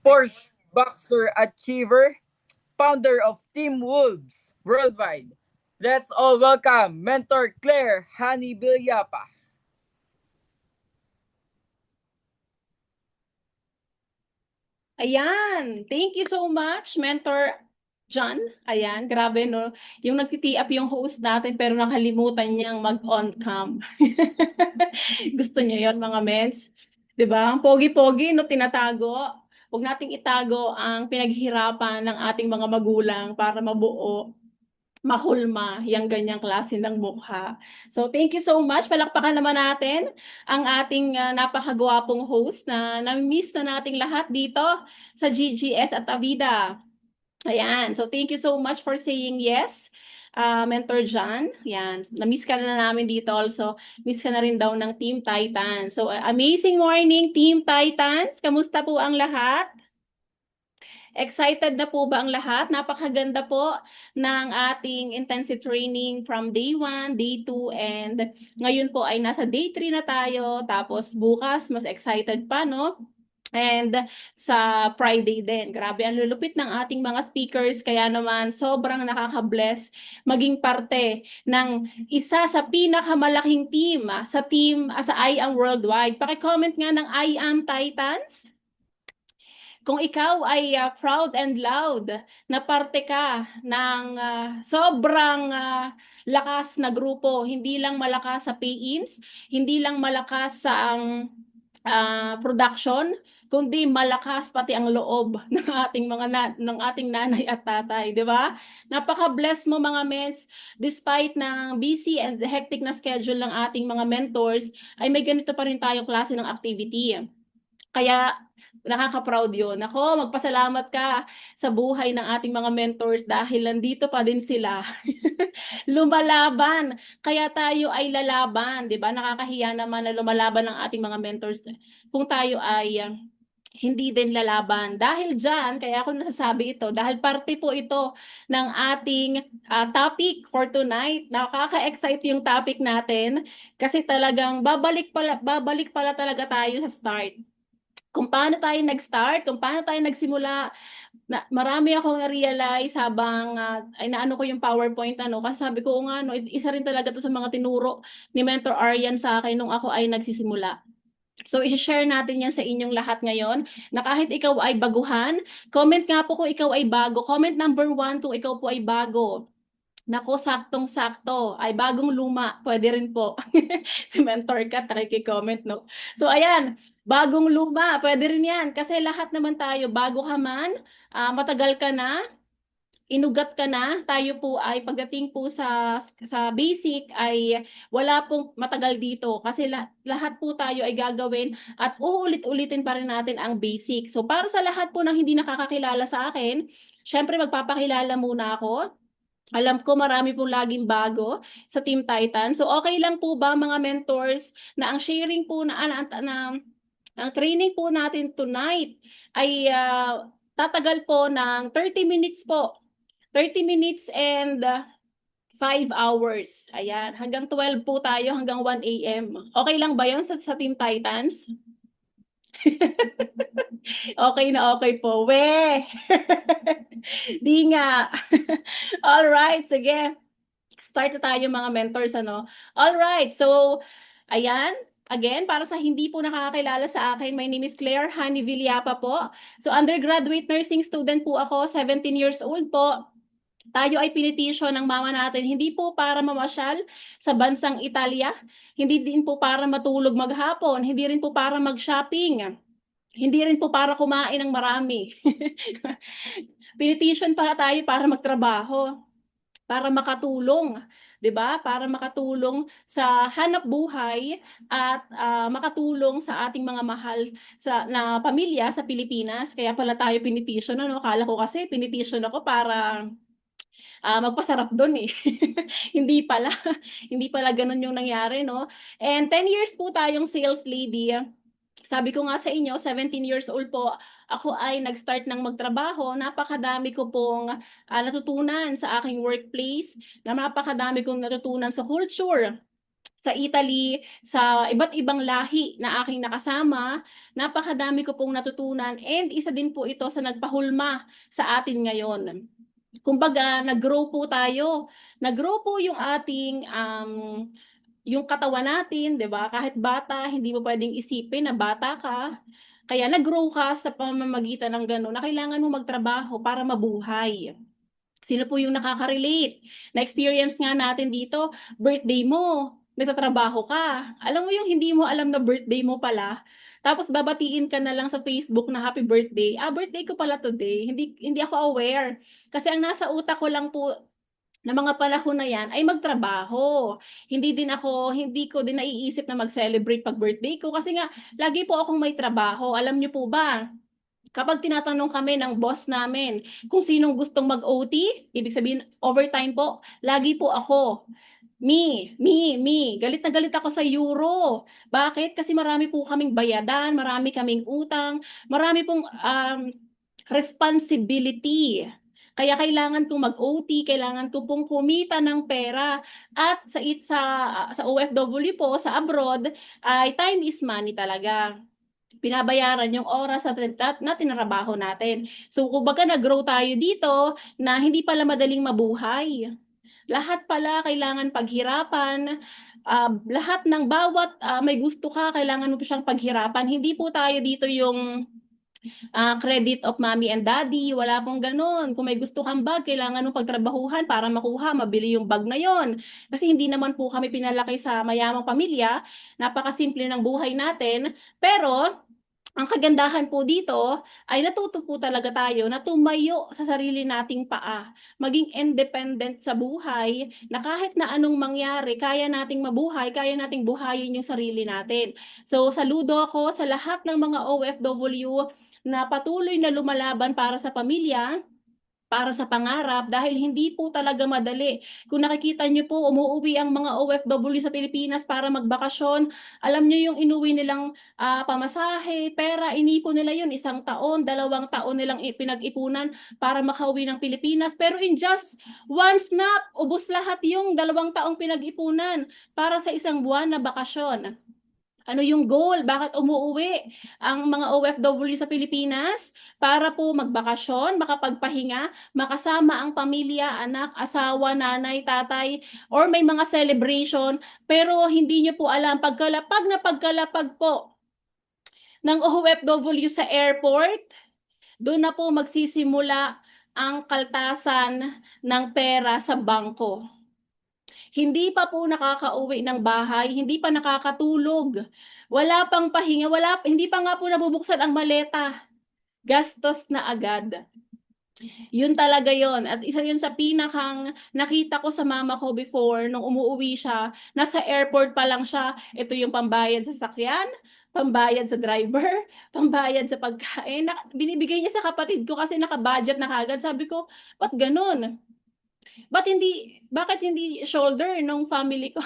Porsche Boxer Achiever, founder of Team Wolves Worldwide. Let's all welcome Mentor Claire Hani Bilyapa. Ayan, thank you so much, Mentor John. Ayan, grabe no. Yung nagtiti-up yung host natin pero nakalimutan niyang mag-on cam. Gusto niyo yon mga mens? 'Di ba? Ang pogi-pogi no tinatago. Huwag nating itago ang pinaghihirapan ng ating mga magulang para mabuo, mahulma yung ganyang klase ng mukha. So thank you so much. Palakpakan naman natin ang ating napakagwapong host na na-miss na nating lahat dito sa GGS at Avida. Ayan. So thank you so much for saying yes. Mentor John, yan. Na-miss ka na namin dito also. Miss ka na rin daw ng Team Titans. So amazing morning, Team Titans. Kamusta po ang lahat? Excited na po ba ang lahat? Napakaganda po ng ating intensive training from day 1, day 2, and ngayon po ay nasa day 3 na tayo. Tapos bukas, mas excited pa, no? And sa Friday din. Grabe, ang lulupit ng ating mga speakers. Kaya naman, sobrang nakaka-bless maging parte ng isa sa pinakamalaking team sa I Am Worldwide. Paki-comment nga ng I Am Titans. Kung ikaw ay proud and loud na parte ka ng sobrang lakas na grupo, hindi lang malakas sa pay-ins, hindi lang malakas sa production, kundi malakas pati ang loob ng ating ng ating nanay at tatay, di ba? Napaka-bless mo mga mens, despite ng busy and hectic na schedule ng ating mga mentors, ay may ganito pa rin tayong klase ng activity. Kaya nakaka-proud yun. Ako, magpasalamat ka sa buhay ng ating mga mentors dahil nandito pa din sila. Lumalaban. Kaya tayo ay lalaban, 'di ba? Nakakahiya naman na lumalaban ng ating mga mentors kung tayo ay hindi din lalaban. Dahil diyan, kaya ako nasasabi ito, dahil parte po ito ng ating topic for tonight. Nakaka-excite yung topic natin kasi talagang babalik pala talaga tayo sa start. Kung paano tayo nag-start, kung paano tayo nagsimula, marami akong na-realize habang ay naano ko yung PowerPoint kasi sabi ko nga no, isa rin talaga to sa mga tinuro ni Mentor Aryan sa akin nung ako ay nagsisimula. So i-share natin yan sa inyong lahat ngayon na kahit ikaw ay baguhan, comment nga po kung ikaw ay bago. Comment number 1 kung ikaw po ay bago. Nako, saktong-sakto. Ay, bagong luma. Pwede rin po. Si Mentor Kat, nakikicomment, no? So, ayan. Bagong luma. Pwede rin yan. Kasi lahat naman tayo, bago ka man, matagal ka na, inugat ka na, tayo po ay pagdating po sa basic ay wala pong matagal dito kasi lahat po tayo ay gagawin at uulit-ulitin pa rin natin ang basic. So para sa lahat po ng hindi nakakakilala sa akin, syempre magpapakilala muna ako. Alam ko marami pong laging bago sa Team Titan. So okay lang po ba mga mentors na ang sharing po ang training po natin tonight ay tatagal po ng 30 minutes po. 30 minutes and 5 hours. Ayan, hanggang 12 po tayo hanggang 1 a.m. Okay lang ba 'yon sa Team Titans? Okay na okay po. We! Di nga. All right, sige. Start na tayo mga mentors, ano? All right, so, ayan. Again, para sa hindi po nakakakilala sa akin, my name is Claire Hani Villapa po. So, undergraduate nursing student po ako, 17 years old po. Tayo ay pinitisyon ng mama natin, hindi po para mamasyal sa bansang Italia, hindi din po para matulog maghapon, hindi rin po para mag-shopping, hindi rin po para kumain ng marami. Pinitisyon para tayo para magtrabaho, para makatulong, 'di ba? Para makatulong sa hanap buhay at makatulong sa ating mga mahal na pamilya sa Pilipinas. Kaya pala tayo pinitisyon, ano? Akala ko kasi pinitisyon ako para magpasarap doon eh. Hindi pala. Hindi pala ganun yung nangyari, no? And 10 years po tayong sales lady. Sabi ko nga sa inyo, 17 years old po, ako ay nag-start ng magtrabaho. Napakadami ko pong natutunan sa aking workplace, na napakadami kong natutunan sa culture, sa Italy, sa iba't ibang lahi na aking nakasama, napakadami ko pong natutunan and isa din po ito sa nagpahulma sa atin ngayon. Kumbaga, nag-grow po tayo. Nag-grow po yung ating yung katawan natin, 'di ba? Kahit bata, hindi mo pwedeng isipin na bata ka. Kaya nag-grow ka sa pamamagitan ng gano'n na kailangan mo magtrabaho para mabuhay. Sino po yung nakaka-relate? Na-experience nga natin dito, birthday mo, nagtatrabaho ka. Alam mo yung hindi mo alam na birthday mo pala, tapos babatiin ka na lang sa Facebook na happy birthday. Birthday ko pala today. Hindi ako aware. Kasi ang nasa utak ko lang po na mga panahon na yan ay magtrabaho. Hindi ko din naiisip na mag-celebrate pag birthday ko kasi nga lagi po akong may trabaho. Alam niyo po ba? Kapag tinatanong kami ng boss namin kung sinong gustong mag-OT, ibig sabihin overtime po, lagi po ako. Me. Galit na galit ako sa euro. Bakit? Kasi marami po kaming bayadan, marami kaming utang, marami pong responsibility. Kaya kailangan kong mag-OT, kailangan ko pong kumita ng pera. At sa OFW po, sa abroad, ay time is money talaga. Binabayaran yung oras na tinrabaho natin. So, kumbaga nag-grow tayo dito na hindi pala madaling mabuhay. Lahat pala kailangan paghirapan, lahat ng bawat may gusto ka, kailangan mo pa siyang paghirapan. Hindi po tayo dito yung credit of mommy and daddy, wala pong ganun. Kung may gusto kang bag, kailangan mo pagtrabahuhan para makuha, mabili yung bag na yon. Kasi hindi naman po kami pinalaki sa mayamang pamilya, napakasimple ng buhay natin, pero ang kagandahan po dito ay natuto po talaga tayo na tumayo sa sarili nating paa, maging independent sa buhay, na kahit na anong mangyari, kaya nating mabuhay, kaya nating buhayin yung sarili natin. So, saludo ako sa lahat ng mga OFW na patuloy na lumalaban para sa pamilya, para sa pangarap dahil hindi po talaga madali. Kung nakikita niyo po, umuuwi ang mga OFW sa Pilipinas para magbakasyon. Alam niyo yung inuwi nilang pamasahe, pera, inipon nila yun 1 taon, 2 taon nilang pinag-ipunan para makauwi ng Pilipinas. Pero in just one snap, ubos lahat yung 2 taong pinag-ipunan para sa 1 buwan na bakasyon. Ano yung goal? Bakit umuuwi ang mga OFW sa Pilipinas? Para po magbakasyon, makapagpahinga, makasama ang pamilya, anak, asawa, nanay, tatay, or may mga celebration. Pero hindi nyo po alam, pagkalapag po ng OFW sa airport, doon na po magsisimula ang kaltasan ng pera sa bangko. Hindi pa po nakakauwi ng bahay, hindi pa nakakatulog, wala pang pahinga, hindi pa nga po nabubuksan ang maleta, gastos na agad. Yun talaga yon at isa yun sa pinakang nakita ko sa mama ko before nung umuuwi siya, nasa airport pa lang siya, ito yung pambayad sa sakyan, pambayad sa driver, pambayad sa pagkain, binibigay niya sa kapatid ko kasi naka-budget na kagad. Sabi ko, ba't ganun? Bakit hindi shoulder nung family ko?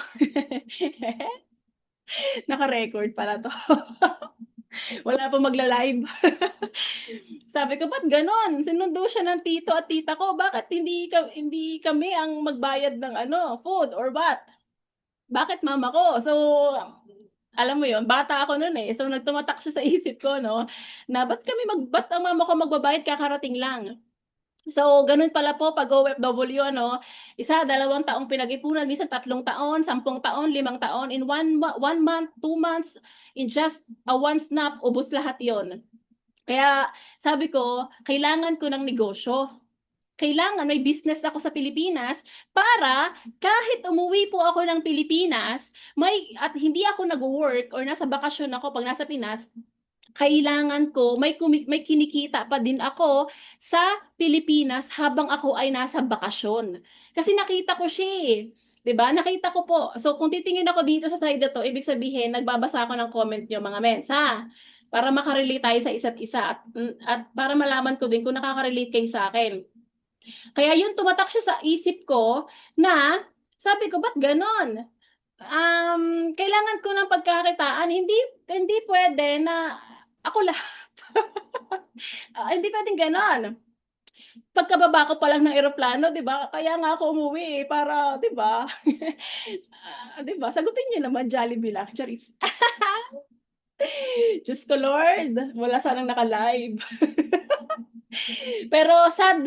Naka-record pala to. Wala pa magla-live. Sabi ko, ba't ganon? Sinundo siya ng tito at tita ko. Bakit hindi kami ang magbayad ng food or what? Bakit mama ko? So, alam mo yon, bata ako noon eh. So, nagtumatak siya sa isip ko, no? Na ba't ang mama ko magbabayad kakarating lang? So, ganun pala po pag OFW, 1, 2 taong pinag-ipunan, minsan 3 taon, 10 taon, 5 taon, in 1 month, 2 months, in just a one snap, ubos lahat yon. Kaya sabi ko, kailangan ko ng negosyo. Kailangan may business ako sa Pilipinas para kahit umuwi po ako ng Pilipinas, at hindi ako nag-work or nasa bakasyon ako pag nasa Pinas, kailangan ko may kinikita pa din ako sa Pilipinas habang ako ay nasa bakasyon. Kasi nakita ko siya eh. 'Di ba? Nakita ko po. So kung titingin ako dito sa side na to, ibig sabihin nagbabasa ako ng comment niyo mga mens, ha? Para makarelate tayo sa isa't isa at para malaman ko din kung nakaka-relate kayo sa akin. Kaya yun tumatak siya sa isip ko na sabi ko, ba't ganon? Kailangan ko ng pagkakitaan, hindi pwede na ako lahat. Hindi pwedeng ganon. Pagkababa ko pa lang ng eroplano, 'di ba? Kaya nga ako umuwi, eh, para 'di ba? 'Di ba? Sagutin niyo naman, Jollibee lang, charis. Diyos ko Lord, wala sanang naka-live. Pero sad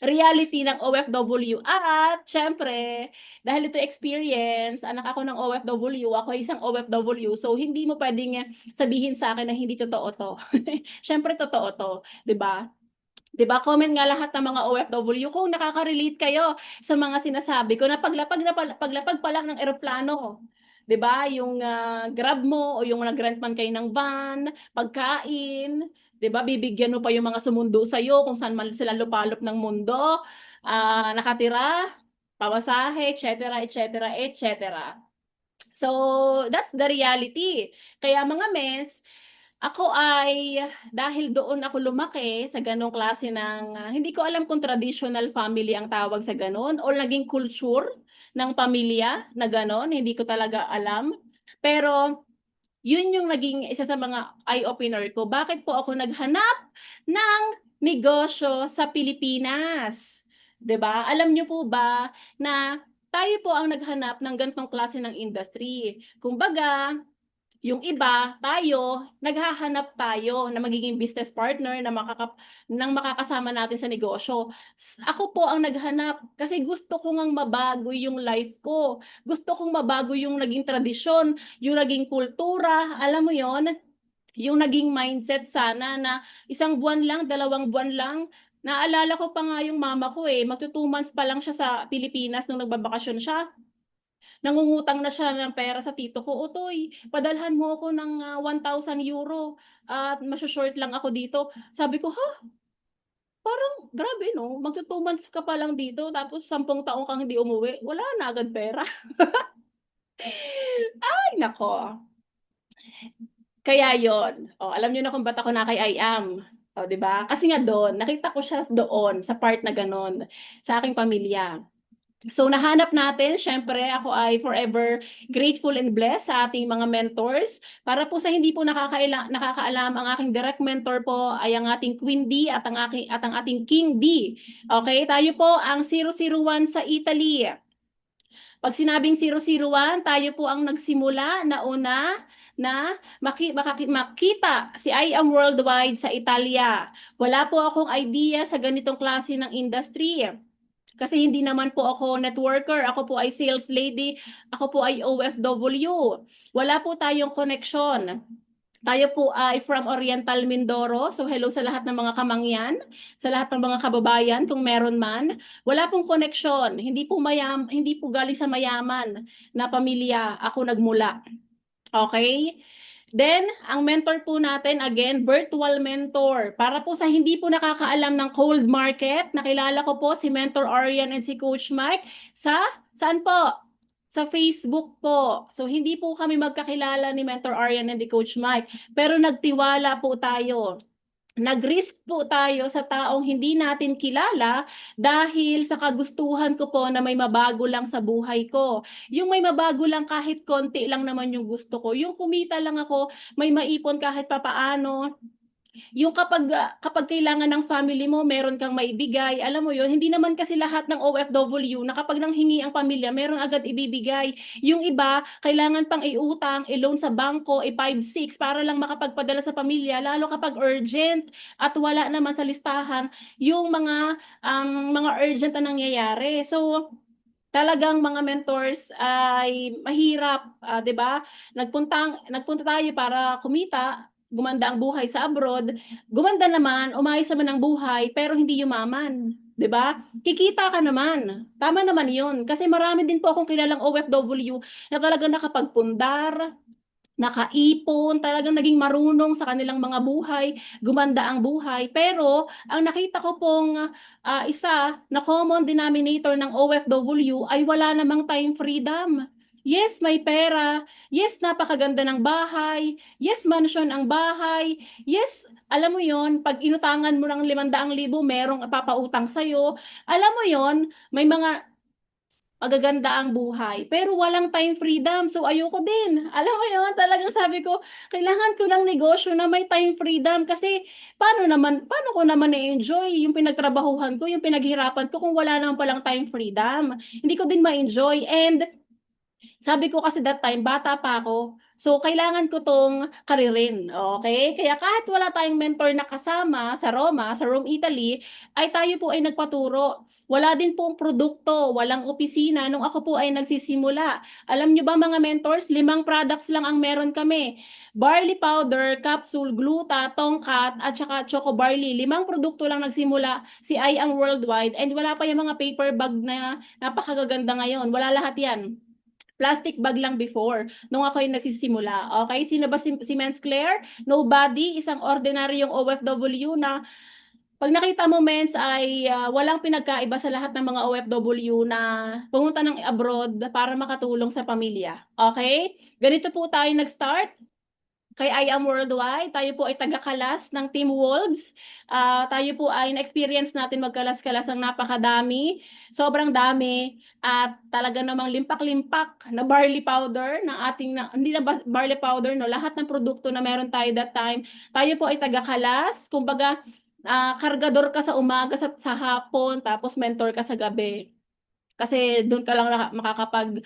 reality ng OFW at siyempre dahil ito experience, anak ako ng OFW, ako isang OFW, so hindi mo puwedeng sabihin sa akin na hindi totoo 'to. Siyempre totoo 'to, 'di ba? 'Di ba, comment nga lahat ng mga OFW kung nakaka-relate kayo sa mga sinasabi ko na paglapag pa lang ng eroplano, 'di ba, yung, grab mo o yung nag-rent man kayo ng van, pagkain, 'di ba, bibigyan mo pa yung mga sumundo sa'yo kung saan man sila lupalop ng mundo, nakatira, pamasahe, et cetera, et cetera, et cetera. So, that's the reality. Kaya mga mens, ako ay dahil doon ako lumaki sa ganong klase ng, hindi ko alam kung traditional family ang tawag sa gano'n o naging culture ng pamilya na gano'n, hindi ko talaga alam. Pero yun yung naging isa sa mga eye-opener ko, bakit po ako naghanap ng negosyo sa Pilipinas, 'di ba? Alam niyo po ba na tayo po ang naghanap ng ganitong klase ng industry. Kumbaga yung iba, tayo, naghahanap tayo na magiging business partner na ng makakasama natin sa negosyo. Ako po ang naghanap kasi gusto ko ngang mabago yung life ko. Gusto kong mabago yung naging tradisyon, yung naging kultura, alam mo yon, yung naging mindset sana na 1 buwan lang, 2 buwan lang. Naalala ko pa nga yung mama ko eh, magto 2 months pa lang siya sa Pilipinas nung nagbabakasyon siya. Nangungutang na siya ng pera sa tito ko, "Utoy, padalhan mo ako ng, €1,000 at masho-short lang ako dito." Sabi ko, "Ha? Parang grabe 'no, magtu 2 months ka pa lang dito tapos 10 taon kang hindi umuwi, wala na agad pera." Ay naku, kaya yon. Oh, alam niyo na kung ba't ako naki-I-am, oh, 'di ba? Kasi nga do'n, nakita ko siya doon sa part na gano'n, sa aking pamilya. So nahanap natin, siyempre ako ay forever grateful and blessed sa ating mga mentors. Para po sa hindi po nakakaalam, ang aking direct mentor po ay ang ating Queen D at ang ating King D. Okay, tayo po ang 001 sa Italy. Pag sinabing 001, tayo po ang nagsimula na una na makita si I Am Worldwide sa Italia. Wala po akong idea sa ganitong klase ng industry. Kasi hindi naman po ako networker, ako po ay sales lady, ako po ay OFW. Wala po tayong connection. Tayo po ay from Oriental Mindoro. So hello sa lahat ng mga kamangyan, sa lahat ng mga kababayan kung meron man. Wala pong connection. Hindi po galing sa mayaman na pamilya ako nagmula. Okay? Then, ang mentor po natin, again, virtual mentor. Para po sa hindi po nakakaalam ng cold market, nakilala ko po si Mentor Arian and si Coach Mike saan po? Sa Facebook po. So, hindi po kami magkakilala ni Mentor Arian and ni Coach Mike, pero nagtiwala po tayo. Nag-risk po tayo sa taong hindi natin kilala dahil sa kagustuhan ko po na may mabago lang sa buhay ko. Yung may mabago lang kahit konti lang naman yung gusto ko. Yung kumita lang ako, may maipon kahit papaano. Yung kapag kailangan ng family mo, meron kang maibigay, alam mo yun, hindi naman kasi lahat ng OFW na kapag nanghingi ang pamilya, meron agad ibibigay. Yung iba, kailangan pang iutang, i-loan sa bangko, i-5-6 para lang makapagpadala sa pamilya, lalo kapag urgent at wala naman sa listahan yung mga urgent na nangyayari. So, talagang mga mentors ay mahirap, 'di ba? Nagpunta tayo para kumita, gumanda ang buhay sa abroad, gumanda naman, umayos naman ang buhay, pero hindi yumaman, 'di ba? Kikita ka naman, tama naman 'yun. Kasi marami din po akong kilalang OFW na talagang nakapagpundar, nakaipon, talagang naging marunong sa kanilang mga buhay, gumanda ang buhay. Pero ang nakita ko pong isa na common denominator ng OFW ay wala namang time freedom. Yes, may pera. Yes, napakaganda ng bahay. Yes, mansion ang bahay. Yes, alam mo yon, pag inutangan mo ng 500,000, merong papautang sa'yo. Alam mo yon, may mga magaganda ang buhay. Pero walang time freedom. So ayoko din. Alam mo yun, talagang sabi ko, kailangan ko ng negosyo na may time freedom kasi paano ko naman na-enjoy yung pinagtrabahuhan ko, yung pinaghirapan ko kung wala naman palang time freedom. Hindi ko din ma-enjoy. And sabi ko kasi that time, bata pa ako. So, kailangan ko tong karirin. Okay? Kaya kahit wala tayong mentor na kasama sa Roma, sa Rome, Italy, ay tayo po ay nagpaturo. Wala din pong produkto, walang opisina nung ako po ay nagsisimula. Alam nyo ba mga mentors, 5 products lang ang meron kami. Barley powder, capsule, gluta, tongkat, at saka choco barley. 5 produkto lang nagsimula si I Am Worldwide and wala pa yung mga paper bag na napakagaganda ngayon. Wala lahat yan. Plastic bag lang before, nung ako yung nagsisimula. Okay? Sino ba si Mens Claire? Nobody, isang ordinaryong OFW na pag nakita mo, Mens, ay walang pinagkaiba sa lahat ng mga OFW na pumunta ng abroad para makatulong sa pamilya. Okay? Ganito po tayo nag-start. Kay I Am Worldwide, tayo po ay taga-kalas ng Team Wolves. Tayo po ay na-experience natin magkalas-kalas ang napakadami, sobrang dami, at talaga namang limpak-limpak na barley powder ng ating, hindi na barley powder, no, lahat ng produkto na meron tayo that time. Tayo po ay taga-kalas, kumbaga, kargador ka sa umaga, sa hapon, tapos mentor ka sa gabi. Kasi doon ka lang makakapag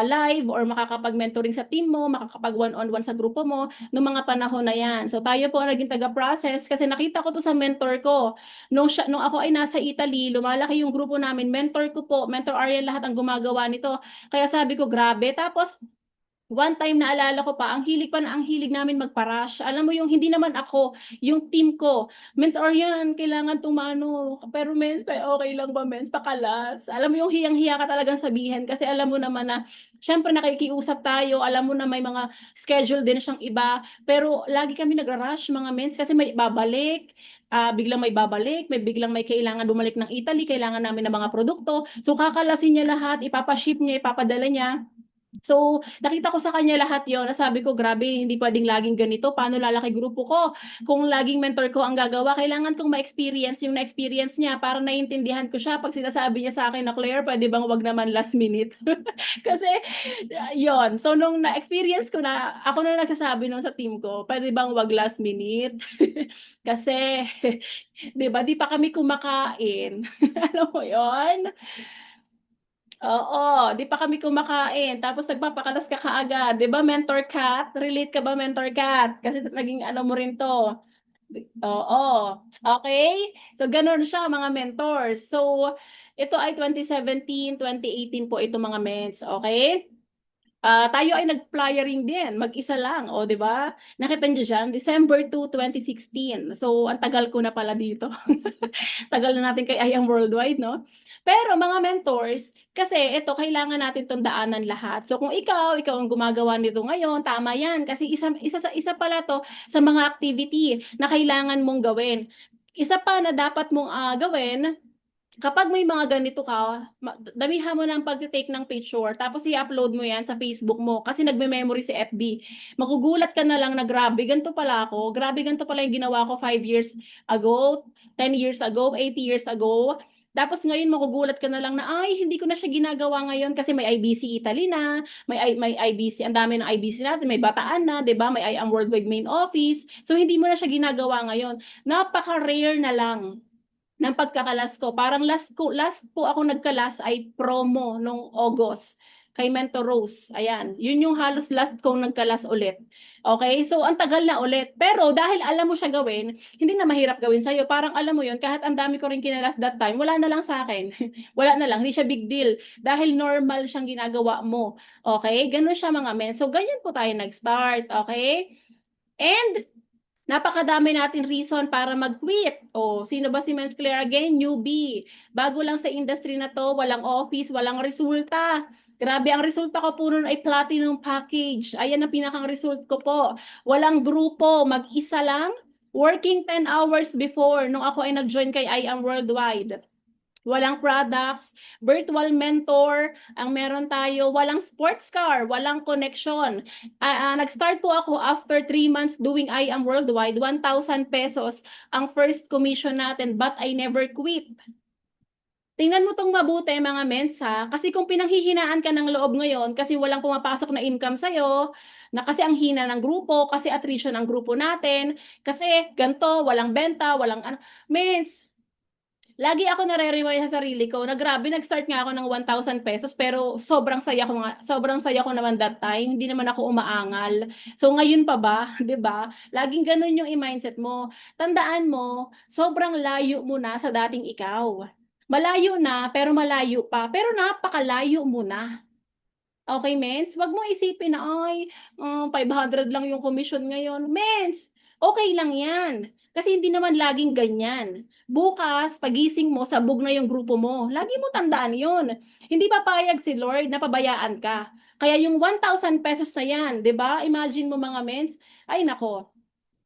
live or makakapag-mentoring sa team mo, makakapag one-on-one sa grupo mo noong mga panahon na yan. So tayo po ang naging taga-process kasi nakita ko to sa mentor ko. Nung ako ay nasa Italy, lumalaki yung grupo namin. Mentor ko po, Mentor Ariel, lahat ang gumagawa nito. Kaya sabi ko, grabe. Tapos one time naalala ko pa, ang hilig namin magpa-rush. Alam mo yung hindi naman ako, yung team ko. Mens, Orion, kailangan tumano. Pero mens, okay lang ba mens? Pakalas. Alam mo yung hiyang-hiya ka talagang sabihin kasi alam mo naman na, syempre nakikiusap tayo, alam mo na may mga schedule din siyang iba. Pero lagi kami nagra-rush mga mens kasi may babalik. Biglang may babalik, biglang may kailangan bumalik ng Italy, kailangan namin ng mga produkto. So kakalasin niya lahat, ipapaship niya, ipapadala niya. So, nakita ko sa kanya lahat yon. Nasabi ko, grabe, hindi pwedeng laging ganito. Paano lalaki grupo ko? Kung laging mentor ko ang gagawa, kailangan kong ma-experience yung na-experience niya para naiintindihan ko siya. Pag sinasabi niya sa akin na, Claire, pwede bang wag naman last minute? Kasi, yon. So, nung na-experience ko na, ako na nagsasabi nung sa team ko, pwede bang wag last minute? Kasi, di ba, di pa kami kumakain. Alam mo yon? Oo, di pa kami kumakain tapos nagpapakalas ka kaagad, 'di ba Mentor Kat? Relate ka ba Mentor Kat? Kasi naging ano mo rin 'to. Oo, okay. So gano'n siya mga mentors. So ito ay 2017, 2018 po ito mga ments, okay? Tayo ay nag-flyering din, mag-isa lang, o 'di ba? Nakita niyo diyan, December 2, 2016. So ang tagal ko na pala dito. Tagal na natin kay I Am Worldwide, no? Pero mga mentors, kasi ito, kailangan natin itong daanan lahat. So kung ikaw ang gumagawa nito ngayon, tama yan. Kasi isa pala to sa mga activity na kailangan mong gawin. Isa pa na dapat mong gawin, kapag may mga ganito ka, damihan mo ng pag-take ng picture, tapos i-upload mo yan sa Facebook mo, kasi nagme-memory si FB. Magugulat ka na lang na grabe, ganito pala ako, grabe ganito pala yung ginawa ko 5 years ago, 10 years ago, 8 years ago. Tapos ngayon magugulat ka na lang na, ay, hindi ko na siya ginagawa ngayon kasi may IBC Italy na, may IBC, ang dami ng IBC natin, may Bataan na, 'di ba? May I Am Worldwide main office. So hindi mo na siya ginagawa ngayon. Napaka-rare na lang ng pagkakalas ko. Parang last po ako nagkalas ay promo nung August kay Mentor Rose. Ayan, yun yung halos last kong nagkalas ulit. Okay? So, ang tagal na ulit. Pero dahil alam mo siya gawin, hindi na mahirap gawin sa'yo. Parang alam mo yun, kahit ang dami ko rin kinalas that time, wala na lang sa akin. Wala na lang, hindi siya big deal. Dahil normal siyang ginagawa mo. Okay? Ganun siya mga men. So, ganyan po tayo nag-start. Okay? And napakadami natin reason para mag-quit. O, sino ba si Mens Claire again? Newbie. Bago lang sa industry na to, walang office, walang resulta. Grabe, ang resulta ko po nun ay platinum package. Ayan ang pinakang result ko po. Walang grupo, mag-isa lang. Working 10 hours before nung ako ay nag-join kay I Am Worldwide. Walang products, virtual mentor, ang meron tayo, walang sports car, walang connection. Nag-start po ako after 3 months doing I Am Worldwide, 1,000 pesos ang first commission natin, but I never quit. tingnan mo 'tong mabuti mga mens ha, kasi kung pinanghihinaan ka ng loob ngayon kasi walang pumapasok na income sa'yo, na kasi ang hina ng grupo, kasi attrition ang grupo natin, kasi ganito, walang benta, walang ano, mens, lagi ako nare-remind sa sarili ko na grabe nag-start nga ako ng 1,000 pesos pero sobrang saya ko naman that time, hindi naman ako umaangal. So ngayon pa ba, 'di ba? Laging gano'n yung i-mindset mo. Tandaan mo, sobrang layo mo na sa dating ikaw. Malayo na, pero malayo pa, pero napakalayo mo na. Okay, mens? Wag mong isipin na, ay, 500 lang yung commission ngayon. Mens, okay lang yan. Kasi hindi naman laging ganyan. Bukas, pagising mo, sabog na yung grupo mo. Lagi mo tandaan yun. Hindi papayag si Lord na pabayaan ka. Kaya yung 1,000 pesos na yan, di ba? Imagine mo mga mens, ay nako,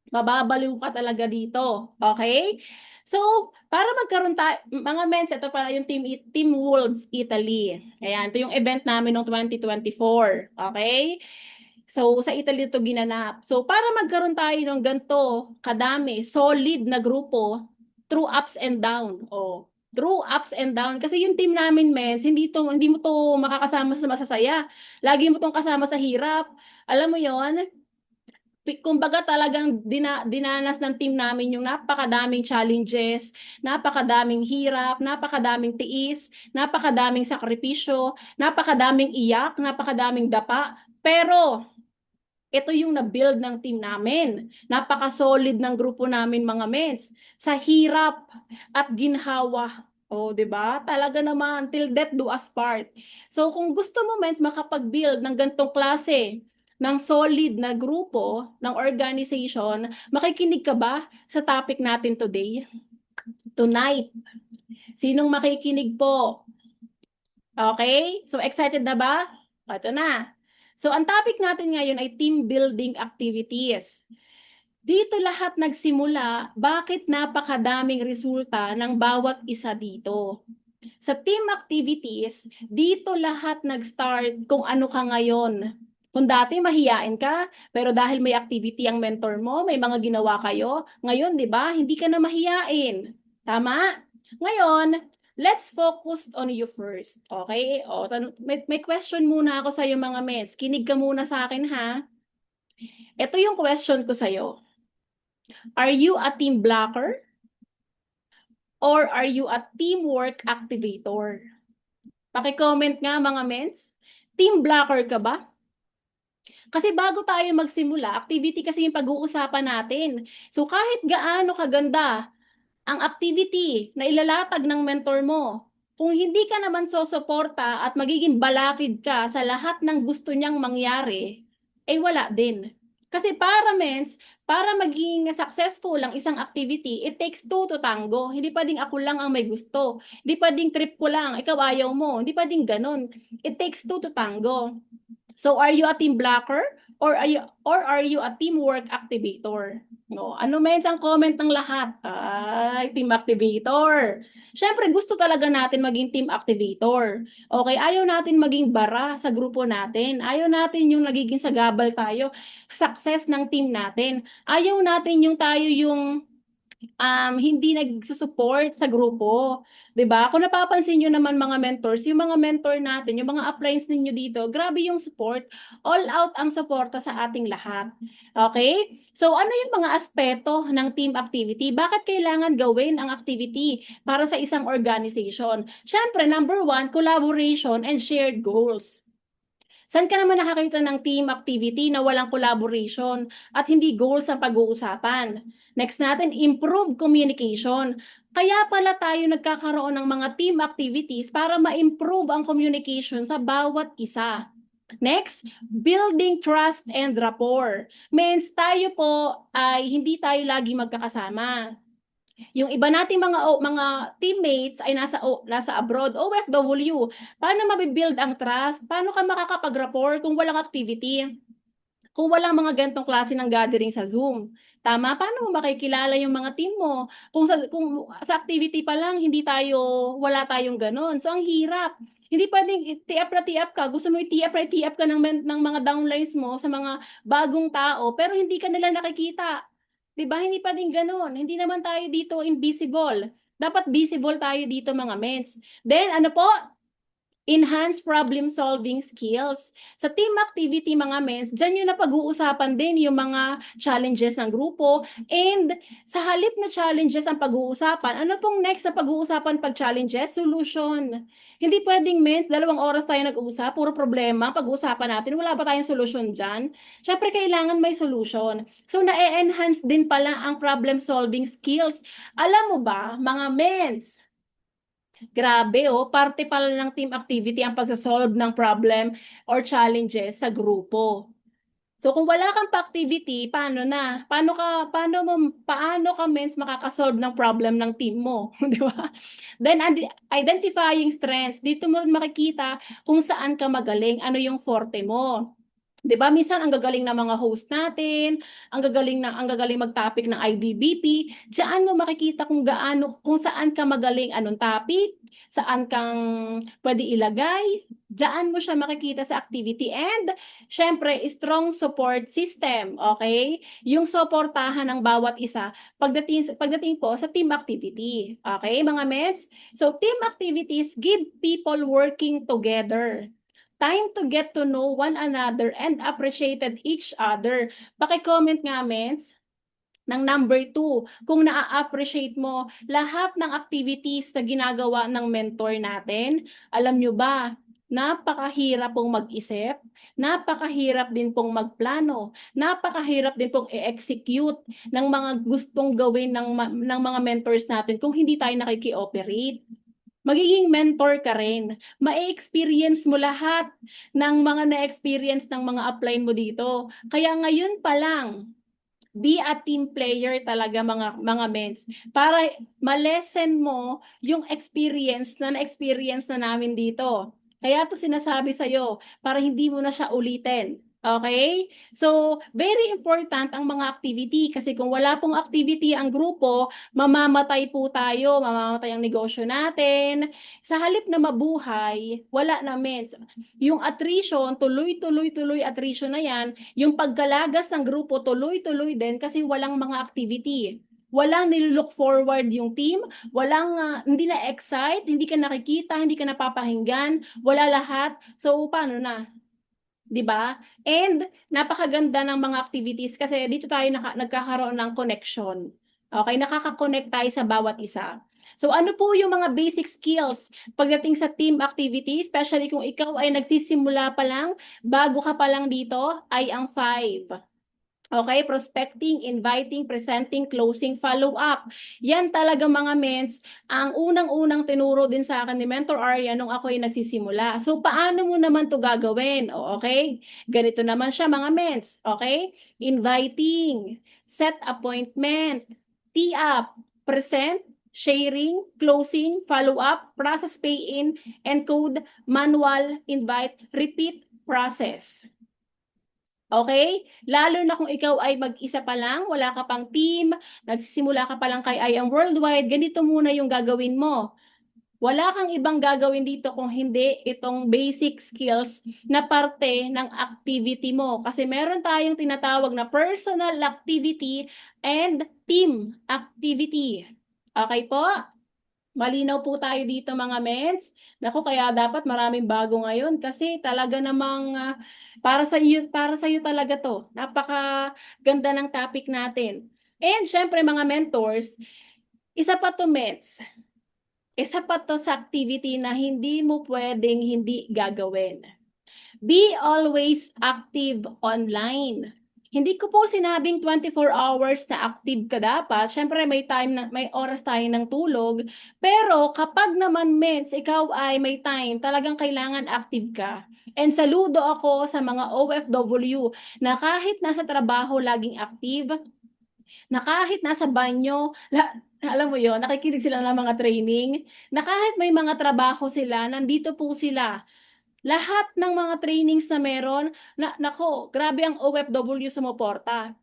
mababaliw ka talaga dito. Okay? So, para magkaroon tayo, mga mens, ito para yung Team Wolves Italy. Ayan, ito yung event namin noong 2024. Okay? So, sa Italy ito ginanap. So, para magkaroon tayo ng ganito, kadami, solid na grupo, through ups and down. Oh, through ups and down. Kasi yung team namin, mens, hindi mo to makakasama sa masasaya. Lagi mo tong kasama sa hirap. Alam mo yon, kumbaga talagang dinanas ng team namin yung napakadaming challenges, napakadaming hirap, napakadaming tiis, napakadaming sakripisyo, napakadaming iyak, napakadaming dapa. Pero ito yung na-build ng team namin. Napaka-solid ng grupo namin mga mens. Sa hirap at ginhawa. Oh, 'di ba? Talaga naman till death do us part. So kung gusto mo mens makapag-build ng gantong klase ng solid na grupo, ng organization, makikinig ka ba sa topic natin today? Tonight. Sinong makikinig po? Okay? So excited na ba? Ito na. So ang topic natin ngayon ay team building activities. Dito lahat nagsimula, bakit napakadaming resulta ng bawat isa dito. Sa team activities, dito lahat nag-start kung ano ka ngayon. Kung dati mahiyain ka, pero dahil may activity ang mentor mo, may mga ginawa kayo, ngayon, di ba, hindi ka na mahiyain. Tama? Ngayon, let's focus on you first. Okay? O, may question muna ako sa iyo mga mens. Kinig ka muna sa akin ha. Ito yung question ko sa iyo. Are you a team blocker? Or are you a teamwork activator? Paki-comment nga mga mens. Team blocker ka ba? Kasi bago tayo magsimula, activity kasi yung pag-uusapan natin. So kahit gaano kaganda ang activity na ilalatag ng mentor mo, kung hindi ka naman susuporta at magiging balakid ka sa lahat ng gusto niyang mangyari, eh wala din. Kasi para maging successful ang isang activity, it takes two to tango. Hindi pwedeng ako lang ang may gusto. Hindi pwedeng trip ko lang, ikaw ayaw mo. Hindi pwedeng ganun. It takes two to tango. So are you a team blocker or are you a teamwork activator? No, ano mens ang comment ng lahat? Ay, team activator. Siyempre gusto talaga natin maging team activator. Okay, ayaw natin maging bara sa grupo natin. Ayaw natin yung nagiging sagabal tayo, success ng team natin. Ayaw natin yung tayo yung hindi nagsusupport sa grupo, 'di ba? Kung napapansin niyo naman mga mentors, yung mga mentor natin, yung mga uplines ninyo dito, grabe yung support. All out ang suporta sa ating lahat. Okay? So ano yung mga aspeto ng team activity? Bakit kailangan gawin ang activity para sa isang organization? Siyempre, number one, collaboration and shared goals. Saan ka naman nakakita ng team activity na walang collaboration at hindi goals ang pag-uusapan? Next natin, improve communication. Kaya pala tayo nagkakaroon ng mga team activities para ma-improve ang communication sa bawat isa. Next, building trust and rapport. Means tayo po ay hindi tayo lagi magkakasama. Yung iba nating mga teammates ay nasa abroad, OFW. Paano mabibuild ang trust? Paano ka makakapag-rapport kung walang activity? Kung walang mga gantong klase ng gathering sa Zoom? Tama? Paano mo makikilala yung mga team mo? Kung sa activity pa lang, wala tayong ganon. So, ang hirap. Hindi pwedeng tiap ka. Gusto mo i-tiap ka ng mga downlines mo sa mga bagong tao, pero hindi ka nila nakikita. 'Di ba? Hindi pa din gano'n. Hindi naman tayo dito invisible. Dapat visible tayo dito mga mens. Then ano po? Enhance problem solving skills. Sa team activity mga mens, dyan yung napag-uusapan din yung mga challenges ng grupo, and sa halip na challenges ang pag-uusapan, ano pong next na pag-uusapan pag challenges? Solution. Hindi pwedeng mens, 2 oras tayo nag-uusap, puro problema, pag-uusapan natin, wala ba tayong solution dyan? Syempre kailangan may solution. So na-enhance din pala ang problem solving skills. Alam mo ba, mga mens, grabe oh, parte pala ng team activity ang pagso-solve ng problem or challenges sa grupo. So kung wala kang pa-activity, paano na? Paano ka mens makaka-solve ng problem ng team mo, 'di ba? Then identifying strengths, dito mo makikita kung saan ka magaling, ano yung forte mo. 'Di ba minsan ang gagaling ng mga host natin, ang gagaling mag-topic ng IDBP, diyan mo makikita kung saan ka magaling, anong topic, saan kang pwede ilagay, diyan mo siya makikita sa activity, and syempre strong support system, okay? Yung suportahan ng bawat isa pagdating po sa team activity. Okay, mga mets? So team activities give people working together time to get to know one another and appreciated each other. Paki-comment nga, mens, ng number 2, kung naa-appreciate mo lahat ng activities na ginagawa ng mentor natin. Alam nyo ba, napakahirap pong mag-isip, napakahirap din pong magplano, napakahirap din pong i-execute ng mga gustong gawin ng mga mentors natin kung hindi tayo nakiki-operate. Magiging mentor ka rin. Ma-experience mo lahat ng mga na-experience ng mga upline mo dito. Kaya ngayon pa lang, be a team player talaga mga mens para ma-lessen mo yung experience na na-experience na namin dito. Kaya to sinasabi sa'yo para hindi mo na siya ulitin. Okay? So, very important ang mga activity kasi kung wala pong activity ang grupo, mamamatay po tayo, mamamatay ang negosyo natin. Sa halip na mabuhay, wala na mens. Yung attrition, tuloy attrition na yan, yung pagkalagas ng grupo tuloy-tuloy din kasi walang mga activity. Walang nilook forward yung team, hindi na excite, hindi ka nakikita, hindi ka napapakinggan, wala lahat. So paano na? 'Di ba? And napakaganda ng mga activities kasi dito tayo nagkakaroon ng connection. Okay, nakaka-connect tayo sa bawat isa. So ano po yung mga basic skills pagdating sa team activity, especially kung ikaw ay nagsisimula pa lang, bago ka pa lang dito, ay ang 5. Okay, prospecting, inviting, presenting, closing, follow-up. Yan talaga mga mens, ang unang-unang tinuro din sa akin ni Mentor Arya nung ako ay nagsisimula. So, paano mo naman to gagawin? O, okay, ganito naman siya mga mens. Okay, inviting, set appointment, tee up, present, sharing, closing, follow-up, process pay-in, encode, manual, invite, repeat, process. Okay? Lalo na kung ikaw ay mag-isa pa lang, wala ka pang team, nagsisimula ka pa lang kay I Am Worldwide, ganito muna yung gagawin mo. Wala kang ibang gagawin dito kung hindi itong basic skills na parte ng activity mo. Kasi meron tayong tinatawag na personal activity and team activity. Okay po? Malinaw po tayo dito mga mens. Naku, kaya dapat maraming bago ngayon kasi talaga namang para sa iyo talaga 'to. Napakaganda ng topic natin. And syempre mga mentors, isa pa 'to mens. Isa pa 'to sa activity na hindi mo pwedeng hindi gagawin. Be always active online. Hindi ko po sinabing 24 hours na active ka dapat. Siyempre may oras tayo ng tulog. Pero kapag naman mens, ikaw ay may time, talagang kailangan active ka. And saludo ako sa mga OFW na kahit nasa trabaho laging active, na kahit nasa banyo, alam mo yon, nakikinig sila ng mga training, na kahit may mga trabaho sila, nandito po sila. Lahat ng mga trainings na meron, nako, grabe ang OFW sumuporta.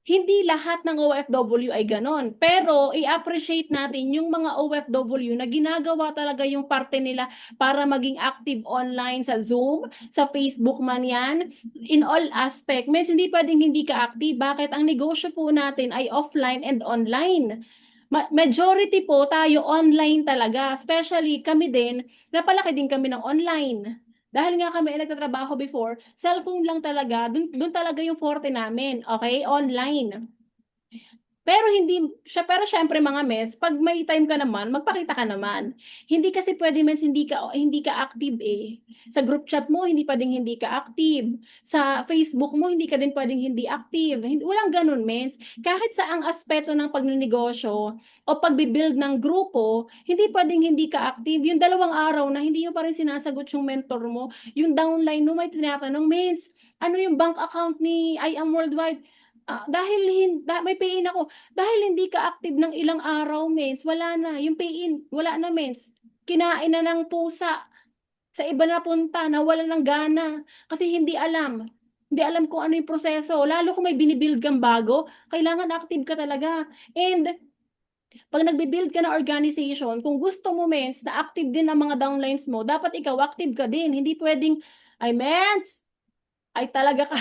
Hindi lahat ng OFW ay ganon. Pero i-appreciate natin yung mga OFW na ginagawa talaga yung parte nila para maging active online sa Zoom, sa Facebook man yan, in all aspect. Means hindi pwedeng hindi ka active. Bakit? Ang negosyo po natin ay offline and online. Majority po tayo online talaga. Especially kami din, napalaki din kami ng online. Dahil nga kami ay nagtatrabaho before, cellphone lang talaga, dun talaga yung forte namin, okay? Online. Pero syempre mga mes, pag may time ka naman, magpakita ka naman. Hindi kasi pwede mens hindi ka active eh. Sa group chat mo, hindi pwedeng hindi ka active. Sa Facebook mo, hindi ka din pwedeng hindi active. Walang ganun mens. Kahit sa ang aspeto ng pagnenegosyo o pagbibuild ng grupo, hindi pwedeng hindi ka active. Yung 2 araw na hindi mo pa rin sinasagot yung mentor mo, yung downline mo may tinatanong, mens, ano yung bank account ni I Am Worldwide? May pay-in ako. Dahil hindi ka active ng ilang araw, mens, wala na. Yung pay-in, wala na, mens. Kinain na ng pusa. Sa iba na punta, nawala ng gana. Kasi hindi alam. Hindi alam kung ano yung proseso. Lalo kung may binibuild kang bago, kailangan active ka talaga. And pag nagbi-build ka ng organization, kung gusto mo, mens, na active din ang mga downlines mo, dapat ikaw active ka din. Hindi pwedeng, ay, mens, ay talaga ka.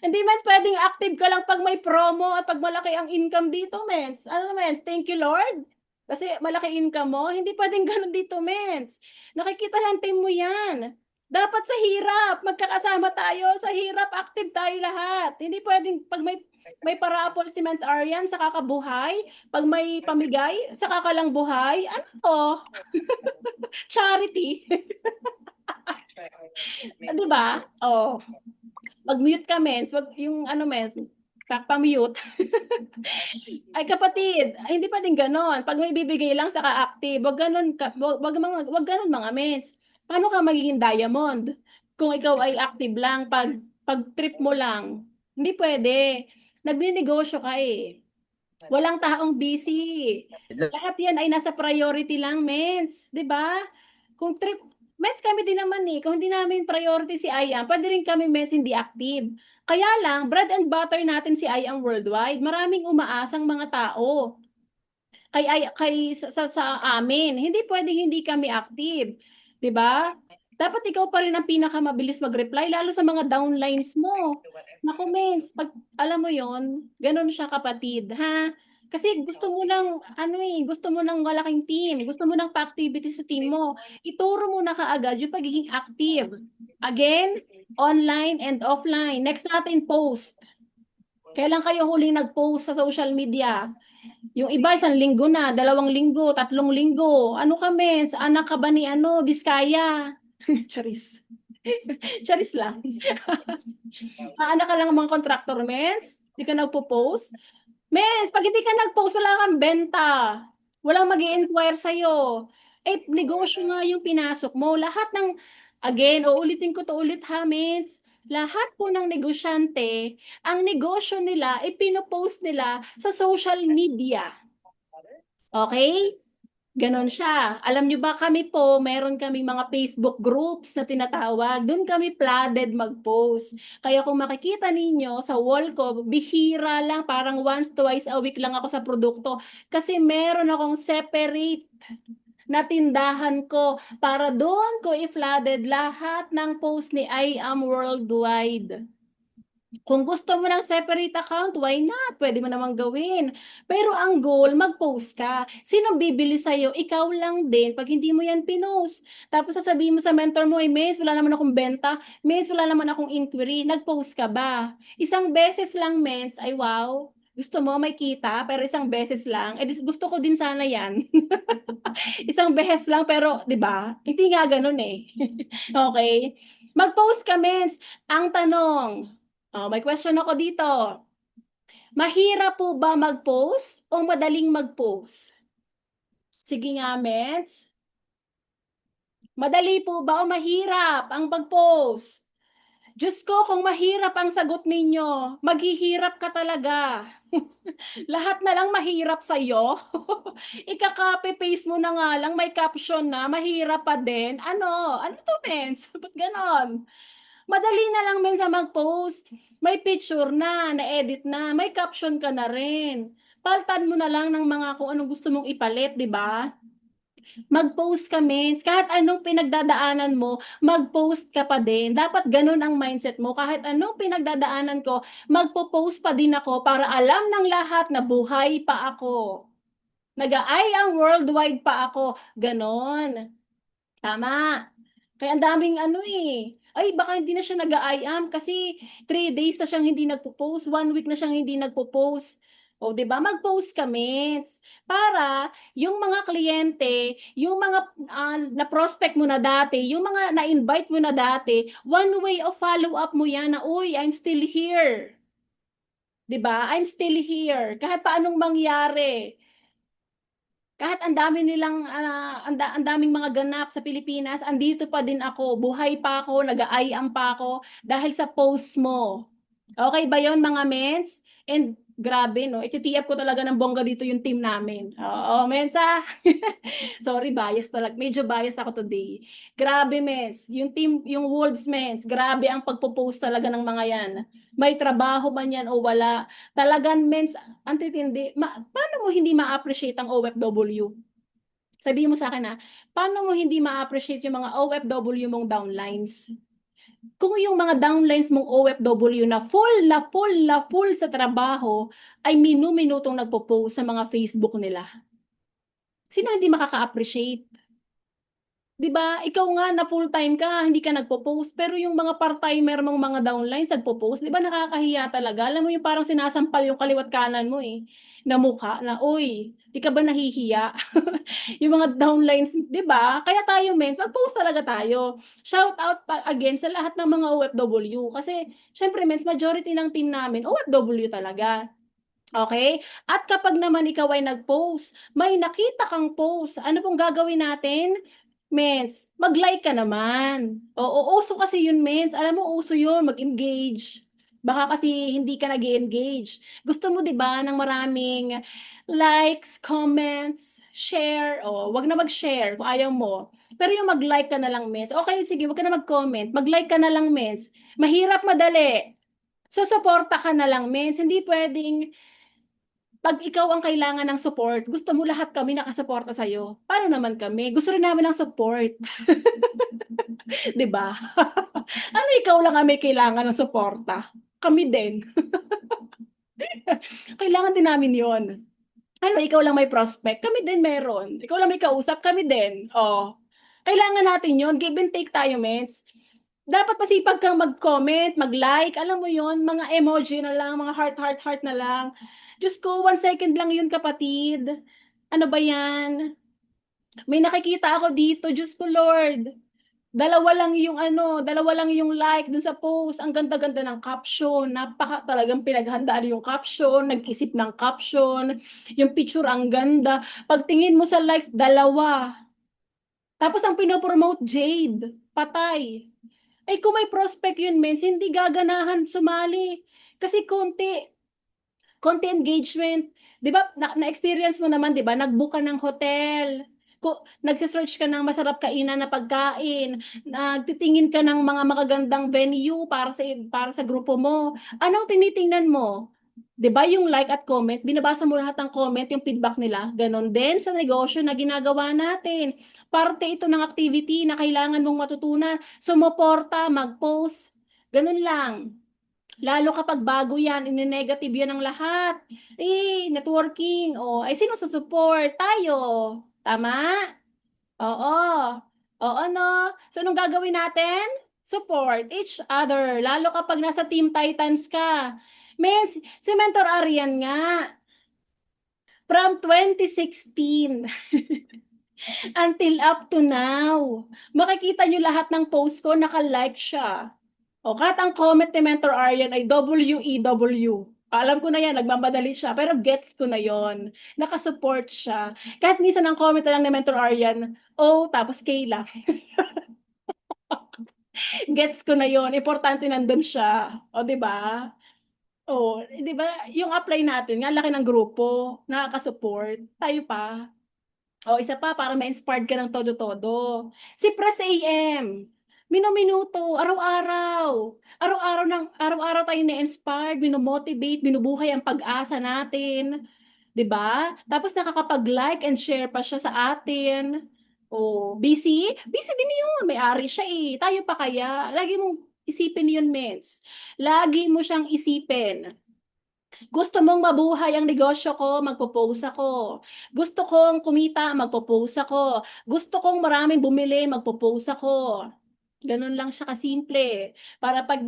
Hindi mens, pwedeng active ka lang pag may promo at pag malaki ang income dito, mens. Ano mens, thank you Lord. Kasi malaki income mo, hindi pwedeng ganun dito, mens. Nakikita ng team mo yan. Dapat sa hirap, magkakasama tayo. Sa hirap, active tayo lahat. Hindi pwedeng pag may paraapol si Mens Aryan, saka ka buhay. Pag may pamigay, saka ka lang buhay. Ano to? Charity. Di ba? Oh. Mag-mute ka, mens. Wag yung ano, mens, pa-mute. Ay kapatid, ay, hindi pa din ganon. Pag may bibigay lang sa ka-active, wag ganon, wag ganon mga mens. Paano ka magiging diamond? Kung ikaw ay active lang, pag trip mo lang. Hindi pwede. Nagninegosyo ka eh. Walang taong busy. Lahat yan ay nasa priority lang, mens. 'Di ba? Kung trip, mens kami din naman eh. Kung hindi namin priority si IAM, pwede rin kami mens hindi active. Kaya lang, bread and butter natin si IAM Worldwide. Maraming umaasang mga tao. Sa amin. Hindi pwedeng hindi kami active. 'Di ba? Dapat ikaw pa rin ang pinakamabilis mag-reply, lalo sa mga downlines mo. Naku, mens, pag, alam mo yon, ganun siya kapatid, ha? Kasi gusto mo ng, ano eh, gusto mo ng malaking team, gusto mo ng pa-activity sa team mo. Ituro mo na kaagad yung pagiging active. Again, online and offline. Next natin, post. Kailan kayo huling nag-post sa social media? Yung iba, 1 linggo na, 2 linggo, 3 linggo. Ano kami? Sa anak ka ba ni ano, Diskaya? Charis. Charis lang. Anak ka lang ng mga contractor, mens? Hindi ka nagpo-post? Mens, pag hindi ka nag-post, wala kang benta. Walang mag-i-inquire sa'yo. Eh, negosyo nga yung pinasok mo. Lahat ng, again, uulitin ko to ulit ha, mens. Lahat po ng negosyante, ang negosyo nila, ipinopost nila sa social media. Okay? Ganon siya. Alam nyo ba kami po, meron kami mga Facebook groups na tinatawag. Doon kami flooded mag-post. Kaya kung makikita ninyo sa wall ko, bihira lang, parang once, twice a week lang ako sa produkto. Kasi meron akong separate na tindahan ko para doon ko i-flooded lahat ng post ni I Am Worldwide. Kung gusto mo ng separate account, why not? Pwede mo namang gawin. Pero ang goal, mag-post ka. Sino bibili sa'yo? Ikaw lang din pag hindi mo yan pinost. Tapos sasabihin mo sa mentor mo, Miss, wala naman akong benta. Miss, wala naman akong inquiry. Nag-post ka ba? Isang beses lang, Miss, ay wow. Gusto mo may kita, pero isang beses lang. Eh, gusto ko din sana yan. Isang beses lang, pero, di ba? Hindi nga ganun eh. Okay? Mag-post ka, Miss. Ang tanong, may question ako dito. Mahirap po ba mag-post o madaling mag-post? Sige nga, Mets. Madali po ba o mahirap ang mag-post? Diyos ko, kung mahirap ang sagot ninyo, maghihirap ka talaga. Lahat na lang mahirap sa'yo. Ika-copy-paste mo na nga lang, may caption na, mahirap pa din. Ano? Ano to, Mets? Ba't ganon? Madali na lang minsan mag-post. May picture na edit na, may caption ka na rin. Palitan mo na lang ng mga kung anong gusto mong ipalit, 'di ba? Mag-post ka, mens. Kahit anong pinagdadaanan mo, mag-post ka pa din. Dapat ganun ang mindset mo. Kahit anong pinagdadaanan ko, magpo-post pa din ako para alam ng lahat na buhay pa ako. Nag-aay ang worldwide pa ako. Ganon. Tama. Kaya ang daming ano eh. Ay, baka hindi na siya nag-I-am kasi 3 days na siyang hindi nagpo-post, 1 week na siyang hindi nagpo-post. O, 'di ba? Mag-post ka, mens. Para yung mga kliyente, yung mga na-prospect mo na dati, yung mga na-invite mo na dati, one way of follow-up mo yan na, uy, I'm still here. 'Di ba? I'm still here. Kahit paanong mangyari. Kahit ang dami nilang ang daming mga ganap sa Pilipinas, andito pa din ako, buhay pa ako, nag-aayam pa ako dahil sa post mo. Okay ba 'yon, mga mens? And grabe 'no, iti-TF ko talaga ng bongga dito yung team namin. Oo, mens Sorry, bias talaga. Medyo bias ako today. Grabe, mens. Yung team, yung Wolves, mens. Grabe ang pagpo-post talaga ng mga yan. May trabaho man yan o wala. Talagang, mens, ang titindi. Paano mo hindi ma-appreciate ang OFW? Sabihin mo sa akin paano mo hindi ma-appreciate yung mga OFW mong downlines? Kung yung mga downlines mong OFW na full sa trabaho ay minu-minutong nagpo-post sa mga Facebook nila. Sino hindi makaka-appreciate? 'Di ba, ikaw nga na full-time ka, hindi ka nagpo-post, pero yung mga part-timer mong mga downlines nagpo-post, 'di ba nakakahiya talaga? Alam mo yung parang sinasampal yung kaliwa't kanan mo na mukha na, "Uy, 'di ka ba nahihiya?" Yung mga downlines, 'di ba? Kaya tayo, mens, mag-post talaga tayo. Shout out pa again sa lahat ng mga OFW kasi siyempre, mens, majority ng team namin OFW talaga. Okay. At kapag naman ikaw ay nag-post, may nakita kang post, ano pong gagawin natin? Mens, mag-like ka naman. Oo, uso kasi yun, mens. Alam mo, uso yun, mag-engage. Baka kasi hindi ka nag-engage. Gusto mo, di ba, ng maraming likes, comments, share. O, wag na mag-share kung ayaw mo. Pero yung mag-like ka na lang, mens. Okay, sige, wag ka na mag-comment. Mag-like ka na lang, mens. Mahirap, madali. So, suporta ka na lang, mens. Hindi pwedeng pag ikaw ang kailangan ng support, gusto mo lahat kami nakasuporta sa'yo. Paano naman kami? Gusto rin namin ng support. 'Di ba? Ano, ikaw lang ang may kailangan ng suporta? Kami din. Kailangan din namin 'yon. Ano, ikaw lang may prospect? Kami din meron. Ikaw lang may kausap? Kami din. Oh, kailangan natin 'yon. Give and take tayo, mens. Dapat masipag kang mag-comment, mag-like, alam mo 'yon, mga emoji na lang, mga heart, heart, heart na lang. Diyos ko, 1 second lang 'yun, kapatid. Ano ba 'yan? May nakikita ako dito, Diyos ko Lord. Dalawa lang yung like dun sa post. Ang ganda-ganda ng caption. Napaka talagang pinaghandaan yung caption, nag-isip ng caption. Yung picture ang ganda. Pagtingin mo sa likes, 2. Tapos ang pinopromote, Jade. Patay. Eh kung may prospect yun, mens, hindi gaganahan sumali. Kasi konti engagement. 'Di ba, na-experience mo naman, 'di ba? Nag-book ka ng hotel. Nagse-search ka ng masarap kainan na pagkain, nagtitingin ka ng mga magagandang venue para sa grupo mo. Anong tinitingnan mo? 'Di ba yung like at comment, binabasa mo lahat ng comment, yung feedback nila. Ganon din sa negosyo na ginagawa natin. Parte ito ng activity na kailangan mong matutunan. Sumuporta, mag-post. Ganun lang. Lalo kapag bago yan, ine-negative yan ng lahat. Networking. Ay sino susupport? Tayo. Tama? Oo. Oo, no? So, anong gagawin natin? Support each other. Lalo kapag nasa Team Titans ka. Men, si Mentor Arian nga, from 2016 until up to now, makikita nyo lahat ng post ko, naka-like siya. Kahit ang comment ni Mentor Arian ay WEW. Alam ko na yan, nagmamadali siya, pero gets ko na yon. Nakasupport siya. Kahit minsan ang comment na lang ni Mentor Arian, tapos K lang. Gets ko na yon. Importante nandun siya. Di ba? Di ba? Yung apply natin, nga laki ng grupo, nakaka-support. Tayo pa. Isa pa, para ma-inspired ka ng todo-todo. Si Press AM. Minu-minuto, araw-araw. Araw-araw tayo na-inspired, mino-motivate, binubuhay ang pag-asa natin, 'di ba? Tapos nakakapag-like and share pa siya sa atin. Oh, busy? Busy din 'yun, may-ari siya, eh, tayo pa kaya? Lagi mong isipin 'yun, mens. Lagi mo siyang isipin. Gusto mong mabuhay ang negosyo ko, magpo-post ako. Gusto kong kumita, magpo-post ako. Gusto kong maraming bumili, magpo-post ako. Gano'n lang siya kasimple. Para 'pag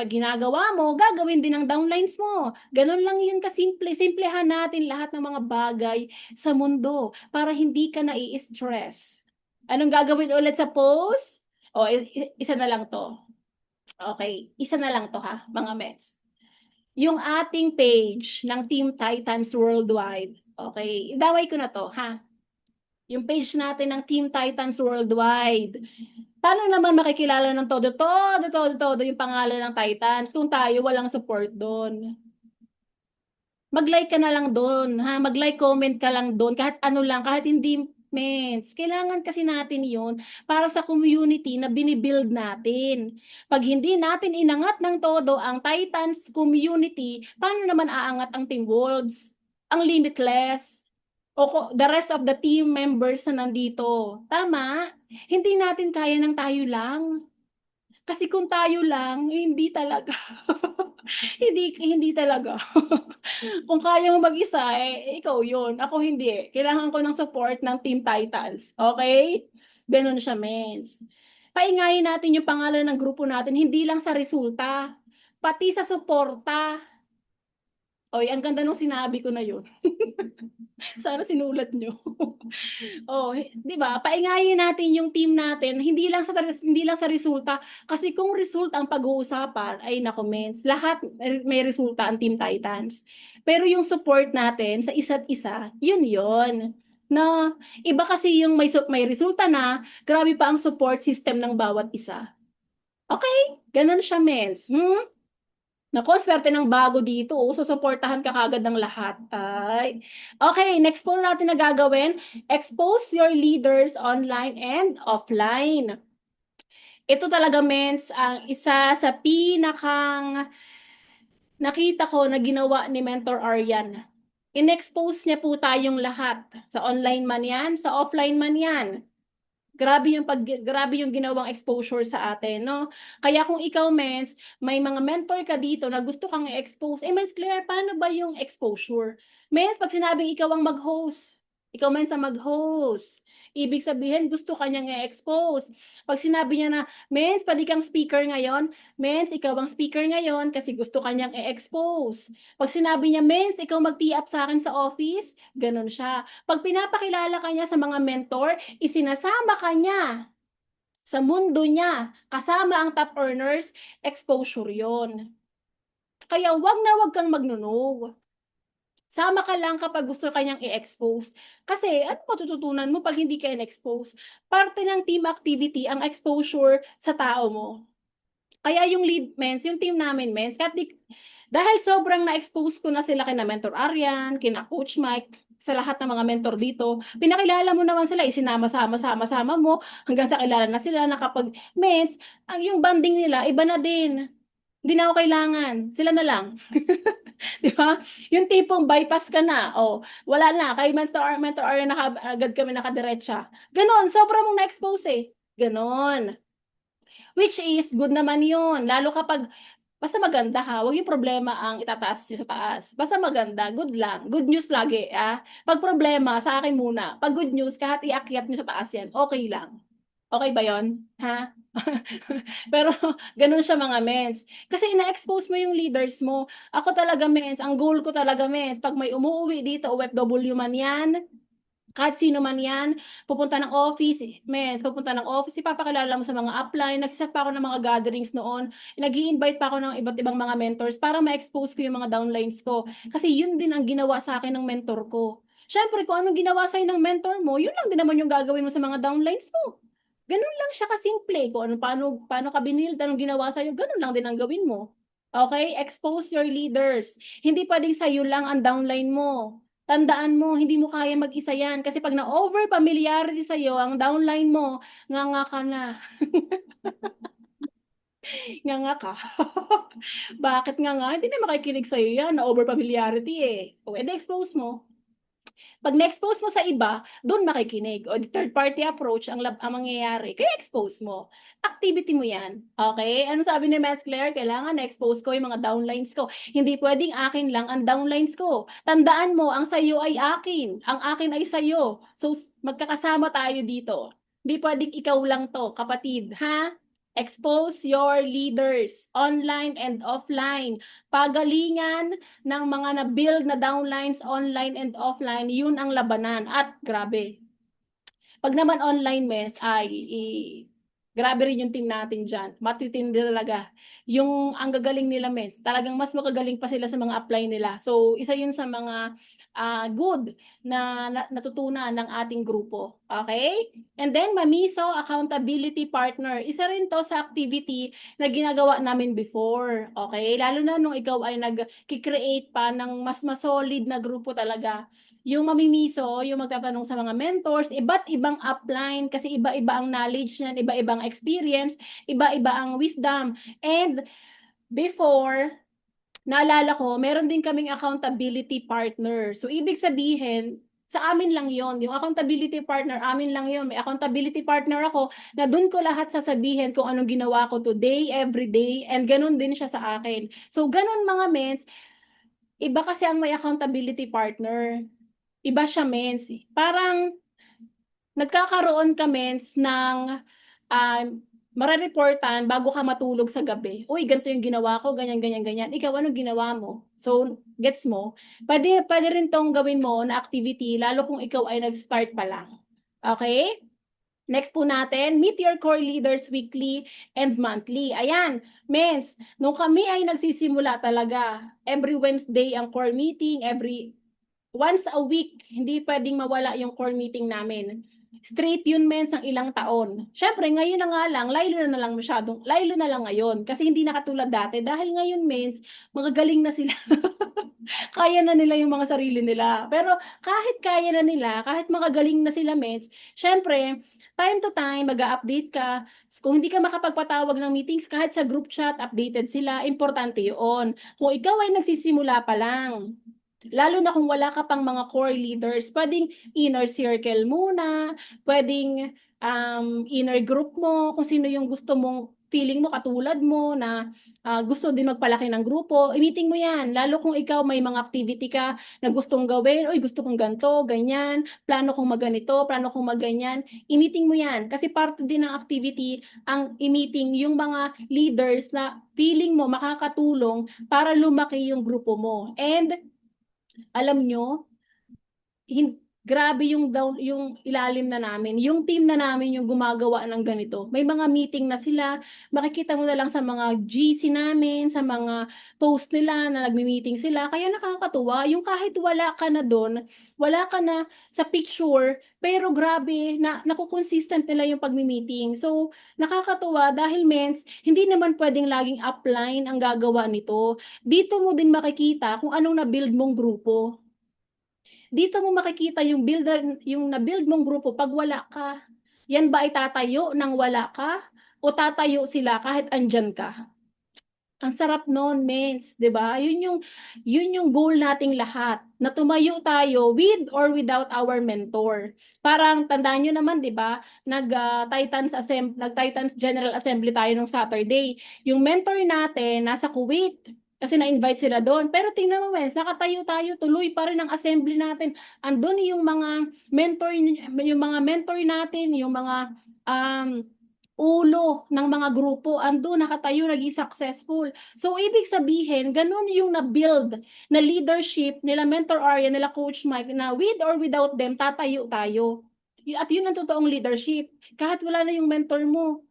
ginagawa mo, gagawin din ng downlines mo. Gano'n lang 'yun kasimple. Simplehan natin lahat ng mga bagay sa mundo para hindi ka nai-stress. Anong gagawin ulit sa post? O isa na lang 'to. Okey, isa na lang 'to ha, mga mets. Yung ating page ng Team Titans Worldwide, okey, idamay ko na 'to ha. Yung page natin ng Team Titans Worldwide. Paano naman makikilala ng todo yung pangalan ng Titans kung tayo walang support dun? Mag-like ka na lang dun, ha? Mag-like, comment ka lang dun, kahit ano lang, kahit hindi mens. Kailangan kasi natin yun para sa community na binibuild natin. Pag hindi natin inangat ng todo ang Titans community, paano naman aangat ang Team Wolves? Ang limitless. O the rest of the team members na nandito. Tama? Hindi natin kaya ng tayo lang. Kasi kung tayo lang, hindi talaga. Hindi talaga. Kung kaya mo mag-isa, eh, ikaw yun. Ako hindi. Kailangan ko ng support ng Team Titans. Okay? Ganun siya, mens. Paingayin natin yung pangalan ng grupo natin, hindi lang sa resulta, pati sa suporta. Oy, ang ganda nung sinabi ko na yun. Sana sinulat nyo. Oh, 'di ba? Paingayin natin yung team natin, hindi lang sa resulta, kasi kung result ang pag-uusapan, ay naku mens, lahat may resulta ang Team Titans. Pero yung support natin sa isa't isa, yun yon. Na iba kasi yung may resulta na, grabe pa ang support system ng bawat isa. Okay, ganun siya mens. Naku, swerte ng bago dito, susuportahan ka kaagad ng lahat. Ay. Okay, next po natin na gagawin, expose your leaders online and offline. Ito talaga mens ang isa sa pinakang nakita ko na ginawa ni Mentor Aryan. In-expose niya po tayong lahat. Sa online man yan, sa offline man yan. Grabe yung ginawang exposure sa atin, no? Kaya kung ikaw, mens, may mga mentor ka dito na gusto kang i-expose, eh, mens Claire, paano ba yung exposure? Mens, pag sinabing ikaw ang mag-host, ikaw, mens, ang mag-host, ibig sabihin, gusto ka niyang i-expose. Pag sinabi niya na, mens, pwede kang speaker ngayon, mens, ikaw ang speaker ngayon kasi gusto ka niyang i-expose. Pag sinabi niya, mens, ikaw mag-tee up sa akin sa office, ganun siya. Pag pinapakilala ka niya sa mga mentor, isinasama ka niya sa mundo niya, kasama ang top earners, exposure yon. Kaya wag kang magnunog. Sama ka lang kapag gusto kanyang i-expose. Kasi ano matututunan mo pag hindi ka in-expose? Parte ng team activity ang exposure sa tao mo. Kaya yung lead mens, yung team namin mens, dahil sobrang na-expose ko na sila kina Mentor Aryan, kina Coach Mike, sa lahat ng mga mentor dito, pinakilala mo naman sila, isinama-sama mo, hanggang sa kilala na sila na kapag mens, yung banding nila, iba na din. Hindi na ako kailangan, sila na lang. Di ba? Yung tipong bypass ka na, wala na, kay Mentor Aryan agad kami nakadiretsa. Ganon, sobrang mong na-expose eh. Ganon. Which is, good naman yun. Lalo kapag, basta maganda ha, huwag yung problema ang itataas sa taas. Basta maganda, good lang. Good news lagi, ah. Pag problema, sa akin muna. Pag good news, kahit iakyat nyo sa taas yan, okay lang. Okay ba yon? Ha? Pero, ganun siya mga mens. Kasi ina-expose mo yung leaders mo. Ako talaga, mens, ang goal ko talaga, mens, pag may umuwi dito, OFW man yan, kahit sino man yan, pupunta ng office, pupunta ng office, ipapakilala mo sa mga upline, nag-set pa ako ng mga gatherings noon, nag-i-invite pa ako ng iba't ibang mga mentors para ma-expose ko yung mga downlines ko. Kasi yun din ang ginawa sa akin ng mentor ko. Siyempre, kung anong ginawa sa'yo ng mentor mo, yun lang din naman yung gagawin mo sa mga downlines mo. Ganun lang siya kasimple. Kung paano ka binild, anong ginawa sa'yo, ganun lang din ang gawin mo. Okay? Expose your leaders. Hindi pwedeng sa'yo lang ang downline mo. tandaan mo, hindi mo kaya mag-isa yan. Kasi pag na-over familiarity sa'yo, ang downline mo, nga ka na. Nga ka. Bakit nga? Hindi na makikinig sa'yo yan, na-over familiarity eh. O, edi expose mo. Pag na-expose mo sa iba, doon makikinig. O third party approach ang mangyayari. Kaya expose mo. Activity mo yan. Okay? Ano sabi ni Ms. Claire? Kailangan na-expose ko yung mga downlines ko. Hindi pwedeng akin lang ang downlines ko. Tandaan mo, ang sayo ay akin. Ang akin ay sayo. So, magkakasama tayo dito. Hindi pwedeng ikaw lang to, kapatid. Ha? Expose your leaders, online and offline. Pagalingan ng mga na-build na downlines online and offline, yun ang labanan. At grabe. Pag naman online, mes, grabe rin yung team natin dyan. Matitindi talaga. Yung ang gagaling nila, mes, talagang mas makagaling pa sila sa mga apply nila. So, isa yun sa mga good na natutunan ng ating grupo. Okay? And then, Mamiso Accountability Partner. Isa rin to sa activity na ginagawa namin before. Okay? Lalo na nung ikaw ay nag-create pa ng mas solid na grupo talaga. Yung mamimiso, yung magtatanong sa mga mentors, iba't ibang upline kasi iba-iba ang knowledge niyan, iba-ibang experience, iba-iba ang wisdom. And before, naalala ko, meron din kaming accountability partner. So, ibig sabihin, sa amin lang yon, yung accountability partner, amin lang yon. May accountability partner ako na dun ko lahat sasabihin kung anong ginawa ko today, every day, and ganun din siya sa akin. So, ganun mga mens, iba kasi ang may accountability partner. Iba siya, mens. Parang nagkakaroon ka, mens, ng marareportan bago ka matulog sa gabi. Uy, ganito yung ginawa ko, ganyan, ganyan, ganyan. Ikaw, anong ginawa mo? So, gets mo? Pwede rin tong gawin mo na activity, lalo kung ikaw ay nag-start pa lang. Okay? Next po natin, meet your core leaders weekly and monthly. Ayan, mens, nung kami ay nagsisimula talaga, every Wednesday ang core meeting, once a week, hindi pwedeng mawala yung core meeting namin. Straight yun, mens, ng ilang taon. Syempre, ngayon na nga lang, laylo na lang ngayon. Kasi hindi na katulad dati. Dahil ngayon, mens, magagaling na sila. Kaya na nila yung mga sarili nila. Pero kahit kaya na nila, kahit makagaling na sila, mens, syempre, time to time, mag-update ka. Kung hindi ka makapagpatawag ng meetings, kahit sa group chat, updated sila. Importante yun. Kung ikaw ay nagsisimula pa lang, lalo na kung wala ka pang mga core leaders, pwedeng inner circle muna, pwedeng inner group mo, kung sino yung gusto mong feeling mo katulad mo na gusto din magpalaki ng grupo, i-meeting mo yan. Lalo kung ikaw may mga activity ka na gustong gawin, oy gusto kong ganto, ganyan, plano kong maganito, plano kong magganyan, i-meeting mo yan. Kasi parte din ng activity ang i-meeting yung mga leaders na feeling mo makakatulong para lumaki yung grupo mo. And alam nyo, grabe yung ilalim na namin. Yung team na namin yung gumagawa ng ganito. May mga meeting na sila. Makikita mo na lang sa mga GC namin, sa mga post nila na nagmi-meeting sila. Kaya nakakatuwa. Yung kahit wala ka na doon, wala ka na sa picture, pero grabe, naku-consistent nila yung pagmi-meeting. So, nakakatuwa dahil mens, hindi naman pwedeng laging upline ang gagawa nito. Dito mo din makikita kung anong na-build mong grupo. Dito mo makikita yung na-build mong grupo pag wala ka. Yan ba ay tatayo nang wala ka? O tatayo sila kahit andyan ka? Ang sarap noon, mens, 'di ba? Yun yung goal nating lahat, na tumayo tayo with or without our mentor. Parang tandaan niyo naman, 'di ba? Nag-Titans General Assembly tayo nung Saturday. Yung mentor natin nasa Kuwait kasi na-invite sila doon. Pero tingnan mo, mens, nakatayo tayo, tuloy pa rin ang assembly natin. Andun yung mga mentor natin, yung mga ulo ng mga grupo, ando nakatayo, naging successful. So, ibig sabihin, ganun yung na-build na leadership nila Mentor Arya, nila Coach Mike, na with or without them, tatayo tayo. At yun ang totoong leadership. Kahit wala na yung mentor mo,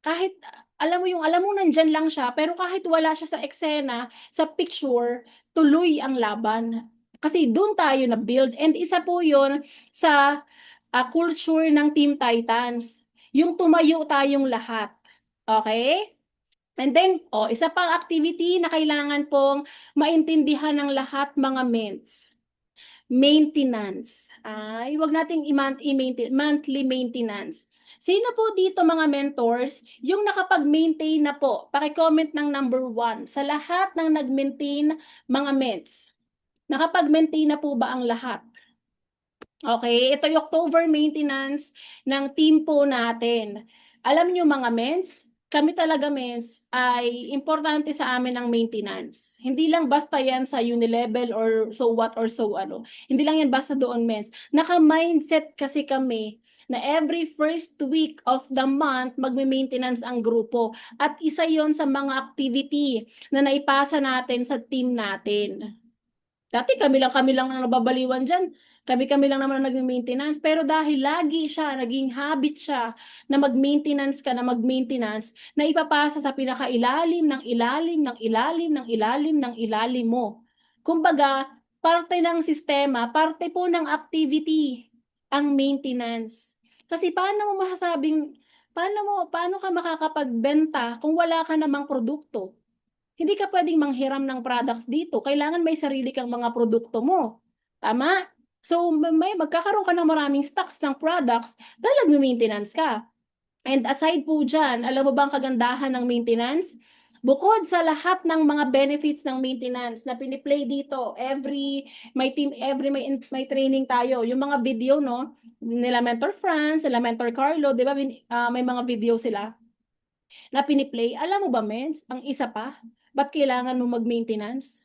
kahit alam mo nandyan lang siya, pero kahit wala siya sa eksena, sa picture, tuloy ang laban. Kasi doon tayo na-build. And isa po yun sa culture ng Team Titans. Yung tumayo tayong lahat. Okay? And then, isa pang activity na kailangan pong maintindihan ng lahat mga ments. maintenance. Ay, wag nating i-maintain, monthly maintenance. Sino po dito mga mentors, yung nakapag-maintain na po? Paki-comment ng number 1 sa lahat ng nag-maintain mga ments. Nakapag-maintain na po ba ang lahat? Okay, ito yung October maintenance ng team po natin. Alam niyo mga mens, kami talaga mens ay importante sa amin ang maintenance. Hindi lang basta yan sa Unilevel or so what or so ano. Hindi lang yan basta doon mens. Naka-mindset kasi kami na every first week of the month magme-maintenance ang grupo. At isa yon sa mga activity na naipasa natin sa team natin. Dati kami lang ang nababaliwan dyan. Kami lang naman ang nag-maintenance. Pero dahil lagi siya, naging habit siya na mag-maintenance ka, na mag-maintenance, na ipapasa sa pinakailalim ng ilalim ng ilalim ng ilalim ng ilalim mo. Kumbaga, parte ng sistema, parte po ng activity ang maintenance. Kasi paano mo masasabing, paano ka makakapagbenta kung wala ka namang produkto? Hindi ka pwedeng manghiram ng products dito. Kailangan may sarili kang mga produkto mo. Tama? So, magkakaroon ka ng maraming stocks ng products dahil nag-maintenance ka. And aside po dyan, alam mo ba ang kagandahan ng maintenance? Bukod sa lahat ng mga benefits ng maintenance na piniplay dito, may training tayo. Yung mga video, no? Nila Mentor France, nila Mentor Carlo, di ba? May mga video sila na piniplay. Alam mo ba, mens, ang isa pa, ba't kailangan mo mag-maintenance?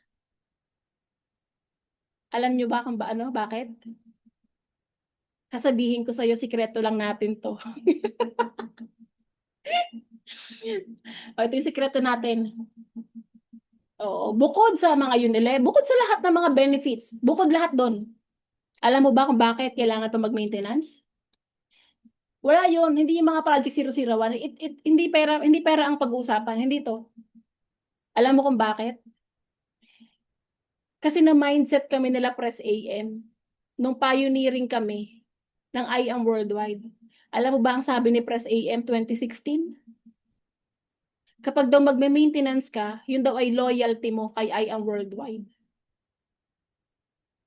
Alam nyo ba kung bakit? Sasabihin ko sa'yo, sikreto lang natin to. O, ito yung sikreto natin. Oo, bukod sa mga bukod sa lahat ng mga benefits, bukod lahat doon. Alam mo ba kung bakit kailangan pa mag-maintenance? Wala yon, hindi yung mga Project 001. Hindi pera ang pag-uusapan, hindi to. Alam mo kung bakit? Kasi na-mindset kami nila Press AM nung pioneering kami ng I Am Worldwide. Alam mo ba ang sabi ni Press AM 2016? Kapag daw magme-maintenance ka, yun daw ay loyalty mo kay I Am Worldwide.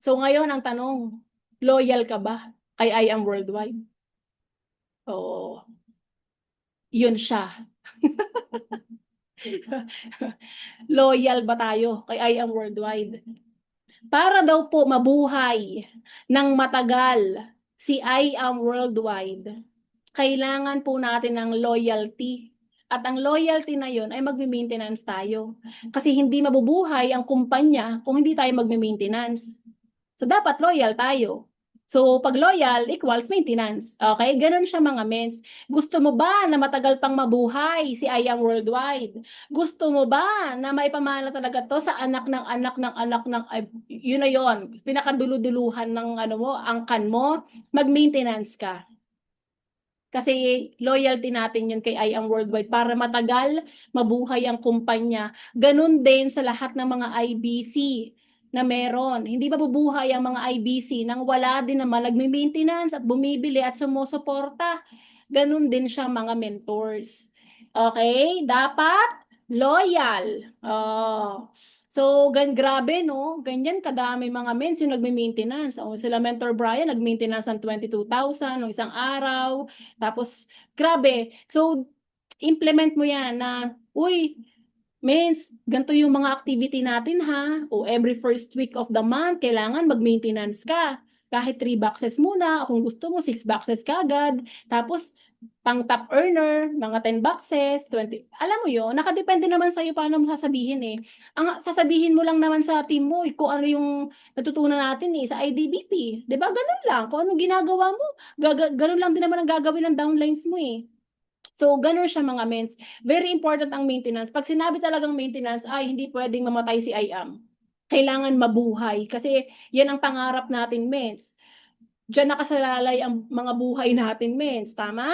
So ngayon ang tanong, loyal ka ba kay I Am Worldwide? Oo. Yun siya. Loyal ba tayo kay I Am Worldwide? Para daw po mabuhay ng matagal si I Am Worldwide, kailangan po natin ng loyalty. At ang loyalty na yon ay magme-maintenance tayo. Kasi hindi mabubuhay ang kumpanya kung hindi tayo magme-maintenance. So dapat loyal tayo. So pag loyal equals maintenance. Okay? Ganun siya mga mens. Gusto mo ba na matagal pang mabuhay si I Am Worldwide? Gusto mo ba na maipamana talaga to sa anak ng anak ng anak ng yun na yun. Pinakaduluduluhan ng angkan mo, mag-maintenance ka. Kasi loyalty natin yun kay I Am Worldwide para matagal mabuhay ang kumpanya. Ganun din sa lahat ng mga IBC na meron. Hindi mabubuhay ang mga IBC nang wala din naman nagme-maintenance at bumibili at sumusuporta. Ganun din siya mga mentors. Okay? Dapat loyal. So, grabe, no? Ganyan kadami mga mens yung nagme-maintenance. Sila Mentor Brian, nag-maintenance ng 22,000 ng isang araw. Tapos, grabe. So, implement mo yan na, uy, mens, ganito yung mga activity natin ha. O every first week of the month, kailangan mag-maintenance ka. Kahit 3 boxes muna, kung gusto mo, 6 boxes kagad. Tapos, pang top earner, mga 10 boxes, 20. Alam mo yun, nakadepende naman sa'yo paano mo sasabihin eh. Ang sasabihin mo lang naman sa team mo, kung ano yung natutunan natin sa IDBP. Diba? Ganun lang. Kung anong ginagawa mo, ganun lang din naman ang gagawin ng downlines mo eh. So, ganun siya mga mens. Very important ang maintenance. Pag sinabi talagang maintenance, ay hindi pwedeng mamatay si IAM. Kailangan mabuhay. Kasi yan ang pangarap natin, mens. Diyan nakasalalay ang mga buhay natin, mens. Tama?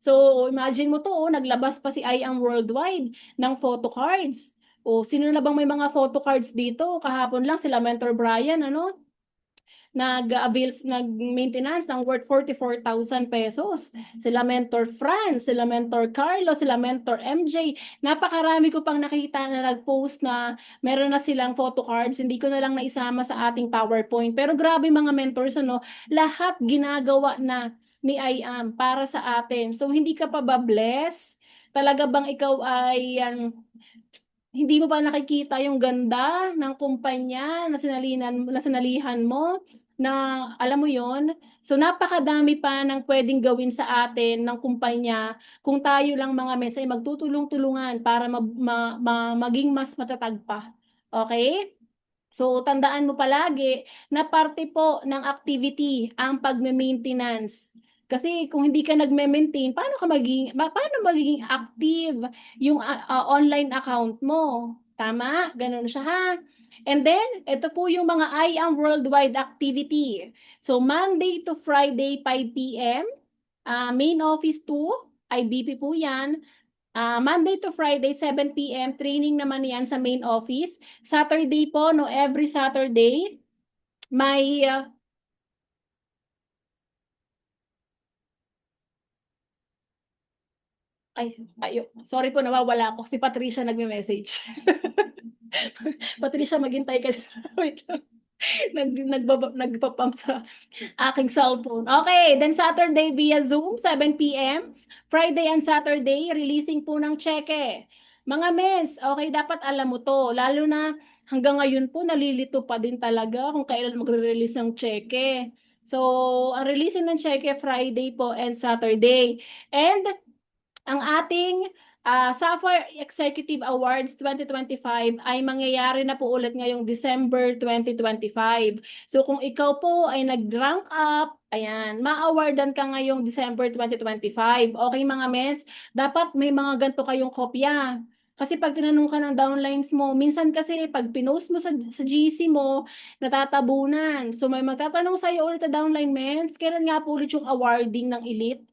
So, imagine mo to, naglabas pa si IAM Worldwide ng photo cards. O, sino na bang may mga photo cards dito? Kahapon lang sila Mentor Brian, ano? nag-maintenance ng worth 44,000 pesos. Sila Mentor Franz, sila Mentor Carlos, sila Mentor MJ. Napakarami ko pang nakita na nag-post na meron na silang photo cards. Hindi ko na lang naisama sa ating PowerPoint. Pero grabe mga mentors, ano, lahat ginagawa na ni IAM para sa atin. So hindi ka pa ba bless? Talaga bang ikaw ay hindi mo ba nakikita yung ganda ng kumpanya na sinalihan mo na alam mo yon? So napakadami pa ng pwedeng gawin sa atin ng kumpanya kung tayo lang mga mens ay magtutulong-tulungan para maging mas matatag pa. Okay? So tandaan mo palagi na parte po ng activity ang pagme-maintenance. Kasi kung hindi ka nagme-maintain, paano magiging active yung online account mo? Tama? Ganun siya ha. And then, ito po yung mga I am worldwide activity. So Monday to Friday 5 p.m. Main office 2, IBP po yan. Monday to Friday, 7 p.m. Training naman yan sa main office. Saturday po, no, every Saturday, may sorry po, nawawala ako. Si Patricia nagme-message. Patricia, maghintay ka. Wait lang. Nagpa-pump sa aking cellphone. Okay, then Saturday via Zoom, 7 p.m. Friday and Saturday, releasing po ng cheque. Mga mens, okay, dapat alam mo to. Lalo na hanggang ngayon po, nalilito pa din talaga kung kailan magre-release ng cheque. So, ang releasing ng cheque, Friday po and Saturday. And ang ating Sapphire Executive Awards 2025 ay mangyayari na po ulit ngayong December 2025. So kung ikaw po ay nag-rank up, ayan, ma-awardan ka ngayong December 2025. Okay mga mens, dapat may mga ganito kayong kopya. Kasi pag tinanong ka ng downlines mo, minsan kasi pag pinost mo sa GC mo, natatabunan. So may magtatanong sa'yo ulit na downline mens, kailan nga po ulit yung awarding ng elite?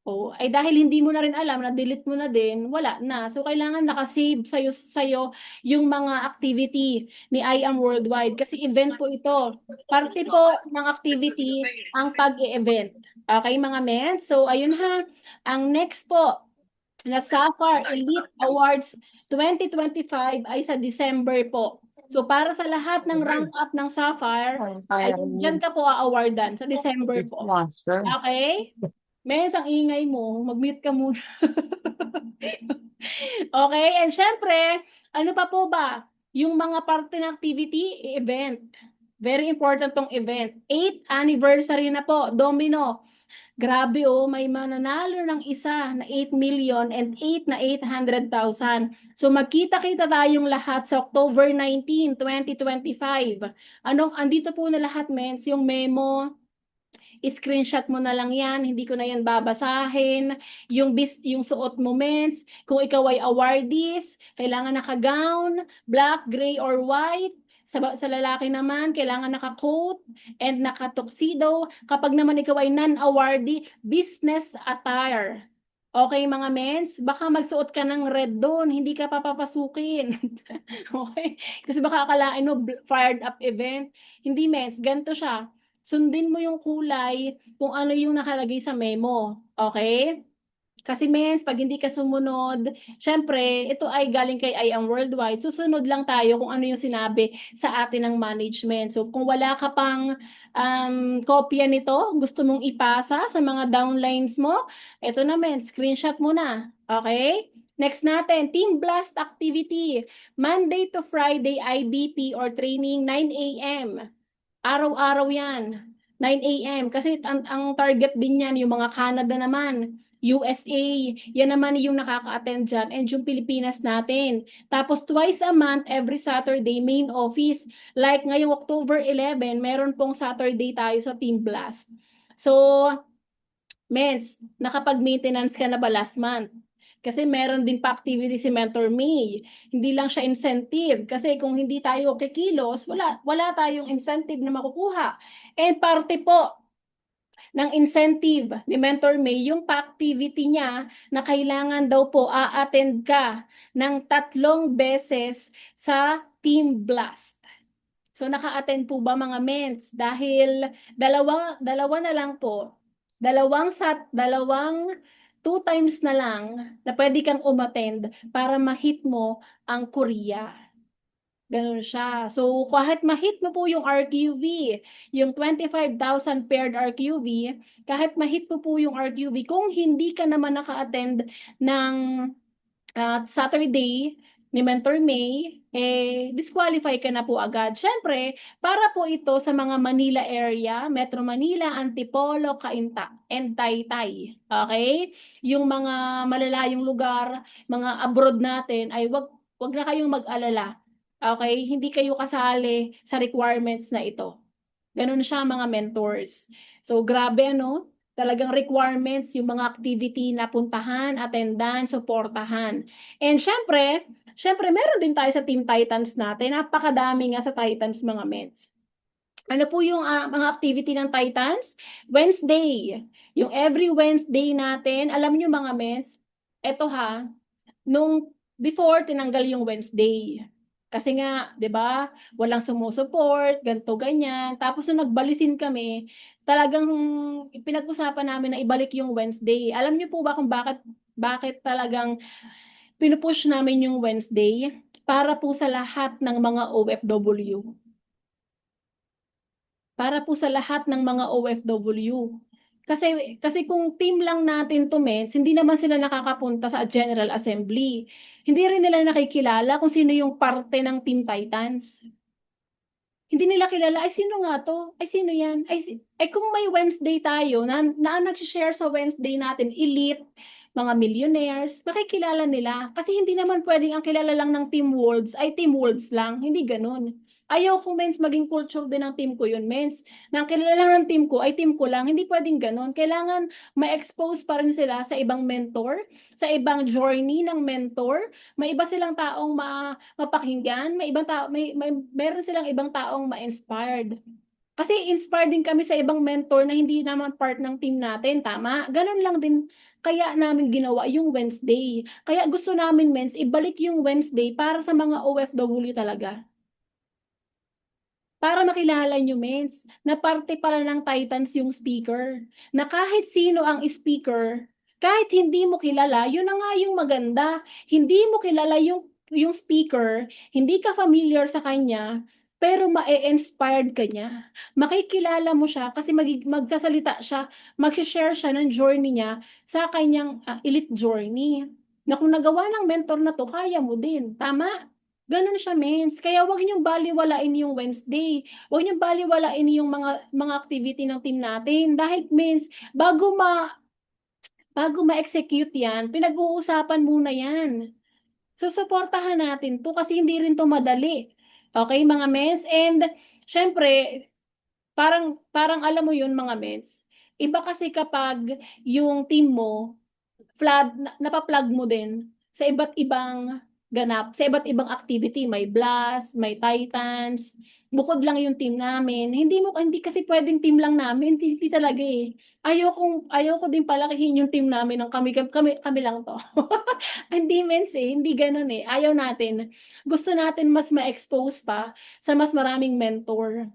Oh, ay dahil hindi mo na rin alam, na-delete mo na din, wala na. So, kailangan nakasave sa'yo yung mga activity ni I Am Worldwide. Kasi event po ito. Parte po ng activity ang pag-e-event. Okay, mga men? So, ayun ha. Ang next po, na Sapphire Elite Awards 2025 ay sa December po. So, para sa lahat ng rank up ng Sapphire, ay dyan ka po a-awardan sa December po. Okay? Mes, ang ingay mo, mag-mute ka muna. Okay, and syempre, ano pa po ba? Yung mga parte ng activity, event. Very important tong event. 8th anniversary na po, Domino. Grabe oh, may mananalo ng isa na 8 million and 8 na 800,000. So magkita-kita tayong lahat sa October 19, 2025. Andito po na lahat, mens, yung memo, screenshot mo na lang yan, hindi ko na yan babasahin. Yung suot mo, mens, kung ikaw ay awardees, kailangan naka-gown, black, gray, or white. Sa lalaki naman, kailangan naka-coat and naka-tuxedo. Kapag naman ikaw ay non-awardee, business attire. Okay, mga mens, baka magsuot ka ng red doon, hindi ka papapasukin. Okay? Kasi baka akalain mo, fired up event. Hindi, mens, ganito siya. Sundin mo yung kulay kung ano yung nakalagay sa memo. Okay? Kasi mens, pag hindi ka sumunod, syempre, ito ay galing kay I Am Worldwide. Susunod lang tayo kung ano yung sinabi sa atin ng management. So, kung wala ka pang kopya nito, gusto mong ipasa sa mga downlines mo, ito na mens, screenshot mo na. Okay? Next natin, Team Blast Activity. Monday to Friday, IBP or training, 9 a.m. Araw-araw yan. 9 a.m. Kasi ang target din yan, yung mga Canada naman, USA, yan naman yung nakaka-attend dyan, and yung Pilipinas natin. Tapos twice a month, every Saturday, main office. Like ngayong October 11, meron pong Saturday tayo sa Team Blast. So, mens, nakapag-maintenance ka na ba last month? Kasi meron din pa activity si Mentor Me. Hindi lang siya incentive. Kasi kung hindi tayo kikilos, wala tayong incentive na makukuha. And parte po ng incentive ni Mentor May, yung pa-activity niya na kailangan daw po a-attend ka ng 3 beses sa Team Blast. So naka-attend po ba mga mens? Dahil dalawa na lang po. Dalawang 2 times na lang na pwede kang umattend para ma-hit mo ang Korea. Ganun siya. So, kahit ma-hit mo po yung RQV, yung 25,000 paired RQV, kahit ma-hit mo po yung RQV, kung hindi ka naman naka-attend ng Saturday ni Mentor May, disqualify ka na po agad. Siyempre, para po ito sa mga Manila area, Metro Manila, Antipolo, Cainta, and Taytay. Okay? Yung mga malalayong lugar, mga abroad natin, ay wag na kayong mag-alala. Okay? Hindi kayo kasali sa requirements na ito. Ganun siya mga mentors. So, grabe ano? Talagang requirements, yung mga activity na puntahan, attendance, supportahan. And syempre meron din tayo sa Team Titans natin. Napakadami nga sa Titans mga mens. Ano po yung mga activity ng Titans? Wednesday. Yung every Wednesday natin, alam nyo mga mens, eto ha, nung before tinanggal yung Wednesday. Kasi nga, 'di ba? Walang sumusuport, ganto ganyan. Tapos nung nagbalisin kami, talagang pinag-usapan namin na ibalik yung Wednesday. Alam niyo po ba kung bakit talagang pinupush namin yung Wednesday? Para po sa lahat ng mga OFW. Para po sa lahat ng mga OFW. Kasi kung team lang natin to mens, hindi naman sila nakakapunta sa General Assembly. Hindi rin nila nakikilala kung sino yung parte ng Team Titans. Hindi nila kilala, ay sino nga to? Ay sino yan? Ay kung may Wednesday tayo na nag-share sa Wednesday natin, elite, mga millionaires, makikilala nila. Kasi hindi naman pwedeng ang kilala lang ng Team Wolves ay Team Wolves lang. Hindi ganun. Ayaw kung mens maging culture din ng team ko yun, mens. Nang kilala lang ng team ko ay team ko lang. Hindi pwedeng ganun. Kailangan ma-expose pa rin sila sa ibang mentor, sa ibang journey ng mentor. May iba silang taong mapakinggan, meron silang ibang taong ma-inspired. Kasi inspired din kami sa ibang mentor na hindi naman part ng team natin, tama? Ganun lang din kaya namin ginawa yung Wednesday. Kaya gusto namin, mens, ibalik yung Wednesday para sa mga OFW talaga. Para makilala nyo, mens, na parte pala ng Titans yung speaker. Na kahit sino ang speaker, kahit hindi mo kilala, yun na nga yung maganda. Hindi mo kilala yung speaker, hindi ka familiar sa kanya, pero ma-inspired ka niya. Makikilala mo siya kasi magsasalita siya, mag-share siya ng journey niya sa kanyang elite journey. Na kung nagawa ng mentor na to, kaya mo din. Tama? Ganun siya, mens. Kaya wag niyong baliwalain yung Wednesday. Wag niyong baliwalain yung mga activity ng team natin. Dahil, mens, bago ma-execute yan, pinag-uusapan muna yan. So, suportahan natin to kasi hindi rin to madali. Okay, mga mens? And, syempre, parang alam mo yun, mga mens. Iba kasi kapag yung team mo, napa-plug mo din sa iba't ibang ganap, sa iba't ibang activity. May Blast, may Titans, bukod lang yung team namin. Hindi kasi pwedeng team lang namin, hindi talaga eh. Ayoko din palakihin yung team namin ng kami lang to. Hindi mens eh, hindi ganoon eh. Ayaw natin. Gusto natin mas ma-expose pa sa mas maraming mentor.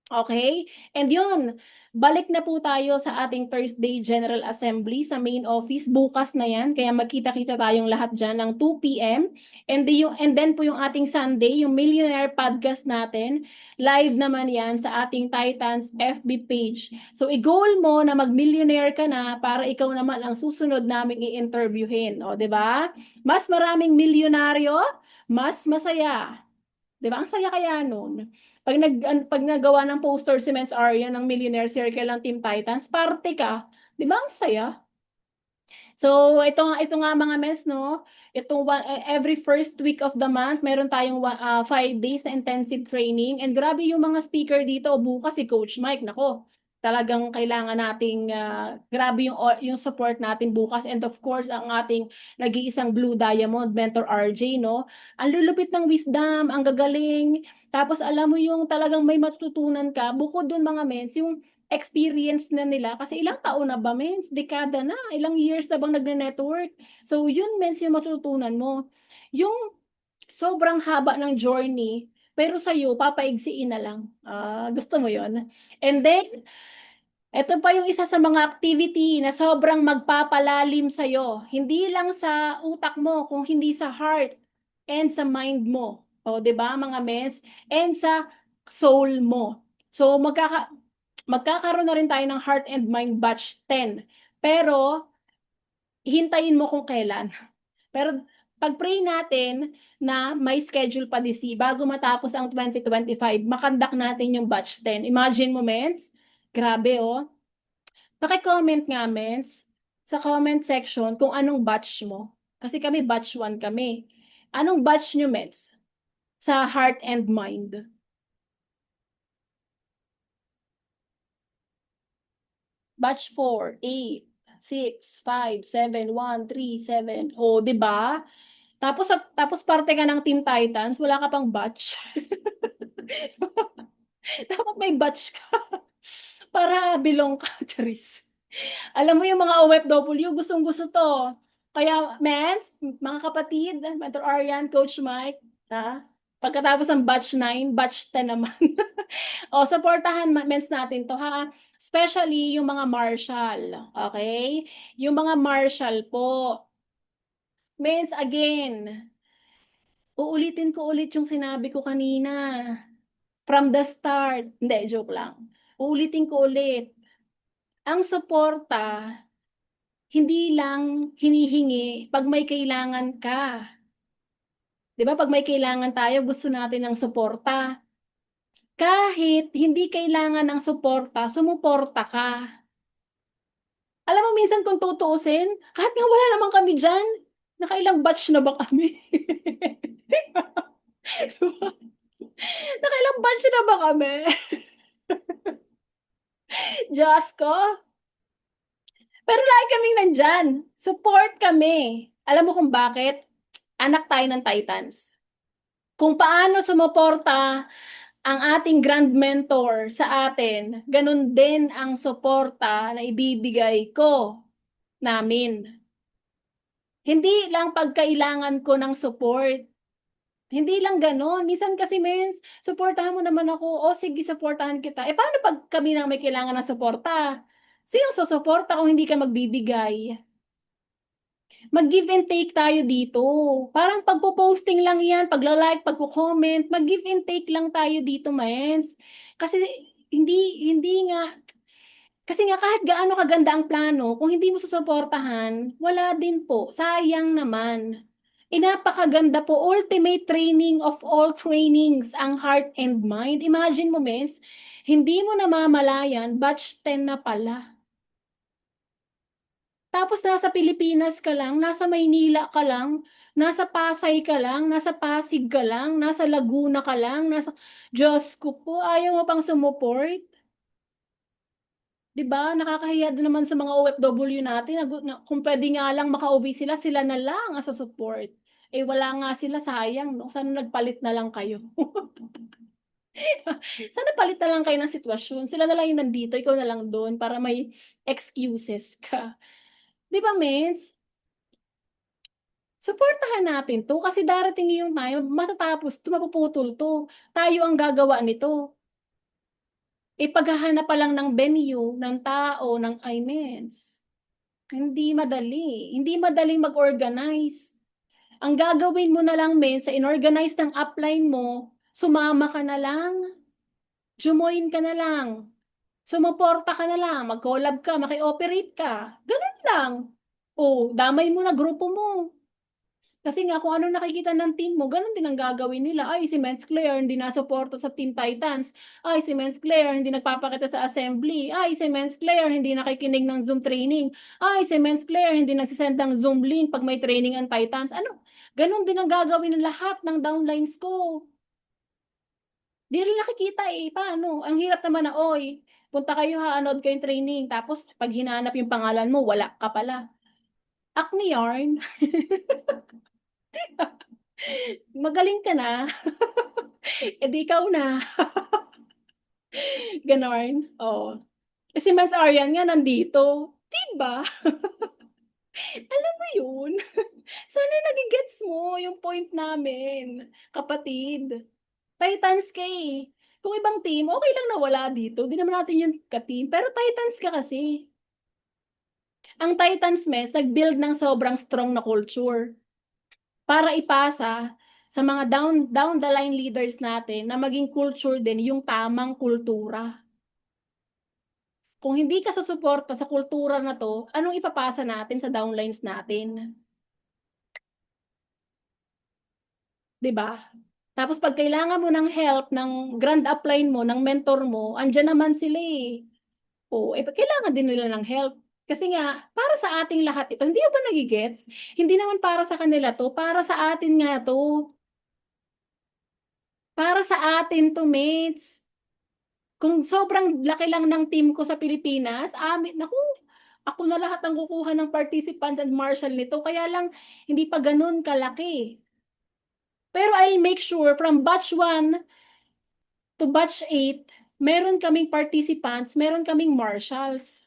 Okay? And yun, balik na po tayo sa ating Thursday General Assembly sa main office. Bukas na yan, kaya magkita-kita tayong lahat dyan ng 2 p.m. And then po yung ating Sunday, yung Millionaire Podcast natin, live naman yan sa ating Titans FB page. So i-goal mo na mag-millionaire ka na para ikaw naman ang susunod naming i-interviewin. O, di ba? Mas maraming milyonaryo, mas masaya. 'Di ba? Ang saya kaya nun. Pag nagawa ng poster si Men's Arya ng Millionaire Circle ng Team Titans, parte ka. 'Di ba? Ang saya. So, ito nga mga mes, no? Every first week of the month, meron tayong 5 days na intensive training. And grabe yung mga speaker dito. Bukas si Coach Mike, nako. Talagang kailangan nating grabe yung support natin bukas. And of course, ang ating nag-iisang Blue Diamond Mentor RJ, no? Ang lulupit ng wisdom, ang gagaling. Tapos alam mo yung talagang may matutunan ka. Bukod dun mga mens, yung experience na nila kasi ilang taon na ba, mens? Dekada na, ilang years na bang nagne-network? So, yun, mens, yung matutunan mo. Yung sobrang haba ng journey pero sa'yo papaigsiin na lang. Gusto mo 'yun? And then, eto pa yung isa sa mga activity na sobrang magpapalalim sa'yo, hindi lang sa utak mo, kung hindi sa heart and sa mind mo. O, 'di ba mga mens? And sa soul mo. So, magkakaroon na rin tayo ng Heart and Mind Batch 10. Pero, hintayin mo kung kailan. Pero pag-pray natin na may schedule pa this year, bago matapos ang 2025, makandak natin yung batch 10. Imagine mo, mens. Grabe, oh. Paki-comment nga, mens, sa comment section kung anong batch mo. Kasi kami batch 1 kami. Anong batch nyo, mens? Sa heart and mind. Batch 4, 8, 6, 5, 7, 1, 3, 7. O, di ba? Tapos parte ka ng Team Titans, wala ka pang batch. Dapat may batch ka para belong ka, charis. Alam mo yung mga OFW, gustong-gusto 'to. Kaya mens, mga kapatid, Mentor Arian, Coach Mike, pagkatapos ng batch 9, batch 10 naman. O, suportahan mens natin 'to, ha. Especially yung mga marshal, okay? Yung mga marshal po. Mens, again, uulitin ko ulit yung sinabi ko kanina. From the start, hindi, joke lang. Uulitin ko ulit. Ang suporta, hindi lang hinihingi pag may kailangan ka. 'Di ba, pag may kailangan tayo, gusto natin ng suporta. Kahit hindi kailangan ng suporta, sumuporta ka. Alam mo, minsan kung tutuusin, kahit nga wala naman kami diyan, nakailang batch na ba kami? Nakailang batch na ba kami? Diyos ko. Pero lagi kaming nandyan. Support kami. Alam mo kung bakit? Anak tayo ng Titans. Kung paano sumuporta ang ating grand mentor sa atin, ganun din ang suporta na ibibigay ko namin. Hindi lang pagkailangan ko ng support. Hindi lang ganon. Minsan kasi, mens, suportahan mo naman ako. O sige, suportahan kita. Paano pag kami na may kailangan ng suporta? Sinong susuporta kung hindi ka magbibigay? Mag-give and take tayo dito. Parang pagpo-posting lang yan, pagla-like, pagko-comment, mag-give and take lang tayo dito, mens. Kasi hindi nga, kasi nga kahit gaano kaganda ang plano, kung hindi mo susuportahan, wala din po. Sayang naman. Napakaganda po, ultimate training of all trainings, ang heart and mind. Imagine mo, mens, hindi mo namamalayan, batch 10 na pala. Tapos nasa Pilipinas ka lang, nasa Maynila ka lang, nasa Pasay ka lang, nasa Pasig ka lang, nasa Laguna ka lang, Diyos ko po, ayaw mo pang sumuport? 'Di ba, nakakahiya din naman sa mga OFW natin na kung puwede nga lang makauwi sila, sila na lang ang support. Wala nga sila, sayang 'no, sana nagpalit na lang kayo. Sana palit na lang kayo ng sitwasyon, sila na lang yung nandito, ikaw na lang dun para may excuses ka. 'Di ba, mens? Suportahan natin 'to kasi darating yung time matatapos 'to, mapuputol 'to. Tayo ang gagawa nito. Paghahanap pa lang ng venue, ng tao, ng mens, hindi madali. Hindi madaling mag-organize. Ang gagawin mo na lang, mens, sa inorganize ng upline mo, sumama ka na lang, join ka na lang, sumuporta ka na lang, mag-collab ka, maki-operate ka, gano'n lang. Damay mo na grupo mo. Kasi nga kung anong nakikita ng team mo, gano'n din ang gagawin nila. Ay, si Mens Claire hindi nasuporta sa Team Titans. Ay, si Mens Claire hindi nagpapakita sa assembly. Ay, si Mens Claire hindi nakikinig ng Zoom training. Ay, si Mens Claire hindi nagsisend ng Zoom link pag may training ang Titans. Ano? Gano'n din ang gagawin ng lahat ng downlines ko. Di nila nakikita paano? Ang hirap naman na, oy, punta kayo ha, anood kayong training. Tapos pag hinanap yung pangalan mo, wala ka pala. Acne yarn. Magaling ka na. Di ikaw na. Gano'n, oo. Si Mas Aryan nga nandito, 'di ba? Alam mo 'yun? Sana nage-gets mo yung point namin, kapatid. Titans ka eh. Kung ibang team, okay lang na wala dito. Di naman natin yung ka-team. Pero Titans ka kasi. Ang Titans, mes, nag-build ng sobrang strong na culture para ipasa sa mga down the line leaders natin na maging culture din yung tamang kultura. Kung hindi ka susuporta sa kultura na to, anong ipapasa natin sa downlines natin? 'Di ba? Tapos pag kailangan mo ng help ng grand upline mo, ng mentor mo, andyan naman sila eh. O, eh, kailangan din nila ng help. Kasi nga, para sa ating lahat ito, hindi ba nagigets? Hindi naman para sa kanila to, para sa atin nga to. Para sa atin to, mates. Kung sobrang laki lang ng team ko sa Pilipinas, naku, ako na lahat ang kukuha ng participants and marshal nito. Kaya lang, hindi pa ganun kalaki. Pero I'll make sure from batch 1 to batch 8, meron kaming participants, meron kaming marshals.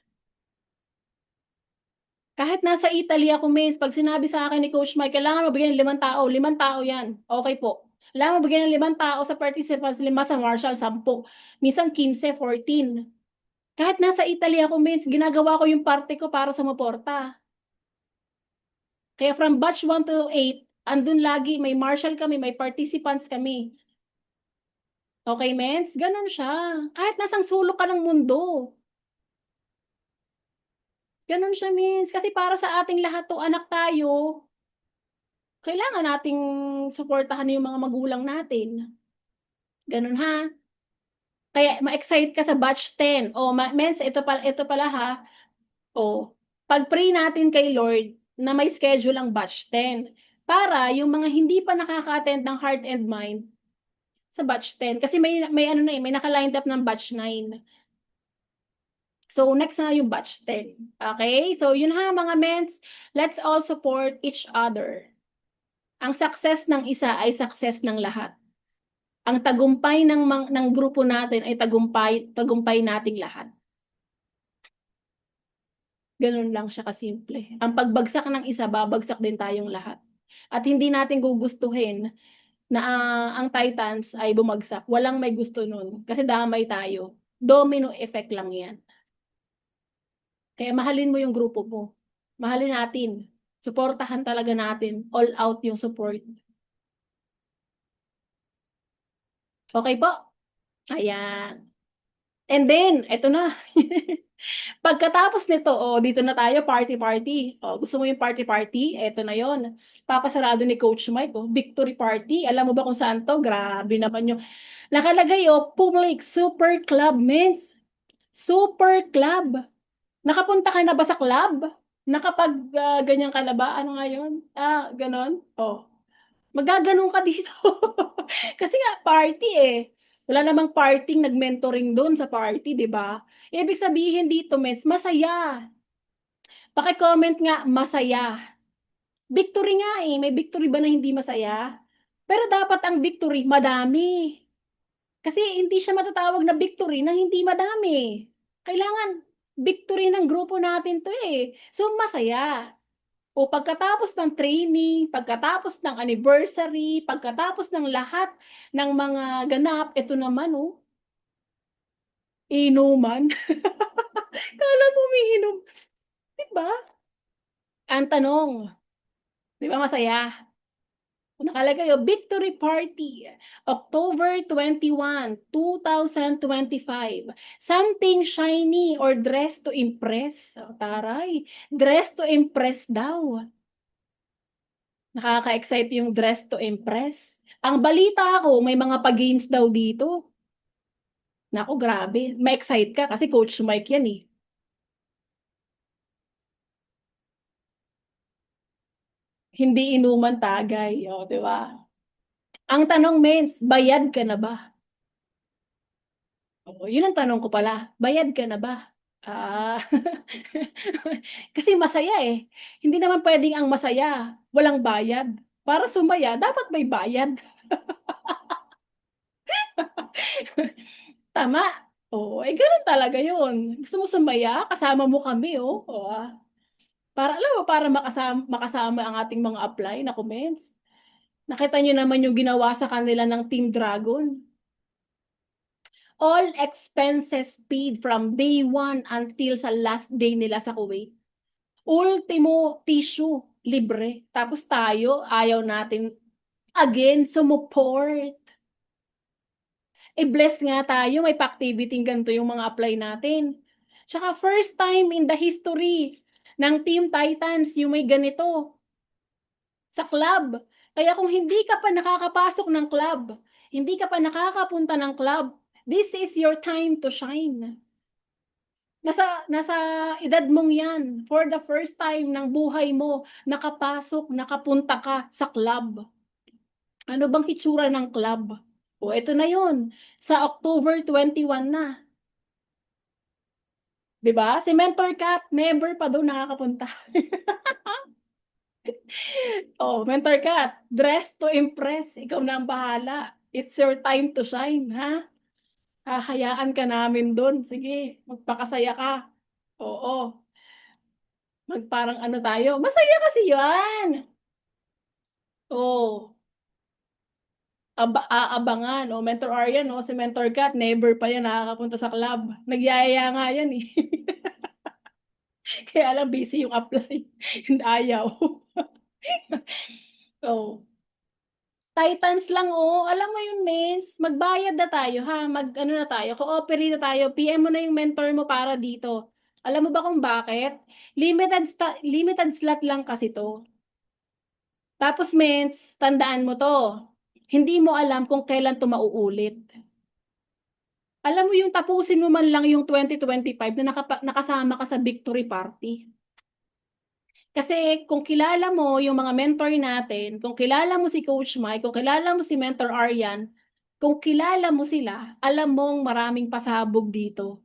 Kahit nasa Italy ako, Miss, pag sinabi sa akin ni Coach Mike, kailangan mo bigyan ng 5 tao, 5 tao yan. Okay po. Kailangan mo bigyan ng 5 tao sa participants, 5 sa marshal, 10. Minsan 15, 14. Kahit nasa Italy ako, Miss, ginagawa ko yung parte ko para sa suporta. Kaya from batch 1 to 8, andun lagi, may marshal kami, may participants kami. Okay, Mens? Ganun siya. Kahit nasang sulok ka ng mundo. Ganun siya, Mens. Kasi para sa ating lahat to, anak tayo, kailangan nating suportahan yung mga magulang natin. Ganun ha. Kaya ma-excite ka sa batch 10. O, Mens, ito pala ha. O, pag-pray natin kay Lord na may schedule ang batch 10. Para yung mga hindi pa nakaka-attend ng heart and mind sa batch 10. Kasi may ano na eh, may naka-lined up ng batch 9. So, next na yung batch 10. Okay? So, yun ha mga mens. Let's all support each other. Ang success ng isa ay success ng lahat. Ang tagumpay ng grupo natin ay tagumpay nating lahat. Ganun lang siya kasimple. Ang pagbagsak ng isa, babagsak din tayong lahat. At hindi natin gugustuhin na ang Titans ay bumagsak. Walang may gusto nun. Kasi damay tayo. Domino effect lang yan. Kaya mahalin mo yung grupo mo. Mahalin natin. Suportahan talaga natin. All out yung support. Okay po? Ayan. And then, eto na. Pagkatapos nito, dito na tayo, party-party. Gusto mo yung party-party? Eto na yon. Papasarado ni Coach Mike, victory party. Alam mo ba kung saan to? Grabe naman yung nakalagay, Public Super Club, Mens. Super Club. Nakapunta ka na ba sa club? Nakapag ganyan ka na ba? Ano nga yun? Ganon? Magaganon ka dito. Kasi nga, party eh. Wala namang parting nag-mentoring doon sa party, di ba? Ibig sabihin dito, Mens, masaya. Paki-comment nga, masaya. Victory nga eh. May victory ba na hindi masaya? Pero dapat ang victory, madami. Kasi hindi siya matatawag na victory na hindi madami. Kailangan victory ng grupo natin to eh. So, masaya. O pagkatapos ng training, pagkatapos ng anniversary, pagkatapos ng lahat ng mga ganap, ito naman, inuman. Kala mo umiinom. Diba? Ang tanong, di ba masaya? Nakalagay Victory Party, October 21, 2025. Something shiny or dress to impress. Taray, dress to impress daw. Nakaka-excite yung dress to impress. Ang balita ko, may mga pa-games daw dito. Naku, grabe. Ma-excite ka kasi Coach Mike yan eh. Hindi inuman tagay. Di ba? Ang tanong, Mens, bayad ka na ba? Yun ang tanong ko pala. Bayad ka na ba? Ah, kasi masaya eh. Hindi naman pwedeng ang masaya, walang bayad. Para sumaya, dapat may bayad. Tama. Ganun talaga yun. Gusto mo sumaya, kasama mo kami, Para alam mo, para makasama ang ating mga apply na comments. Nakita niyo naman yung ginawa sa kanila ng Team Dragon. All expenses paid from day 1 until sa last day nila sa Kuwait. Ultimo tissue, libre. Tapos tayo, ayaw natin again sumuport. Bless nga tayo, may pa-activity ganito yung mga apply natin. Tsaka first time in the history ng Team Titans yung may ganito sa club. Kaya kung hindi ka pa nakakapasok ng club, hindi ka pa nakakapunta ng club, this is your time to shine. Nasa edad mong yan, for the first time ng buhay mo, nakapasok, nakapunta ka sa club. Ano bang hitsura ng club? O, ito na yun. Sa October 21 na. 'Di ba? Si Mentor Kat, never pa daw nakakapunta. Oh, Mentor Kat, dress to impress. Ikaw na ang bahala. It's your time to shine, ha? Hahayaan ka namin doon. Sige, magpakasaya ka. Oo. Magparang ano tayo. Masaya kasi yan. Oh, aabangan. Oh, Mentor Aryan, oh, si Mentor Kat, never pa yan nakakapunta sa club. Nagyayaya nga yan eh. Kaya lang busy yung apply. Ayaw. Oh. Titans lang, oh. Alam mo yun, Mens, magbayad na tayo, ha? Mag-ano na tayo, cooperate na tayo. PM mo na yung mentor mo para dito. Alam mo ba kung bakit? Limited slot lang kasi to. Tapos, Mens, tandaan mo to. Hindi mo alam kung kailan to mauulit. Alam mo yung tapusin mo man lang yung 2025 na nakasama ka sa victory party. Kasi kung kilala mo yung mga mentor natin, kung kilala mo si Coach Mike, kung kilala mo si Mentor Aryan, kung kilala mo sila, alam mong maraming pasabog dito.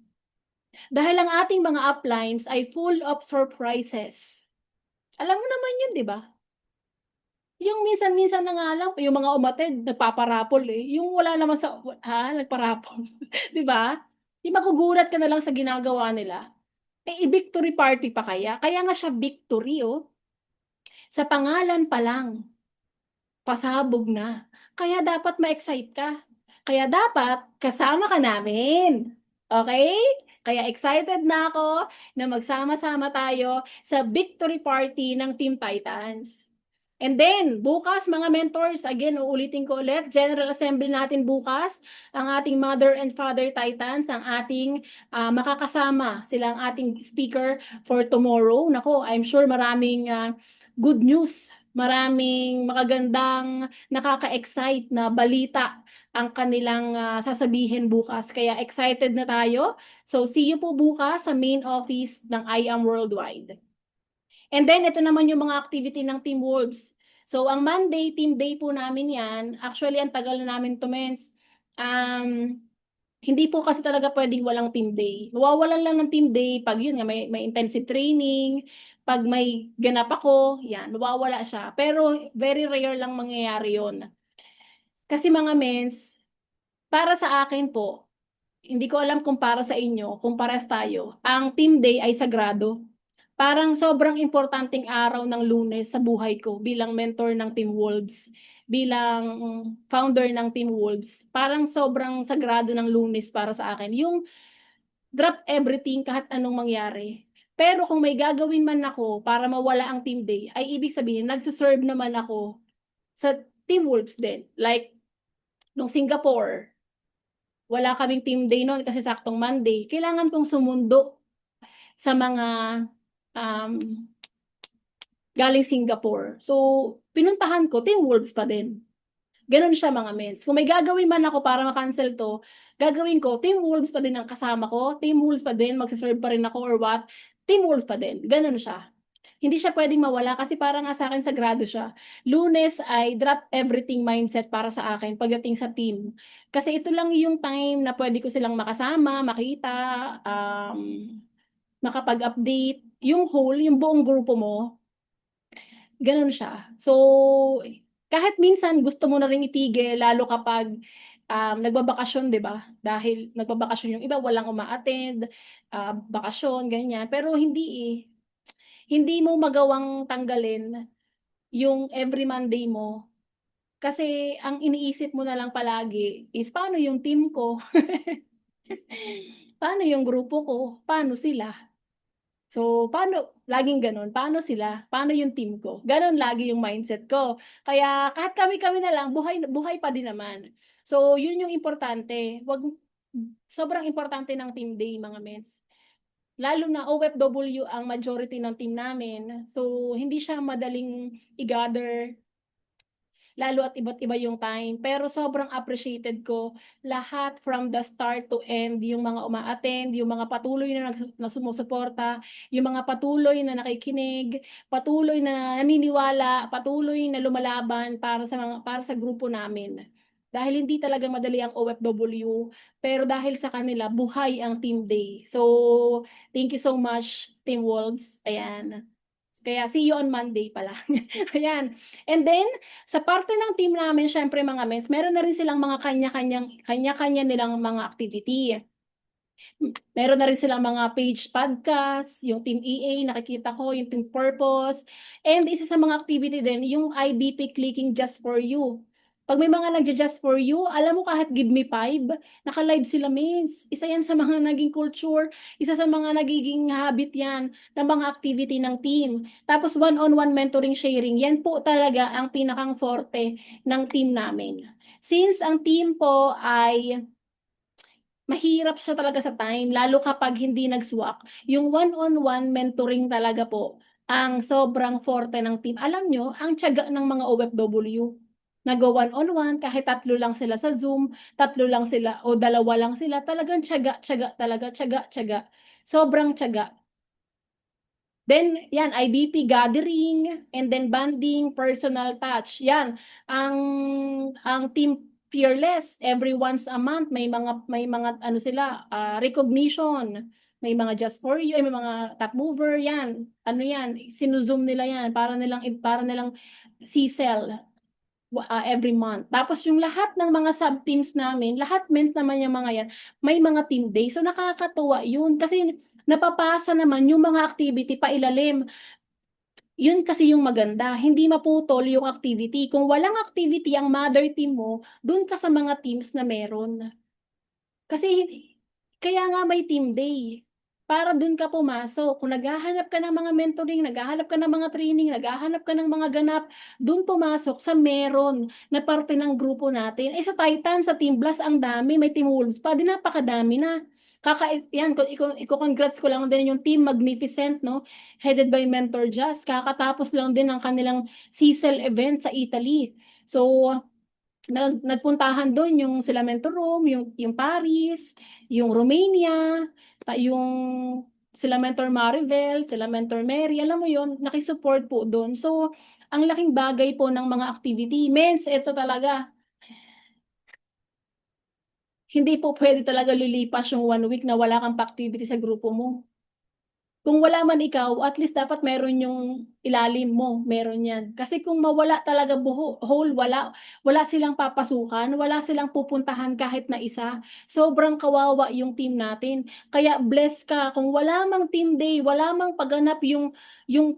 Dahil ang ating mga uplines ay full of surprises. Alam mo naman yun, di ba? Yung minsan-minsan na nga lang, yung mga umatid, nagpaparapol eh. Yung wala naman sa, nagparapol. Di ba? Yung magugulat ka na lang sa ginagawa nila. I-victory party pa kaya? Kaya nga siya victory, oh. Sa pangalan pa lang, pasabog na. Kaya dapat ma-excite ka. Kaya dapat kasama ka namin. Okay? Kaya excited na ako na magsama-sama tayo sa victory party ng Team Titans. And then, bukas mga mentors, again, uulitin ko ulit, General Assembly natin bukas, ang ating Mother and Father Titans, ang ating makakasama, sila ang ating speaker for tomorrow. Nako, I'm sure maraming good news, maraming makagandang nakaka-excite na balita ang kanilang sasabihin bukas. Kaya excited na tayo. So, see you po bukas sa main office ng I Am Worldwide. And then, ito naman yung mga activity ng Team Wolves. So, ang Monday, team day po namin yan. Actually, ang tagal na namin to, Mens. Hindi po kasi talaga pwedeng walang team day. Mawawalan lang ng team day pag yun nga, may intensive training, pag may ganap ako, yan, mawawala siya. Pero, very rare lang mangyayari yon. Kasi mga Mens, para sa akin po, hindi ko alam kung para sa inyo, kung pares tayo, ang team day ay sagrado. Parang sobrang importanteng araw ng Lunes sa buhay ko bilang mentor ng Team Wolves, bilang founder ng Team Wolves. Parang sobrang sagrado ng Lunes para sa akin. Yung drop everything kahit anong mangyari. Pero kung may gagawin man ako para mawala ang team day, ay ibig sabihin, nagsiserve naman ako sa Team Wolves din. Like, nung Singapore, wala kaming team day noon kasi saktong Monday. Kailangan kong sumundo sa mga um, galing Singapore. So, pinuntahan ko, Team Wolves pa din. Ganun siya mga mens. Kung may gagawin man ako para ma-cancel to, gagawin ko, Team Wolves pa din ang kasama ko, Team Wolves pa din, magsiserve pa rin ako or what, Team Wolves pa din. Ganun siya. Hindi siya pwedeng mawala kasi parang nga sa akin sagrado siya. Lunes ay drop everything mindset para sa akin pagdating sa team. Kasi ito lang yung time na pwede ko silang makasama, makita, makapag-update. Yung whole, yung buong grupo mo, ganun siya. So, kahit minsan gusto mo na rin itigil, lalo kapag nagbabakasyon, di ba? Dahil nagbabakasyon yung iba, walang uma-attend, bakasyon, ganyan. Pero hindi eh. Hindi mo magawang tanggalin yung every Monday mo Kasi ang iniisip mo na lang palagi is paano yung team ko? Paano yung grupo ko? Paano sila? So, paano laging gano'n, paano sila? Paano yung team ko? Gano'n lagi yung mindset ko. Kaya kahit kami-kami na lang, buhay buhay pa din naman. So, yun yung importante, sobrang importante ng team day mga mens. Lalo na OFW ang majority ng team namin. So, hindi siya madaling i-gather, lalo at iba't iba yung time. Pero sobrang appreciated ko lahat from the start to end, yung mga uma-attend, yung mga patuloy na sumusuporta, yung mga patuloy na nakikinig, patuloy na naniniwala, patuloy na lumalaban para sa grupo namin. Dahil hindi talaga madali ang OFW, pero dahil sa kanila, buhay ang team day. So, thank you so much, Team Wolves. Ayan. Kaya see you on Monday pala. Ayan. And then, sa parte ng team namin, syempre mga mens, meron na rin silang mga kanya-kanya nilang mga activity. Meron na rin silang mga page podcast, yung Team EA, nakikita ko, yung Team Purpose. And isa sa mga activity din, yung IBP Clicking Just For You. Pag may mga nagja-just for you, alam mo kahit give me 5, naka-live sila mains. Isa yan sa mga naging culture, isa sa mga nagiging habit yan ng mga activity ng team. Tapos one-on-one mentoring sharing, yan po talaga ang pinakang forte ng team namin. Since ang team po ay mahirap siya talaga sa time, lalo kapag hindi nag-swak. Yung one-on-one mentoring talaga po, ang sobrang forte ng team. Alam nyo, ang tiyaga ng mga OFW, nag-go one-on-one, kahit 3 lang sila sa Zoom, 3 lang sila o 2 lang sila, talagang tiyaga talaga, tiyaga. Sobrang tiyaga. Then, yan, IBP gathering, and then bonding, personal touch. Yan, ang team Fearless, every once a month, may mga ano sila, recognition, may mga just for you, may mga top mover, yan. Ano yan, sinuzoom nila yan, para nilang C-cell every month. Tapos yung lahat ng mga sub-teams namin, lahat mens naman yung mga yan, may mga team day. So nakakatuwa yun kasi napapasa naman yung mga activity pa ilalim. Yun kasi yung maganda, hindi maputol yung activity. Kung walang activity ang mother team mo, dun ka sa mga teams na meron. Kasi kaya nga may team day. Para dun ka pumasok. Kung naghahanap ka ng mga mentoring, naghahanap ka ng mga training, naghahanap ka ng mga ganap, dun pumasok sa meron na parte ng grupo natin. Eh sa Titan, sa Team Blast, ang dami. May Team Wolves pa. Di napakadami na. Yan, congrats ko lang din yung Team Magnificent, no? Headed by Mentor Jazz. Kakatapos lang din ang kanilang CSEL event sa Italy. So, nagpuntahan doon yung sila Mentor Rome, yung Paris, yung Romania, yung sila Mentor Maribel, sila Mentor Mary, alam mo yon, nakisupport po doon. So, ang laking bagay po ng mga activity. Mens, ito talaga, hindi po pwede talaga lilipas yung 1 week na wala kang pa-activity sa grupo mo. Kung wala man ikaw, at least dapat meron yung ilalim mo, meron yan. Kasi kung mawala talaga whole, wala silang papasukan, wala silang pupuntahan kahit na isa. Sobrang kawawa yung team natin. Kaya bless ka, kung wala mang team day, wala mang pagganap yung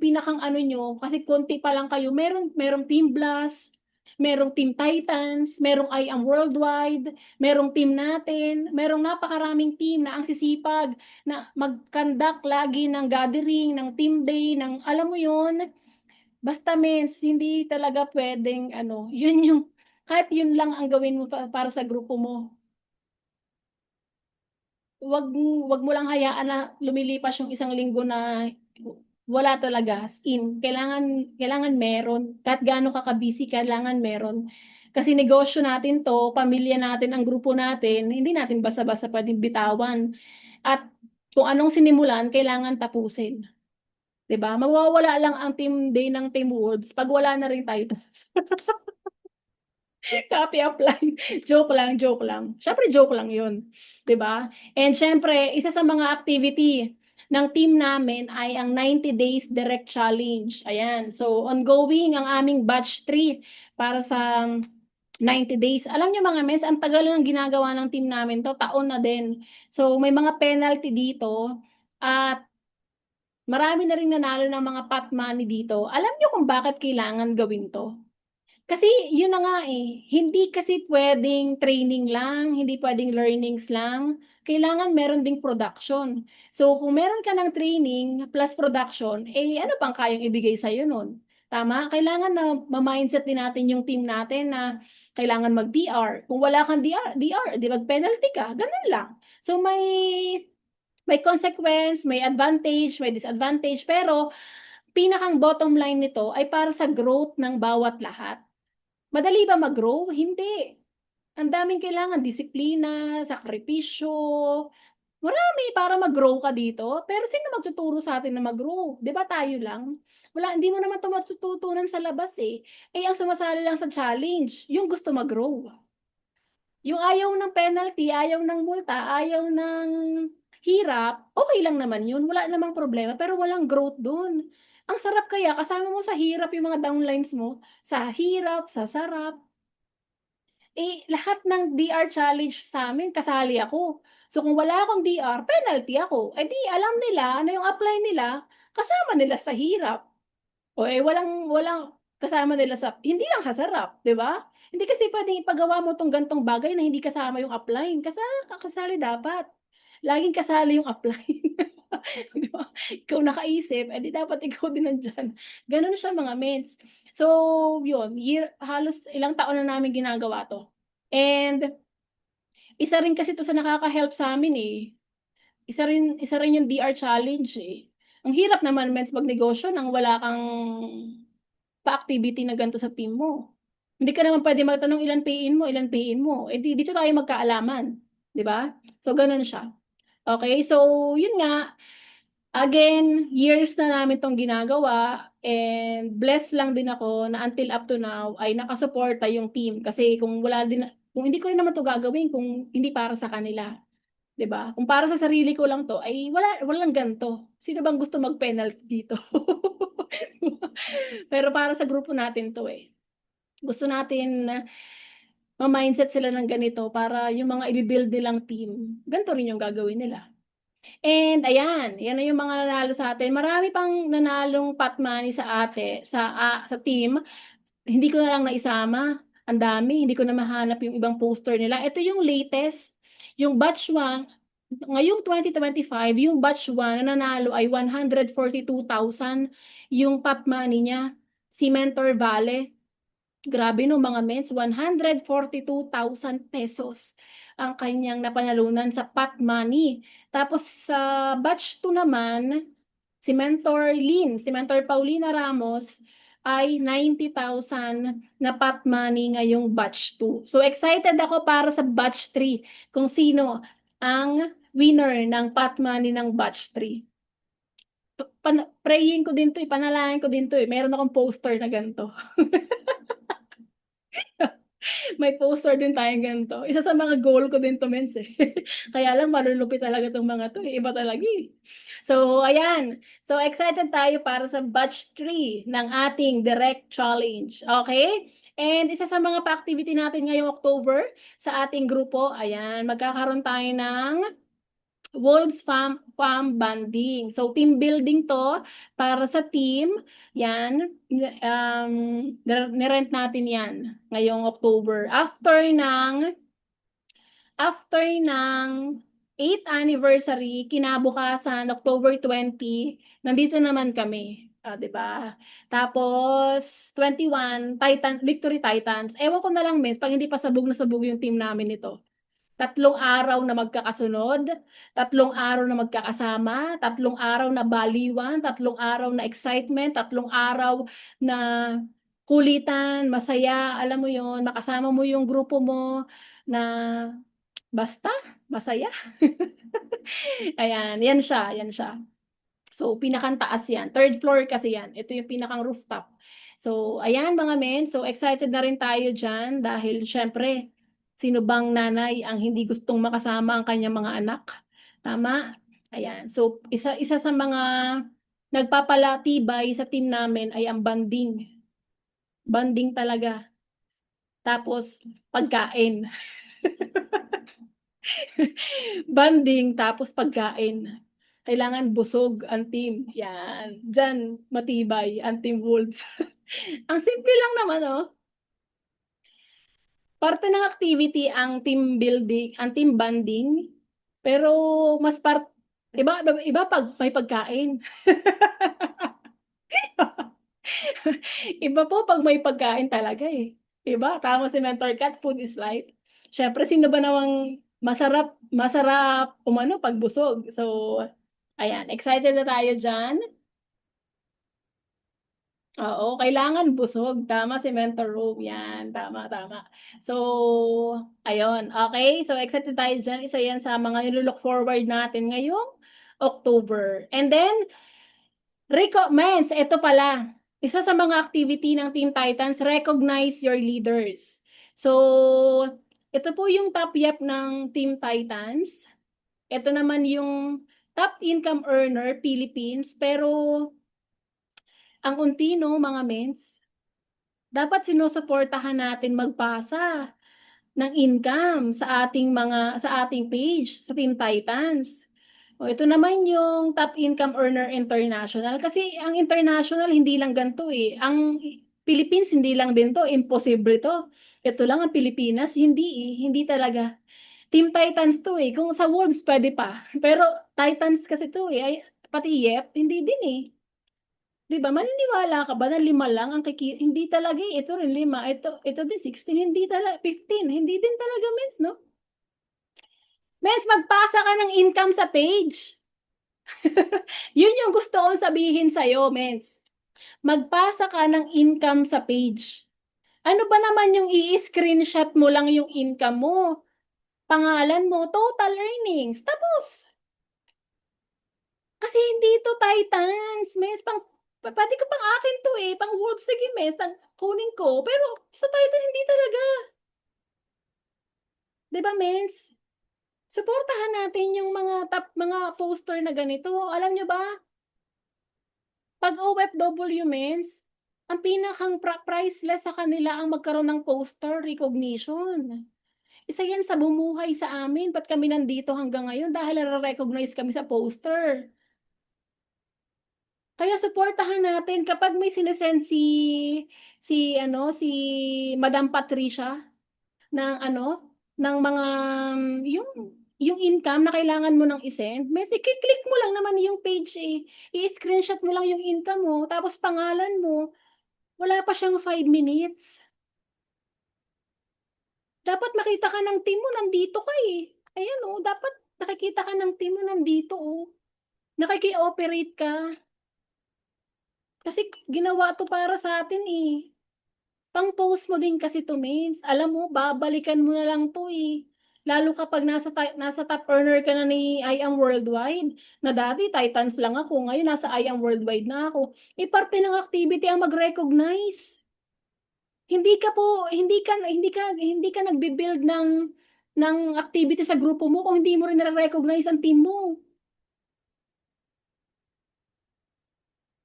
pinakang ano nyo, kasi konti pa lang kayo, merong team blast, merong team Titans, merong I Am Worldwide, merong team natin, merong napakaraming team na ang sisipag na mag-conduct lagi ng gathering, ng team day, ng alam mo yun, basta mens, hindi talaga pwedeng ano, yun yung, kahit yun lang ang gawin mo para sa grupo mo. Wag mo lang hayaan na lumilipas yung 1 linggo na wala talaga, as in. Kailangan meron. Kahit gaano ka ka-busy, kailangan meron. Kasi negosyo natin to, pamilya natin, ang grupo natin, hindi natin basta-basta pwedeng bitawan. At kung anong sinimulan, kailangan tapusin. 'Di ba? Mawawala lang ang team day ng Team Woods pag wala na rin titles. Copy apply. Joke lang. Siyempre joke lang 'yun, 'di ba? And siyempre, isa sa mga activity ng team namin ay ang 90 days direct challenge. Ayan. So ongoing ang aming batch 3 para sa 90 days. Alam niyo mga mens, ang tagal ng ginagawa ng team namin 'to, taon na din. So may mga penalty dito at marami na ring nanalo ng mga pot money dito. Alam niyo kung bakit kailangan gawin 'to? Kasi yun na nga eh, hindi kasi pwedeng training lang, hindi pwedeng learnings lang. Kailangan meron ding production. So kung meron ka ng training plus production, eh ano pang kayang ibigay sa'yo nun? Tama? Kailangan na ma-mindset din natin yung team natin na kailangan mag-DR. Kung wala kang DR, di mag-penalty ka. Ganun lang. So may consequence, may advantage, may disadvantage, pero pinakang bottom line nito ay para sa growth ng bawat lahat. Madali ba mag-grow? Hindi. Ang daming kailangan, disiplina, sakripisyo, marami para mag-grow ka dito. Pero sino magtuturo sa atin na mag-grow? 'Di ba tayo lang? Wala, hindi mo naman 'to matututunan sa labas eh. Eh, ang sumasali lang sa challenge, yung gusto mag-grow. Yung ayaw ng penalty, ayaw ng multa, ayaw ng hirap, okay lang naman yun, wala namang problema, pero walang growth dun. Ang sarap kaya kasama mo sa hirap yung mga downlines mo, sa hirap, sa sarap. Eh, lahat ng DR challenge sa'min kasali ako. So, kung wala akong DR, penalty ako. Eh, di alam nila na yung apply nila, kasama nila sa hirap. O, eh, walang walang kasama nila sa hindi lang sa sarap, 'di ba? Hindi kasi puwedeng ipagawa mo 'tong gan'tong bagay na hindi kasama yung upline, kasali dapat. Laging kasali yung upline, 'di ba? Ikaw nakaisip, eh, di dapat ikaw din nandiyan. Gano'n siya mga ments. So, yun, halos ilang taon na namin ginagawa 'to. And isa rin kasi 'to sa nakaka-help sa'min, eh. Isa rin yung DR challenge, eh. Ang hirap naman mens magnegosyo nang wala kang pa-activity na ganito sa team mo. Hindi ka naman puwede magtanong ilan payin mo, eh, di dito tayo magkaalaman, 'di ba? So gano'n siya. Okey, so yun nga, again, years na namin 'tong ginagawa and blessed lang din ako na until up to now ay nakasuporta yung team kasi kung hindi ko rin naman 'to gagawin kung hindi para sa kanila, 'di ba? Kung para sa sarili ko lang 'to ay walang ganito. Sino bang gusto mag-penalty dito? Pero para sa grupo natin 'to, eh. Gusto natin na ma-mindset sila ng ganito para yung mga ibi-build nilang team, ganito rin yung gagawin nila. And ayan, yan na yung mga nanalo sa'tin. Marami pang nanalong pot money sa team. Hindi ko na lang naisama, ang dami, hindi ko na mahanap yung ibang poster nila. Ito yung latest, yung batch 1, ngayong 2025, yung batch 1 na nanalo ay 142,000 yung pot money niya, si Mentor Vale. Grabe no mga mens, 142,000 pesos ang kanyang napanalunan sa pot money. Tapos sa batch 2 naman, si Mentor Paulina Ramos ay 90,000 na pot money ngayong batch 2. So excited ako para sa batch 3 kung sino ang winner ng pot money ng batch 3. Praying ko din to, ipanalangin ko din to eh. Meron akong poster na ganito. May poster din tayong ganito. Isa sa mga goal ko din 'to mens, eh. Kaya lang malulupit talaga 'tong mga 'to, eh, iba talaga, eh. So ayan, so excited tayo para sa batch 3 ng ating direct challenge, okay? And isa sa mga pa-activity natin ngayong October sa ating grupo, ayan, magkakaroon tayo ng Wolves Farm Bonding. So team building 'to para sa team, 'yan, ni-rent natin 'yan ngayong October. After ng 8th anniversary, kinabukasan October 20, nandito naman kami, 'di ba? Tapos 21, Victory Titans. Ewan ko na lang miss 'pag hindi pa sabog na sabog yung team namin nito. 3 araw na magkakasunod, 3 araw na magkakasama, 3 araw na baliwan, 3 araw na excitement, 3 araw na kulitan, masaya, alam mo yon, makasama mo yung grupo mo na basta masaya. Ayan, yan siya, yan siya. So, pinakang taas yan. Third floor kasi yan. Ito yung pinakang rooftop. So, ayan mga men. So, excited na rin tayo dyan dahil syempre, sino bang nanay ang hindi gustong makasama ang kanyang mga anak? Tama? Ayan. So, isa sa mga nagpapalatibay sa team namin ay ang banding. Banding talaga. Tapos, pagkain. Banding tapos pagkain. Kailangan busog ang team, yan. Diyan matibay ang Team Wolves. Ang simple lang naman, oh. parte ng activity ang team building, ang team bonding, pero mas iba pag may pagkain. Iba po pag may pagkain talaga eh. Iba, tama si Mentor Kat, food is life. Siyempre, sino ba namang masarap umano pag busog. So, ayan, excited na tayo dyan. Oo, kailangan busog. Tama si Mentor Room. Yan, tama. So, ayun. Okay, so excited tayo dyan. Isa yan sa mga nilook forward natin ngayong October. And then, ito pala. Isa sa mga activity ng Team Titans, recognize your leaders. So, ito po yung top yep ng Team Titans. Ito naman yung top income earner, Philippines. Pero, ang unti no, mga mens, dapat sinusuportahan natin magpasa ng income sa ating page sa Team Titans. O ito naman yung top income earner international kasi ang international hindi lang ganito eh. Ang Philippines hindi lang din to, imposible to. Ito lang ang Pilipinas, hindi talaga. Team Titans to eh. Kung sa Wolves pwede pa. Pero Titans kasi to eh. Ay, pati Yep, hindi din eh. 'Di ba? Maniniwala ka ba na 5 lang ang hindi talaga eh. Ito rin 5. Ito din 16. Hindi talaga 15. Hindi din talaga mens, no? Mens, magpasa ka ng income sa page. Yun yung gusto kong sabihin sa'yo, mens. Magpasa ka ng income sa page. Ano ba naman yung i-screenshot mo lang yung income mo? Pangalan mo, total earnings. Tapos, kasi hindi to Titans, mens. Pati ko pang akin to eh. Pang Wolves, sige, mens. Kunin ko. Pero sa Titans, hindi talaga. 'Di ba, mens? Suportahan natin yung mga poster na ganito. Alam nyo ba, pag OFW mens, ang pinakang priceless sa kanila ang magkaroon ng poster recognition. Isa yan sa bumuhay sa amin. Ba't kami nandito hanggang ngayon? Dahil nare-recognize kami sa poster. Kaya suportahan natin kapag may sinesend si Madam Patricia ng ng mga yung yung income na kailangan mo nang isend, click mo lang naman yung page eh. I-screenshot mo lang yung income mo, tapos pangalan mo. Wala pa siyang 5 minutes. Dapat makita ka ng team mo, nandito ka eh. Ayan oh, dapat nakikita ka ng team mo, nandito oh. Nakiki-operate ka. Kasi ginawa to para sa atin eh. Pang-post mo din kasi to, mains. Alam mo, babalikan mo na lang to eh. Lalo kapag nasa top earner ka na ni I Am Worldwide, na dati Titans lang ako, ngayon nasa I Am Worldwide na ako. Parte ng activity ang mag-recognize. Hindi ka nagbi-build ng activity sa grupo mo kung hindi mo rin na-recognize ang team mo.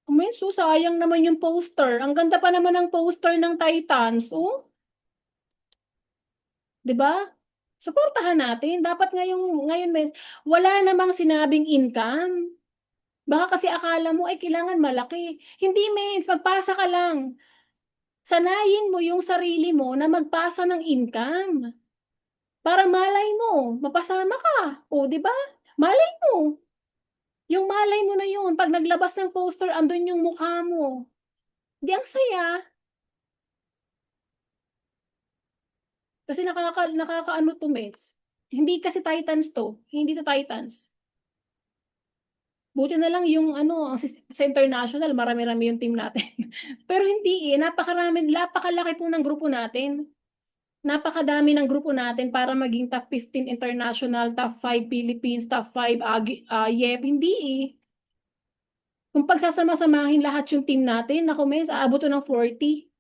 Menso, sayang naman yung poster. Ang ganda pa naman ng poster ng Titans, oh. 'Di ba? Suportahan natin. Dapat ngayon mens, wala namang sinabing income. Baka kasi akala mo ay kailangan malaki. Hindi mens, magpasa ka lang. Sanayin mo yung sarili mo na magpasa ng income. Para malay mo, mapasama ka. O, 'di ba? Malay mo. Yung malay mo na yun, pag naglabas ng poster, andun yung mukha mo. Di ang saya. Kasi nakakaano to, mens. Hindi kasi Titans to. Hindi to Titans. Buti na lang yung sa international, marami-rami yung team natin. Pero hindi eh, napakalaki po ng grupo natin. Napakadami ng grupo natin para maging top 15 international, top 5 Philippines, top 5 YEP. Hindi eh. Kung pagsasama-samahin lahat yung team natin, naku mes, aabot to ng 40.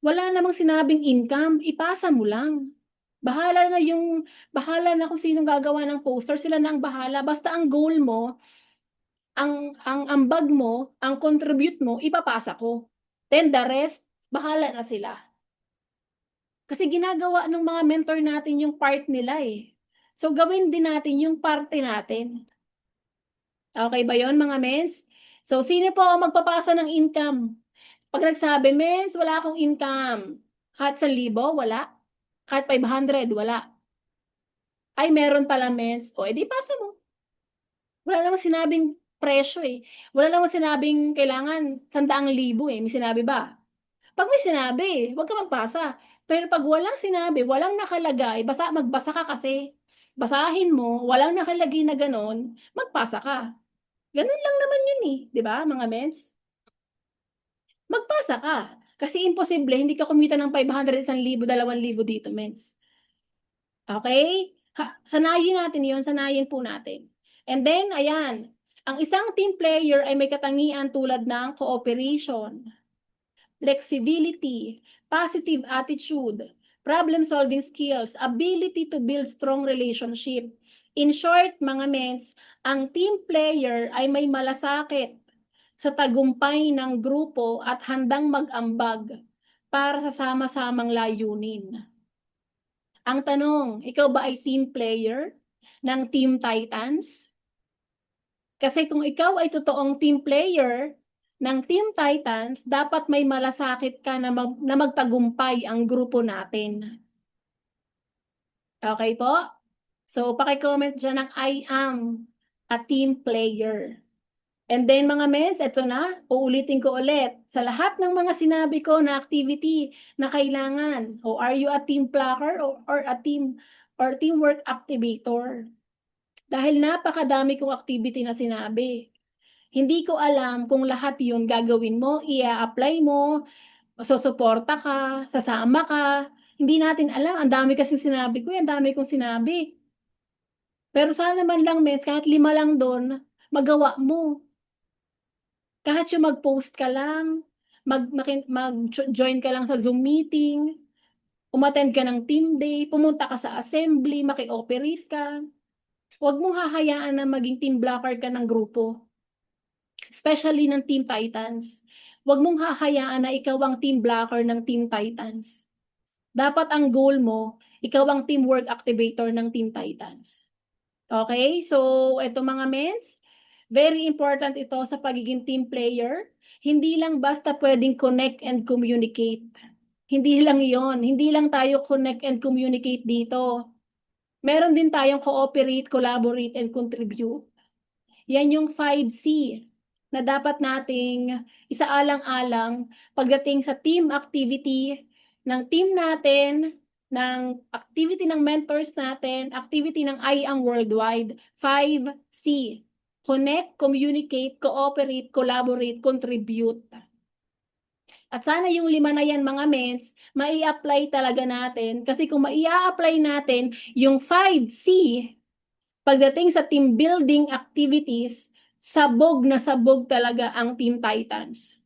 Wala namang sinabing income, ipasa mo lang. Bahala na kung sinong gagawa ng poster, sila na ang bahala. Basta ang goal mo, ang ambag mo, ang contribute mo, ipapasa ko. Then the rest, bahala na sila. Kasi ginagawa ng mga mentor natin yung part nila eh. So gawin din natin yung parte natin. Okay ba yon mga mens? So sino po ang magpapasa ng income? Pag nagsabi, mens, wala akong income. Kahit 1,000, wala. Kahit 500, wala. Ay, meron pala, mens. O, edi pasa mo. Wala namang sinabing presyo eh. Wala namang sinabing kailangan 100,000 eh. May sinabi ba? Pag may sinabi, huwag ka magpasa. Pero pag walang sinabi, walang nakalagay, magbasa ka kasi. Basahin mo, walang nakalagay na ganon, magpasa ka. Ganun lang naman yun eh. Di ba, mga mens? Magpasa ka. Kasi imposible, hindi ka kumita ng 500, 1,000, 2,000 dito, mens. Okay? Sanayin natin yun, sanayin po natin. And then, ayan, ang isang team player ay may katangian tulad ng cooperation, flexibility, positive attitude, problem-solving skills, ability to build strong relationship. In short, mga mens, ang team player ay may malasakit sa tagumpay ng grupo at handang mag-ambag para sa sama-samang layunin. Ang tanong, ikaw ba ay team player ng Team Titans? Kasi kung ikaw ay totoong team player ng Team Titans, dapat may malasakit ka na magtagumpay ang grupo natin. Okay po? So, paki-comment dyan ng I am a team player. And then mga mens, eto na, uulitin ko ulit. Sa lahat ng mga sinabi ko na activity na kailangan, o are you a team player or a team or teamwork activator? Dahil napakadami kong activity na sinabi. Hindi ko alam kung lahat yun gagawin mo, i-apply mo, susuporta ka, sasama ka. Hindi natin alam. Ang dami kasing sinabi ko, ang dami kong sinabi. Pero sana man lang, mens, kahit 5 lang doon, magawa mo. Kahit yung mag-post ka lang, mag-join ka lang sa Zoom meeting, umattend ka ng team day, pumunta ka sa assembly, maki-operate ka. Huwag mong hahayaan na maging team blocker ka ng grupo. Especially ng Team Titans. Huwag mong hahayaan na ikaw ang team blocker ng Team Titans. Dapat ang goal mo, ikaw ang teamwork activator ng Team Titans. Okay? So, eto mga mens, very important ito sa pagiging team player. Hindi lang basta pwedeng connect and communicate. Hindi lang yon. Hindi lang tayo connect and communicate dito. Meron din tayong cooperate, collaborate, and contribute. Yan yung 5C na dapat nating isaalang-alang pagdating sa team activity ng team natin, ng activity ng mentors natin, activity ng I Am Worldwide. 5C. Connect, communicate, cooperate, collaborate, contribute. At sana yung 5 na yan mga mens, mai-apply talaga natin. Kasi kung mai-apply natin yung 5C, pagdating sa team building activities, sabog na sabog talaga ang Team Titans.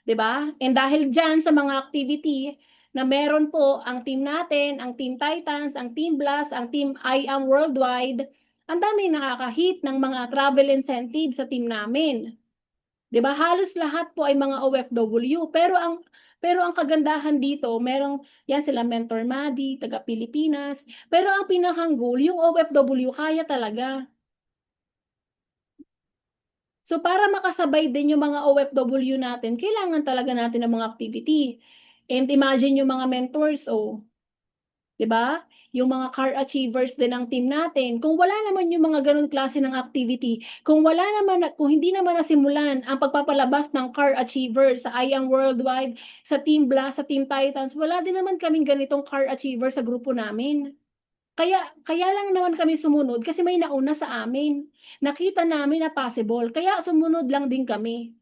'Di ba? And dahil diyan sa mga activity na meron po ang team natin, ang Team Titans, ang Team Blast, ang Team I Am Worldwide, ang dami nakaka-hit ng mga travel incentive sa team namin. 'Di ba? Halos lahat po ay mga OFW, pero ang kagandahan dito, merong yan sila Mentor Madi, taga Pilipinas, pero ang pinakang goal, yung OFW kaya talaga. So para makasabay din yung mga OFW natin, kailangan talaga natin ng mga activity. And imagine yung mga mentors, 'di ba? Yung mga car achievers din ng team natin. Kung wala naman yung mga ganun klase ng activity, kung hindi naman nasimulan ang pagpapalabas ng car achievers sa I Am Worldwide, sa Team Blast, sa Team Titans, wala din naman kaming ganitong car achiever sa grupo namin. Kaya lang naman kami sumunod kasi may nauna sa amin. Nakita namin na possible, kaya sumunod lang din kami.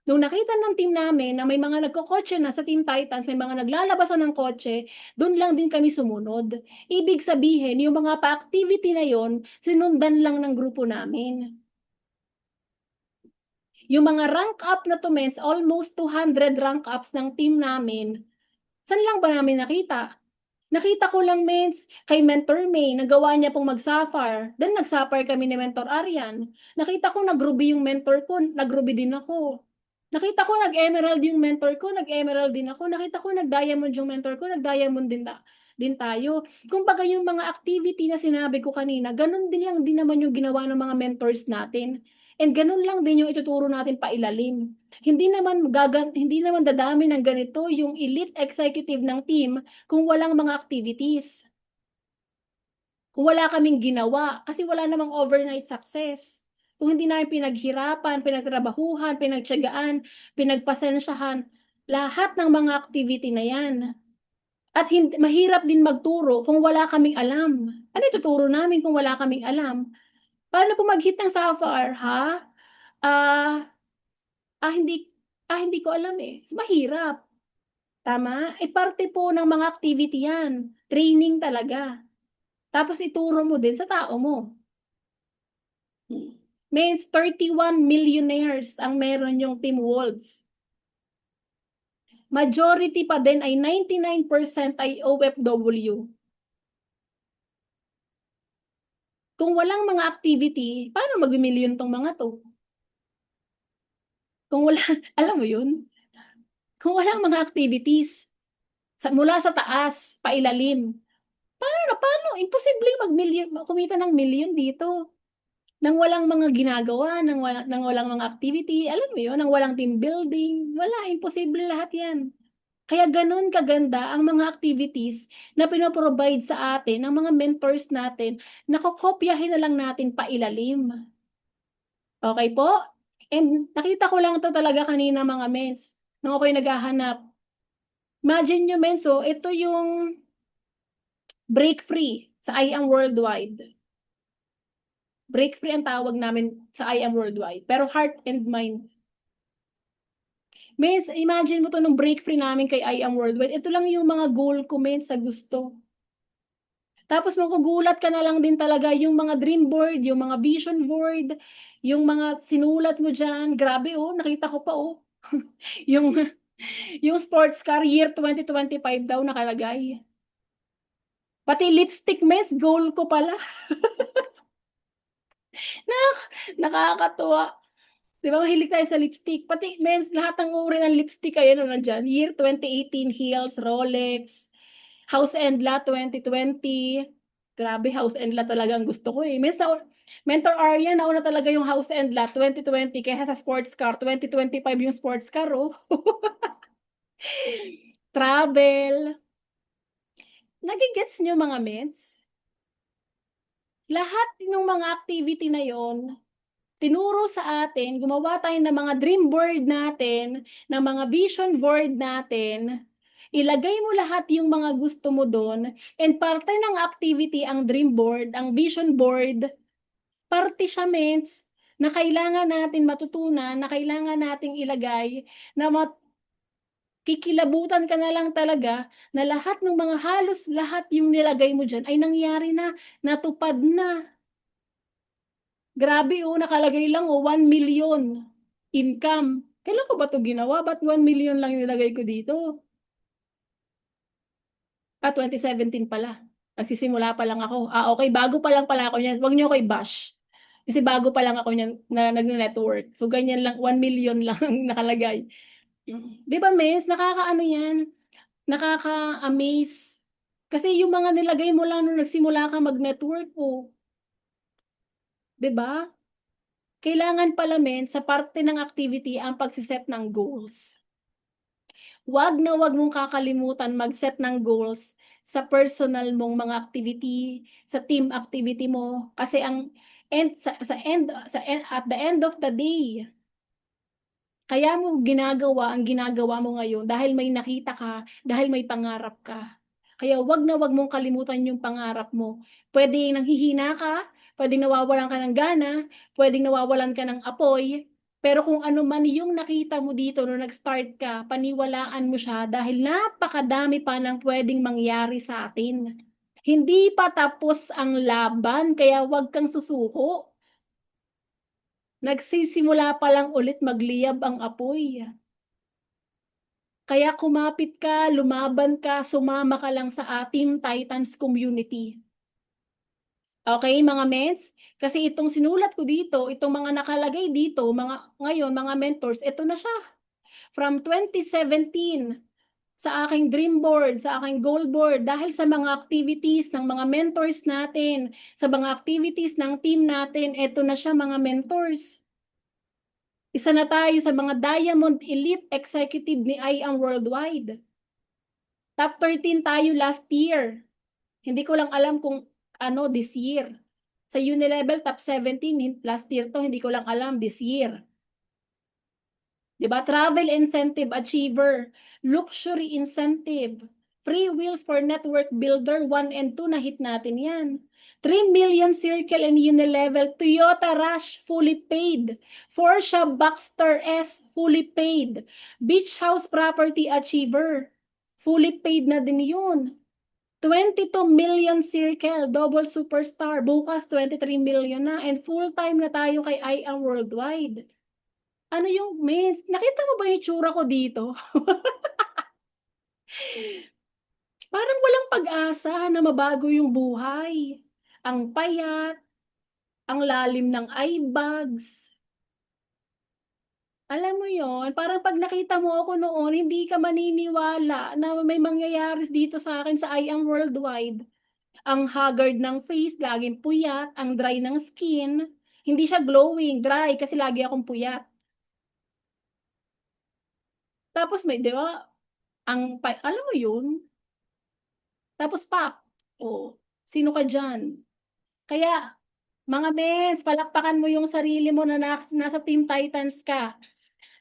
Nung nakita ng team namin na may mga nagkokotse na sa Team Titans, may mga naglalabasan ng kotse, doon lang din kami sumunod. Ibig sabihin, yung mga pa-activity na yon, sinundan lang ng grupo namin. Yung mga rank up na to, mens, almost 200 rank ups ng team namin, saan lang ba namin nakita? Nakita ko lang, mens, kay Mentor May, nagawa niya pong mag-sapphire. Then nag-sapphire kami ni Mentor Arian. Nakita ko nag-ruby yung mentor ko, nag-ruby din ako. Nakita ko nag-emerald yung mentor ko, nag-emerald din ako. Nakita ko nag-diamond yung mentor ko, nag-diamond din tayo. Kumbaga yung mga activity na sinabi ko kanina, ganun din lang din naman yung ginawa ng mga mentors natin. And ganun lang din yung ituturo natin pailalim. Hindi naman dadami ng ganito yung elite executive ng team kung walang mga activities. Kung wala kaming ginawa, kasi wala namang overnight success. Kung hindi namin pinaghirapan, pinagtrabahuhan, pinagtiyagaan, pinagpasensyahan, lahat ng mga activity na yan. At mahirap din magturo kung wala kaming alam. Ano ituturo namin kung wala kaming alam? Paano po mag-hit ng sapphire, ha? Ah, hindi, hindi ko alam eh. Mahirap. Tama? Parte po ng mga activity yan. Training talaga. Tapos ituro mo din sa tao mo. Means 31 millionaires ang meron yung Team Wolves. Majority pa din ay 99% ay OFW. Kung walang mga activity, paano mag-million tong mga to? Kung wala, alam mo yun? Kung walang mga activities, mula sa taas, pailalim, paano? Imposible kumita ng million dito. Nang walang mga ginagawa, nang walang mga activity, alam mo yun, nang walang team building, wala, imposible lahat yan. Kaya ganun kaganda ang mga activities na pinoprovide sa atin ng mga mentors natin, nakokopyahin na lang natin pailalim. Okay po? And nakita ko lang to talaga kanina mga mens, nung ako'y naghahanap. Imagine nyo mens, ito yung break free sa I Am Worldwide. Break free ang tawag namin sa I Am Worldwide, pero heart and mind. Mens, imagine mo to nung break free namin kay I Am Worldwide. Ito lang yung mga goal ko, mens, sa gusto. Tapos magugulat ka na lang din talaga yung mga dream board, yung mga vision board, yung mga sinulat mo dyan. Grabe nakita ko pa yung, yung sports car year 2025 daw nakalagay. Pati lipstick, mens, goal ko pala. Nakakatuwa. Di ba, mahilig tayo sa lipstick. Pati, mens, lahat ng uri ng lipstick ay nandyan. Year 2018, Heels, Rolex, House and Lot 2020. Grabe, House and Lot talaga ang gusto ko eh. Mens, Mentor Arya, nauna talaga yung House and Lot 2020 kaysa sa sports car. 2025 yung sports car, Travel. Nagigets nyo mga mens? Lahat ng mga activity na yon tinuro sa atin, gumawa tayo ng mga dream board natin, ng mga vision board natin, ilagay mo lahat yung mga gusto mo doon, and parte ng activity ang dream board, ang vision board, parte siya mens, na kailangan natin matutunan, na kailangan nating ilagay, na kikilabutan ka na lang talaga na lahat ng mga halos lahat yung nilagay mo dyan ay nangyari na, natupad na. Grabe nakalagay lang 1 million income. Kailan ko ba 'to ginawa? Ba't 1 million lang yung nilagay ko dito? 2017 pala. Nagsisimula pa lang ako. Okay, bago pa lang pala ako niyan. Huwag niyo ako i-bash. Kasi bago pa lang ako niyan na nagne-network. So ganyan lang, 1 million lang nakalagay. 'Di ba, miss? Nakakaano 'yan? Nakaka-amaze. Kasi yung mga nilagay mo lang nung nagsimula ka mag-network 'di ba? Kailangan pala sa parte ng activity ang pagse-set ng goals. Wag na wag mong kakalimutan mag-set ng goals sa personal mong mga activity, sa team activity mo kasi ang at the end of the day, kaya mo ginagawa ang ginagawa mo ngayon dahil may nakita ka, dahil may pangarap ka. Kaya wag na wag mong kalimutan yung pangarap mo. Pwedeng nanghihina ka, pwedeng nawawalan ka ng gana, pwedeng nawawalan ka ng apoy, pero kung ano man yung nakita mo dito nung nag-start ka, paniwalaan mo siya dahil napakadami pa ng pwedeng mangyari sa atin. Hindi pa tapos ang laban, kaya wag kang susuko. Nagsisimula pa lang ulit magliyab ang apoy. Kaya kumapit ka, lumaban ka, sumama ka lang sa Team Titans community. Okay, mga mens? Kasi itong sinulat ko dito, itong mga nakalagay dito, ngayon, mga mentors, ito na siya. From 2017, sa aking dream board, sa aking goal board, dahil sa mga activities ng mga mentors natin, sa mga activities ng team natin, ito na siya mga mentors. Isa na tayo sa mga Diamond Elite Executive ni IAM Worldwide. Top 13 tayo last year. Hindi ko lang alam kung ano this year. Sa Unilevel, top 17 last year to, hindi ko lang alam this year. Diba? Travel incentive achiever, luxury incentive, free wheels for network builder 1 and 2 na hit natin yan. 3 million Circle and Unilevel, Toyota Rush fully paid, Porsche Boxster S fully paid, Beach House Property Achiever, fully paid na din yun. 22 million Circle, double superstar, bukas 23 million na, and full time na tayo kay IAM Worldwide. Ano yung mens? Nakita mo ba yung tsura ko dito? Parang walang pag-asa na mabago yung buhay. Ang payat, ang lalim ng eye bags. Alam mo yon, parang pag nakita mo ako noon, hindi ka maniniwala na may mangyayari dito sa akin sa IAM Worldwide. Ang haggard ng face, laging puyat, ang dry ng skin. Hindi siya glowing, dry kasi lagi akong puyat. Tapos may, di ba, alam mo yun? Tapos oh, sino ka dyan? Kaya, mga mens, palakpakan mo yung sarili mo na nasa Team Titans ka.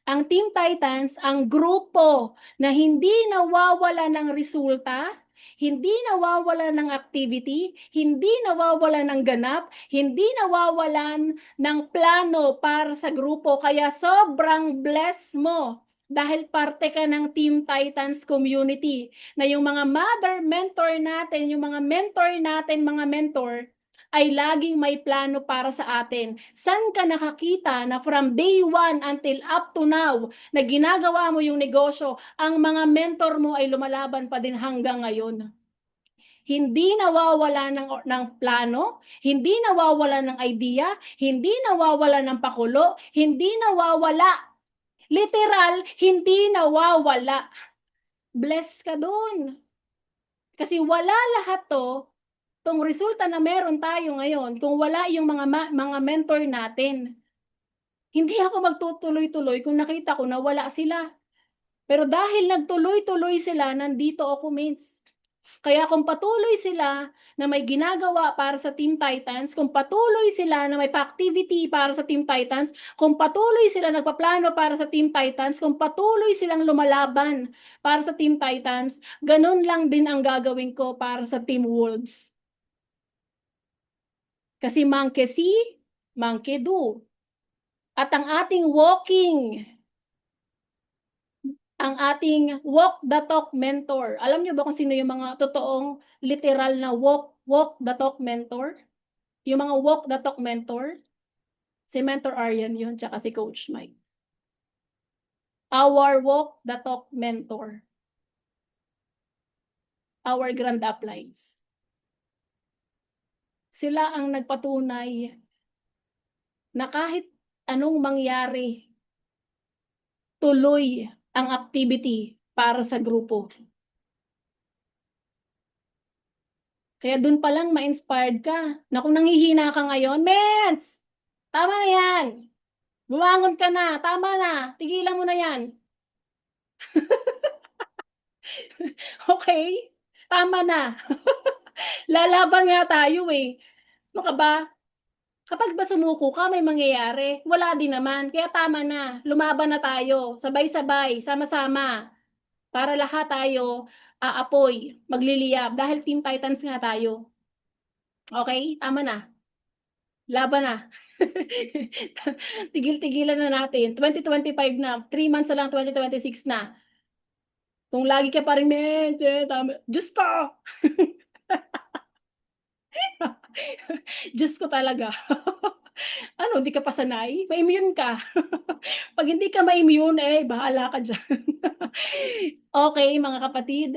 Ang Team Titans, ang grupo na hindi nawawala ng resulta, hindi nawawala ng activity, hindi nawawala ng ganap, hindi nawawalan ng plano para sa grupo. Kaya sobrang bless mo dahil parte ka ng Team Titans community na yung mga mother mentor natin, yung mga mentor ay laging may plano para sa atin. San ka nakakita na from day 1 until up to now na ginagawa mo yung negosyo, ang mga mentor mo ay lumalaban pa din hanggang ngayon? Hindi nawawala ng plano, hindi nawawala ng idea, hindi nawawala ng pakulo, hindi nawawala. Literal, hindi nawawala. Bless ka dun. Kasi wala lahat to, tong resulta na meron tayo ngayon, kung wala yung mga mentor natin. Hindi ako magtutuloy-tuloy kung nakita ko na wala sila. Pero dahil nagtuloy-tuloy sila, nandito ako, mates. Kaya kung patuloy sila na may ginagawa para sa Team Titans, kung patuloy sila na may pa-activity para sa Team Titans, kung patuloy sila nagpaplano para sa Team Titans, kung patuloy silang lumalaban para sa Team Titans, ganun lang din ang gagawin ko para sa Team Wolves. Kasi monkey see, monkey do. At ang ating walk the talk mentor. Alam niyo ba kung sino yung mga totoong literal na walk the talk mentor? Yung mga walk the talk mentor? Si Mentor Aryan yun, tsaka si Coach Mike. Our walk the talk mentor. Our grand uplines. Sila ang nagpatunay na kahit anong mangyari, tuloy ang activity para sa grupo. Kaya dun pa lang ma-inspired ka na kung nanghihina ka ngayon, mens! Tama na yan! Bumangon ka na! Tama na! Tigilan mo na yan! Okay? Tama na! Lalaban nga tayo eh. Ano ka ba? Kapag ba sumuko ka, may mangyayari. Wala din naman. Kaya tama na. Lumaban na tayo. Sabay-sabay. Sama-sama. Para lahat tayo aapoy, magliliyab. Dahil Team Titans nga tayo. Okay? Tama na. Laban na. Tigil-tigilan na natin. 2025 na. 3 months na lang, 2026 na. Kung lagi ka pa rin, tama. Diyos ko! Diyos ko talaga. Ano, hindi ka pa sanay? Ma-immune ka. Pag hindi ka ma-immune, bahala ka dyan. Okay, mga kapatid.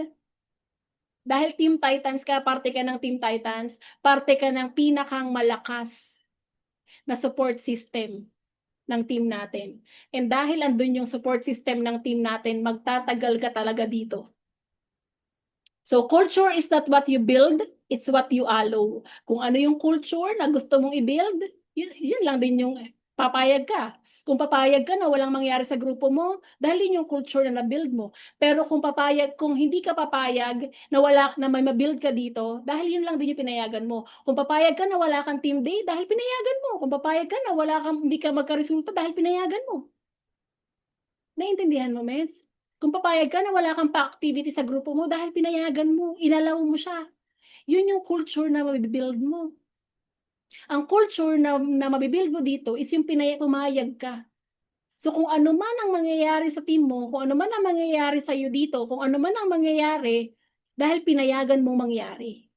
Dahil Team Titans ka, parte ka ng Team Titans, parte ka ng pinakang malakas na support system ng team natin. And dahil andun yung support system ng team natin, magtatagal ka talaga dito. So culture is not what you build, it's what you allow. Kung ano yung culture na gusto mong i-build, yun lang din yung papayag ka. Kung papayag ka na walang mangyari sa grupo mo, dahil yun yung culture na na-build mo. Pero kung hindi ka papayag na may ma-build ka dito, dahil yun lang din yung pinayagan mo. Kung papayag ka na wala kang team day, dahil pinayagan mo. Kung papayag ka na hindi ka magka-resulta, dahil pinayagan mo. Naiintindihan mo, Meds? Kung papayag ka na wala kang pa-activity sa grupo mo, dahil pinayagan mo, inalaw mo siya. Yun yung culture na mabibuild mo. Ang culture na mabibuild mo dito is yung pumayag ka. So kung ano man ang mangyayari sa team mo, kung ano man ang mangyayari sa iyo dito, kung ano man ang mangyayari, dahil pinayagan mong mangyari.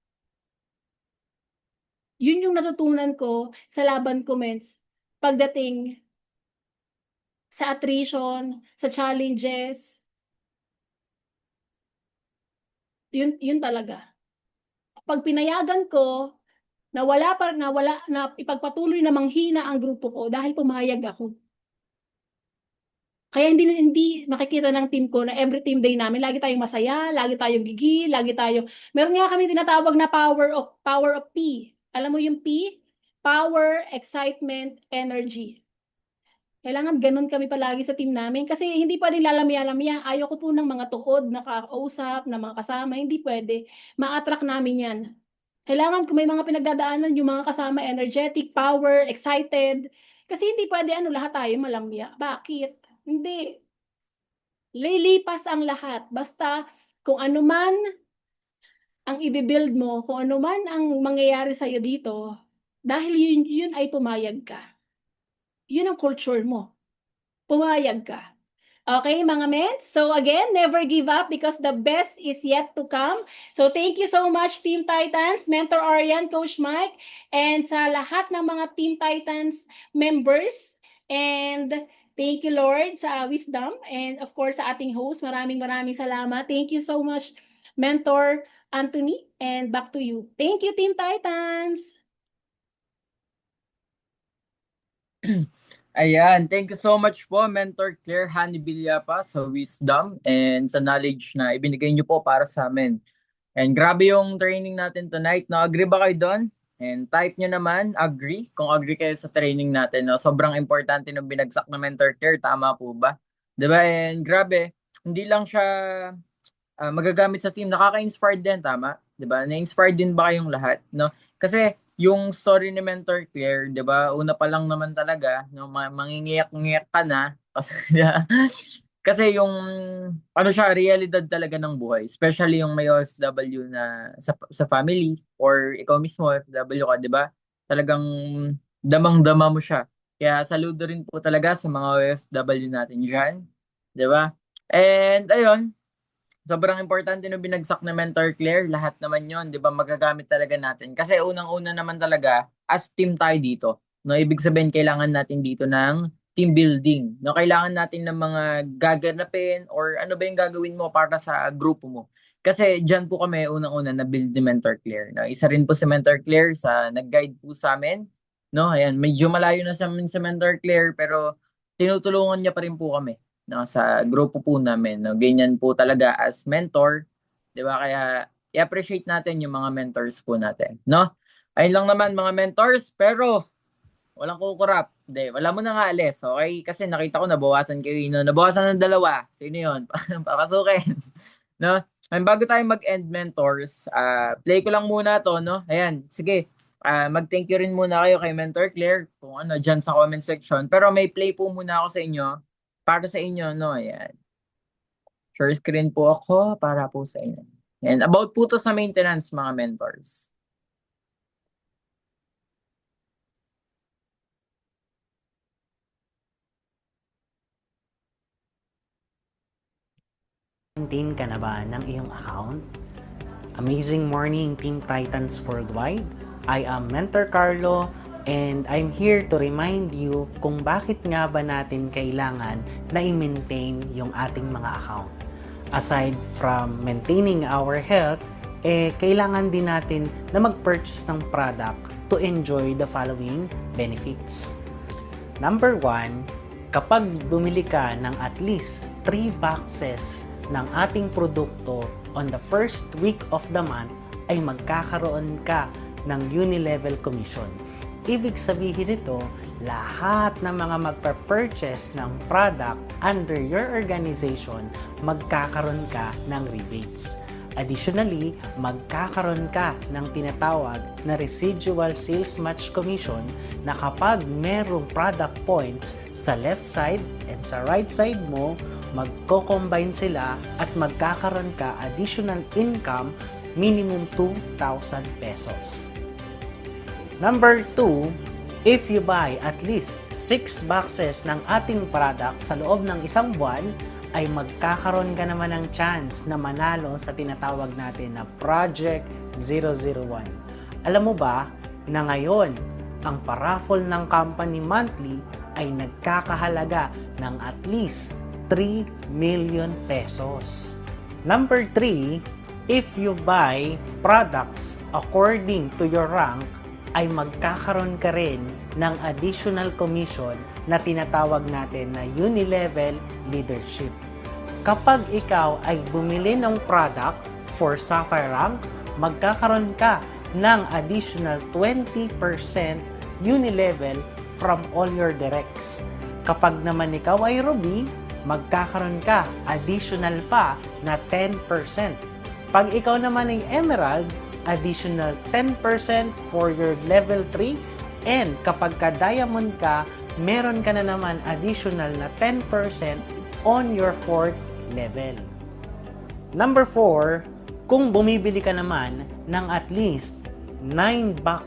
Yun yung natutunan ko sa laban ko, Meds, pagdating sa attrition, sa challenges. Yun talaga. Pag pinayagan ko na ipagpatuloy na manghina ang grupo ko dahil pumayag ako. Kaya hindi makikita ng team ko na every team day namin lagi tayong masaya, lagi tayong gigil, meron nga kami tinatawag na power of P. Alam mo yung P? Power, excitement, energy. Kailangan ganun kami palagi sa team namin kasi hindi pwedeng lalamya-lamya. Ayoko po ng mga tuhod na kakausap, na mga kasama, hindi pwede. Ma-attract namin yan. Kailangan kung may mga pinagdadaanan yung mga kasama energetic, power, excited. Kasi hindi pwede lahat tayo malamya. Bakit? Hindi. Lilipas ang lahat. Basta kung ano man ang ibibuild mo, kung ano man ang mangyayari sa'yo dito, dahil yun ay pumayag ka. Yun ang culture mo. Pumayag ka. Okay, mga men? So again, never give up because the best is yet to come. So thank you so much, Team Titans, Mentor Orion, Coach Mike, and sa lahat ng mga Team Titans members. And thank you, Lord, sa wisdom. And of course, sa ating host, maraming salamat. Thank you so much, Mentor Anthony. And back to you. Thank you, Team Titans. Ayan, thank you so much po, Mentor Claire Hani Villapa, sa wisdom and sa knowledge na ibinigay niyo po para sa amin. And grabe yung training natin tonight. No? Agree ba kayo doon? And type nyo naman, agree. Kung agree kayo sa training natin. No? Sobrang importante ng binagsak na Mentor Claire. Tama po ba? Diba? And grabe, hindi lang siya magagamit sa team. Nakaka-inspired din, tama? Diba? Na-inspired din ba kayong lahat? No? Kasi yung story ni Mentor Claire, 'di ba? Una pa lang naman talaga, no, mangingiyak-ngiyak ka na kasi kasi yung ano siya, realidad talaga ng buhay, especially yung may OFW na sa family or ikaw mismo OFW ka, 'di ba? Talagang damang-dama mo siya. Kaya saludo rin po talaga sa mga OFW natin diyan, 'di ba? And ayun, sobrang importante ng binagsak na Mentor Claire, lahat naman yon, di ba, magagamit talaga natin. Kasi unang-una naman talaga, as team tayo dito. No, ibig sabihin, kailangan natin dito ng team building. No, kailangan natin ng mga gaganapin or ano ba yung gagawin mo para sa grupo mo. Kasi dyan po kami unang-una na build ni Mentor Claire. No, isa rin po si Mentor Claire sa nag-guide po sa amin. No, ayan, medyo malayo na sa amin si Mentor Claire pero tinutulungan niya pa rin po kami, no, sa grupo po namin, no. Ganyan po talaga as mentor, 'di ba? Kaya i-appreciate natin yung mga mentors po natin, no? Ayun lang naman mga mentors, pero walang kukurap. Hindi, wala mo na nga alis, okay? Kasi nakita ko nabawasan kayo, no? Nabawasan ng dalawa. Sino 'yon? Papasukin. No? And bago tayo mag-end mentors, play ko lang muna 'to, no? Ayan, sige. Mag-thank you rin muna kayo kay Mentor Claire kung ano dyan sa comment section. Pero may play po muna ako sa inyo para sa inyo, no? Ayan. Share screen po ako para po sa inyo. And about po to sa maintenance, mga mentors. Maintain ka na ba ng iyong account? Amazing morning, Team Titans Worldwide. I am Mentor Carlo and I'm here to remind you kung bakit nga ba natin kailangan na i-maintain yung ating mga account. Aside from maintaining our health, kailangan din natin na mag-purchase ng product to enjoy the following benefits. Number 1, kapag bumili ka ng at least 3 boxes ng ating produkto on the first week of the month, ay magkakaroon ka ng unilevel commission. Ibig sabihin nito, lahat ng mga magpa-purchase ng product under your organization, magkakaroon ka ng rebates. Additionally, magkakaroon ka ng tinatawag na residual sales match commission na kapag merong product points sa left side and sa right side mo, magko-combine sila at magkakaroon ka additional income minimum 2,000 pesos. Number 2, if you buy at least 6 boxes ng ating product sa loob ng isang buwan, ay magkakaroon ka naman ng chance na manalo sa tinatawag natin na Project 001. Alam mo ba na ngayon, ang paraffle ng company monthly ay nagkakahalaga ng at least 3 million pesos. Number 3, if you buy products according to your rank, ay magkakaroon ka rin ng additional commission na tinatawag natin na unilevel leadership. Kapag ikaw ay bumili ng product for Sapphire rank, magkakaroon ka ng additional 20% unilevel from all your directs. Kapag naman ikaw ay Ruby, magkakaroon ka additional pa na 10%. Pag ikaw naman ay Emerald, additional 10% for your level 3, and kapag ka Diamond ka, meron ka na naman additional na 10% on your 4th level. Number 4, kung bumibili ka naman ng at least 9 boxes